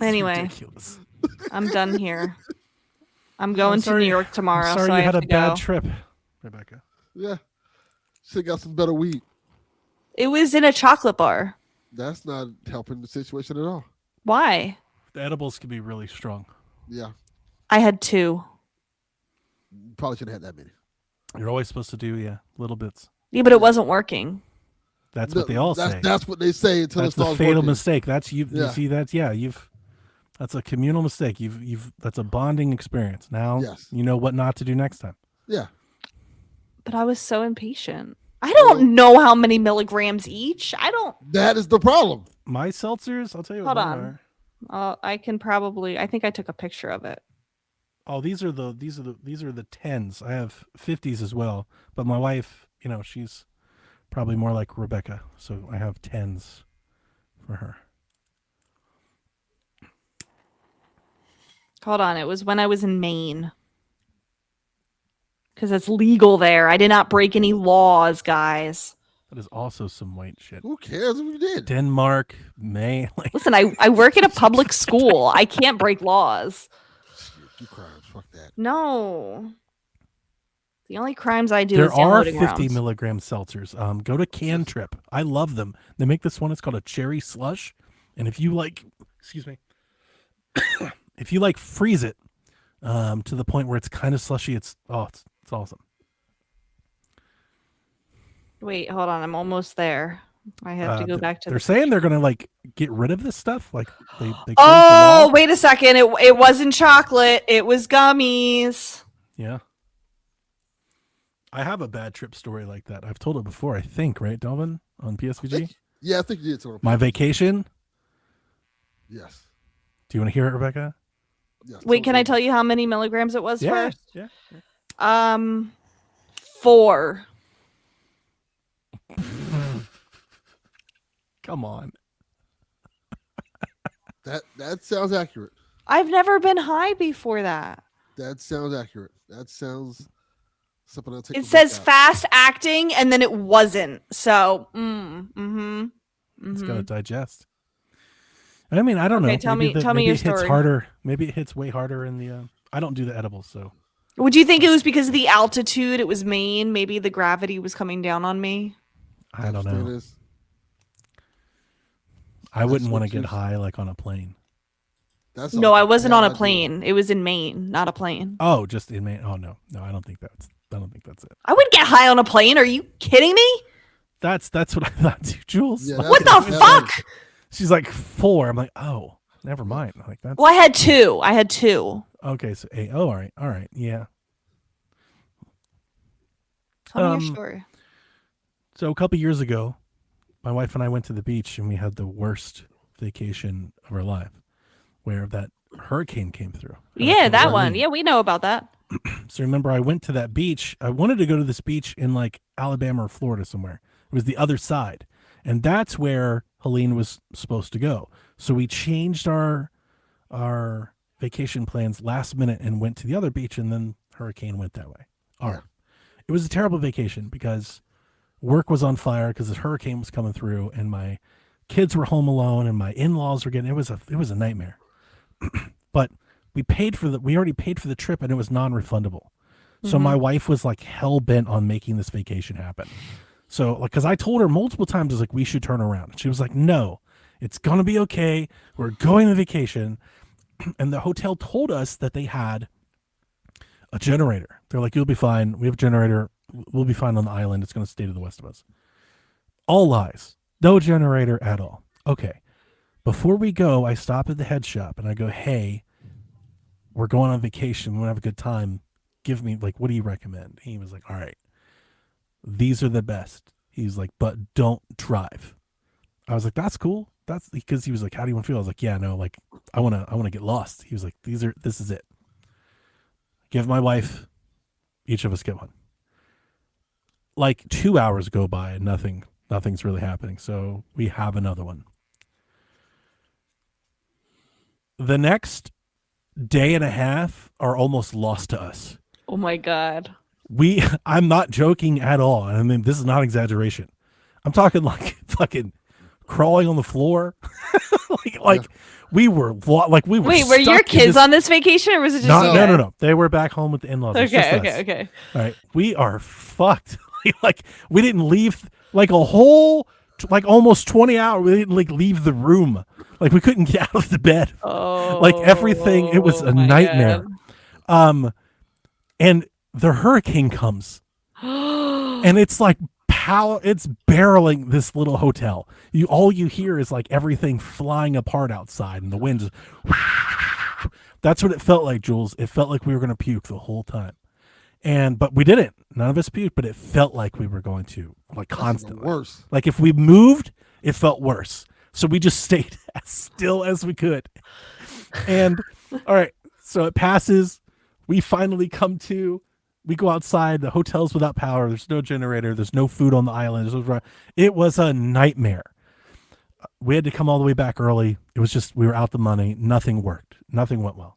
Anyway, Ridiculous. I'm done here. I'm going to sorry- New York tomorrow. I'm sorry so you I had have a to bad go. trip, Rebecca. Yeah. Should got some better weed. It was in a chocolate bar. That's not helping the situation at all. Why? The edibles can be really strong. Yeah. I had 2. Probably shouldn't have had that many. You're always supposed to do little bits. Yeah, but it wasn't working. That's what they all say. That's what they say until That's it the starts fatal working. mistake. That's you. Yeah. You see that? Yeah, that's a communal mistake. That's a bonding experience. Now Yes. you know what not to do next time. Yeah. But I was so impatient. I don't know how many milligrams each. I don't. That is the problem. My seltzers, I'll tell you Hold what mine on. are. I can probably. I think I took a picture of it. Oh, these are the 10s. I have 50s as well, but my wife, she's probably more like Rebecca, so I have 10s for her. Hold on. It was when I was in Maine. Because it's legal there. I did not break any laws, guys. That is also some white shit. Who cares if you did? Denmark, Maine. Listen, I work at a public school. I can't break laws. Shit, you crimes. Fuck that. No. The only crimes I do There is are downloading 50 ROMs. milligram seltzers. Go to Can Trip. I love them. They make this one. It's called a cherry slush. And if you excuse me, if you freeze it to the point where it's kind of slushy, it's awesome. Wait, hold on. I'm almost there. I have to go back to They're the. saying they're gonna get rid of this stuff. They closed the Oh, law. wait a second. It wasn't chocolate. It was gummies. Yeah. I have a bad trip story like that. I've told it before, I think, right, Delvin, on PSVG? Yeah, I think you did. So My vacation. yes. Do you want to hear it, Rebecca? Yes. Wait, can I tell you how many milligrams it was first? Yeah. 4. Come on. That sounds accurate. I've never been high before that. That sounds accurate. That sounds something I'll take. It a look says at. fast acting, and then it wasn't. So, It's got to digest. I mean, I don't Okay, know. tell Maybe me your maybe it hits story. harder. Maybe it hits way harder in the. I don't do the edibles, so Would you think it was because of the altitude? It was Maine. Maybe the gravity was coming down on me. I don't That's what know. it is. I wouldn't what want to get you- high on a plane. That's No, I wasn't bad on a idea. plane. It was in Maine, not a plane. Oh, just in Maine. Oh no, I don't think that's it. I wouldn't get high on a plane. Are you kidding me? That's what I thought too, Jules. Yeah, What the that's- fuck? She's like 4. I'm like, oh, never mind. Like that's Well, I had two. okay. So 8. Oh, all right, yeah. Tell me your story. So a couple years ago, my wife and I went to the beach and we had the worst vacation of our life, where that hurricane came through. Yeah, Hurricane that Helene. one. Yeah, we know about that. So remember, I went to that beach. I wanted to go to this beach in Alabama or Florida somewhere. It was the other side, and that's where Helene was supposed to go. So we changed our vacation plans last minute and went to the other beach, and then hurricane went that way. All right. It was a terrible vacation because work was on fire because the hurricane was coming through, and my kids were home alone, and my in-laws were getting. It was a nightmare. But we already paid for the trip, and it was non-refundable. So my wife was hell bent on making this vacation happen. So because I told her multiple times, I was like, we should turn around. And she was like, no, it's gonna be okay. We're going on vacation. And the hotel told us that they had a generator. They're like, you'll be fine. We have a generator. We'll be fine on the island. It's going to stay to the west of us. All lies. No generator at all. Okay. Before we go, I stop at the head shop and I go, hey, we're going on vacation. We want to have a good time. Give me, what do you recommend? He was like, all right, these are the best. He's like, but don't drive. I was like, that's cool. That's because he was like, how do you want to feel? I was like, yeah, no, I want to get lost. He was like, this is it. Give my wife, each of us get one. 2 hours go by and nothing's really happening. So we have another one. The next day and a half are almost lost to us. Oh my God. I'm not joking at all. I mean, this is not exaggeration. I'm talking fucking crawling on the floor. We were we were. Wait, were your stuck in kids this- on this vacation or was it just you? No. They were back home with the in-laws. It's just us. Okay. All right, we are fucked. We didn't leave a whole almost 20 hours. We didn't leave the room. We couldn't get out of the bed. Oh, Everything. It was a my nightmare. God. And the hurricane comes, and it's like it's barreling this little hotel. All you hear is like everything flying apart outside, and the wind just. That's what it felt like, Jules. It felt like we were going to puke the whole time, but we didn't. None of us puked, but it felt like we were going to, like, That's even constantly. worse. Like if we moved, it felt worse. So we just stayed as still as we could. And all right, so it passes. We finally come to. We go outside. The hotel's without power. There's no generator. There's no food on the island. It was a nightmare. We had to come all the way back early. It was just, we were out the money. Nothing worked. Nothing went well.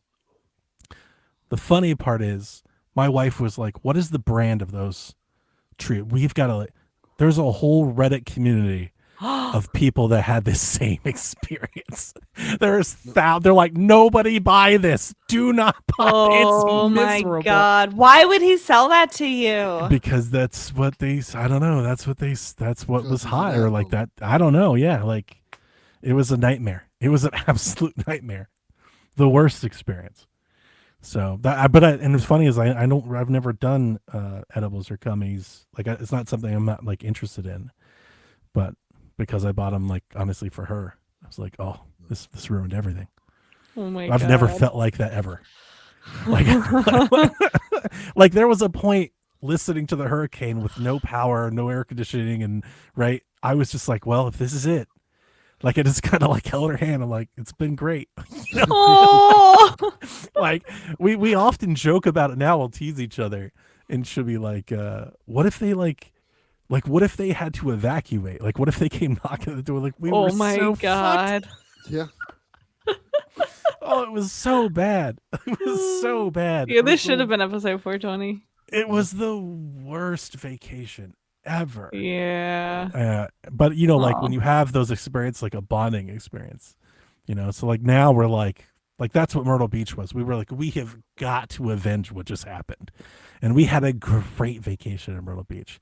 The funny part is, my wife was like, what is the brand of those trees? We've got to, there's a whole Reddit community of people that had this same experience. They're like, nobody buy this. Do not buy it. Oh It's my miserable. God. Why would he sell that to you? Because that's what I don't know. That's what was it's hot or like inevitable. that. I don't know. Yeah. Like it was a nightmare. It was an absolute nightmare. The worst experience. So and it's funny is I've never done edibles or gummies. Like it's not something I'm not like interested in, but because I bought them like honestly for her, I was like, oh, this ruined everything. Oh my I've God. never felt like that ever. Like, like there was a point listening to the hurricane with no power, no air conditioning, and right, I was just like, well, if this is it, like I just kind of like held her hand. I'm like, it's been great. You know? Oh. Like we often joke about it now. We'll tease each other, and she'll be like, what if they like what if they had to evacuate? Like what if they came knocking at the door? Like we were Oh my so fucked. God. Yeah. Oh, it was so bad. It was so bad. Yeah, this should have been episode 420. It was the worst vacation ever. Yeah. But you know, like Aw. when you have those experiences, like a bonding experience, you know. So like now we're like that's what Myrtle Beach was. We were like, we have got to avenge what just happened, and we had a great vacation in Myrtle Beach.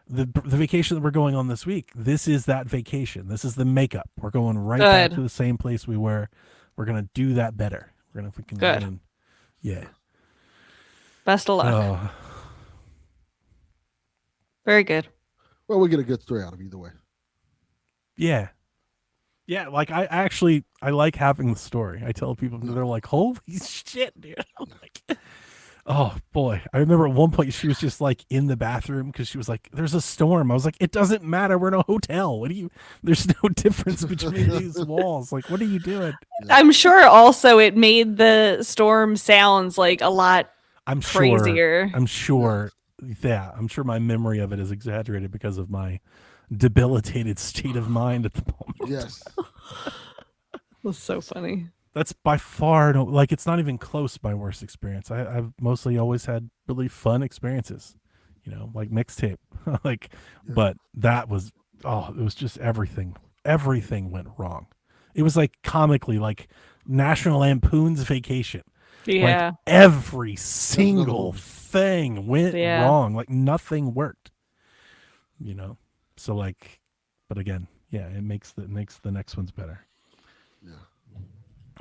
The vacation that we're going on this week, this is that vacation. This is the makeup. We're going right back Good. to the same place we were. We're gonna do that better. We're gonna freaking Good. go in. Yeah. Best of luck. Oh, Very good. Well, we get a good story out of either way. yeah. Yeah, like I like having the story. I tell people, they're like, "Holy shit, dude!" I'm like, oh boy, I remember at one point she was just like in the bathroom because she was like, "There's a storm." I was like, "It doesn't matter. We're in a hotel. What do you? There's no difference between these walls. Like, what are you doing?" I'm sure also it made the storm sounds like a lot I'm sure. crazier. I'm sure. Yeah, I'm sure my memory of it is exaggerated because of my debilitated state of mind at the moment. Yes. That's so funny. That's by far like it's not even close my worst experience. I've mostly always had really fun experiences, you know, like mixtape, like, Yeah. but that was it was just everything went wrong. It was like comically like National Lampoon's Vacation. Yeah. Like every single movie. thing went Yeah. wrong. Like nothing worked, you know. So like, but again, yeah, it makes the next ones better. Yeah.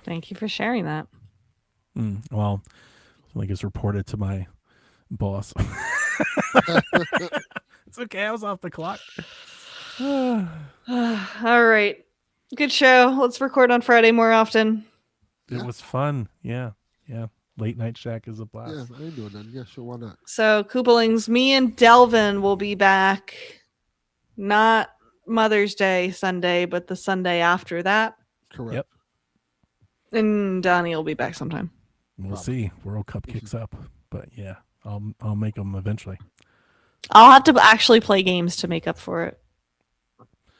Thank you for sharing that. Well, like it's reported to my boss. It's okay. I was off the clock. All right. Good show. Let's record on Friday more often. It Yeah. was fun. Yeah. Yeah. Late Night Shack is a blast. Yeah, I ain't doing nothing. Yeah, sure, why not? So, Koopalings, me and Delvin will be back not Mother's Day Sunday, but the Sunday after that. Correct. Yep. And Donnie will be back sometime. We'll Probably. see. World Cup kicks up. But yeah, I'll make them eventually. I'll have to actually play games to make up for it.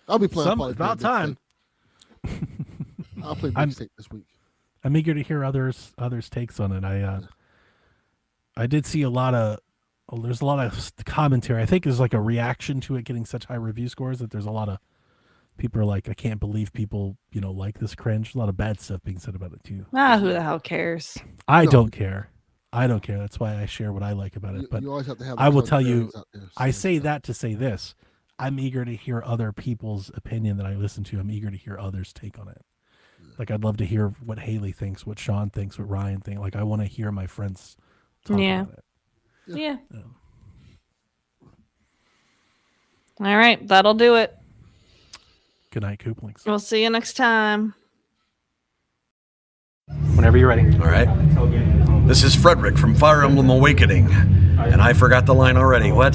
I'll be playing. It's about time. I'll play I'm- mixtape this week. I'm eager to hear others takes on it. I did see a lot of there's a lot of commentary. I think there's like a reaction to it getting such high review scores that there's a lot of people are like, I can't believe people, you know, like this cringe. A lot of bad stuff being said about it too. Who the hell cares? I No. don't care. I don't care. That's why I share what I like about it. You, But you always have to have. I will tell you, contrarians out there, I so, say that to say this. I'm eager to hear other people's opinion that I listen to. I'm eager to hear others' take on it. Like I'd love to hear what Haley thinks, what Sean thinks, what Ryan thinks. Like I want to hear my friends talk Yeah. about it. Yeah. All right, that'll do it. Good night, Kooplings. We'll see you next time. Whenever you're ready. All right. This is Frederick from Fire Emblem Awakening. And I forgot the line already. What?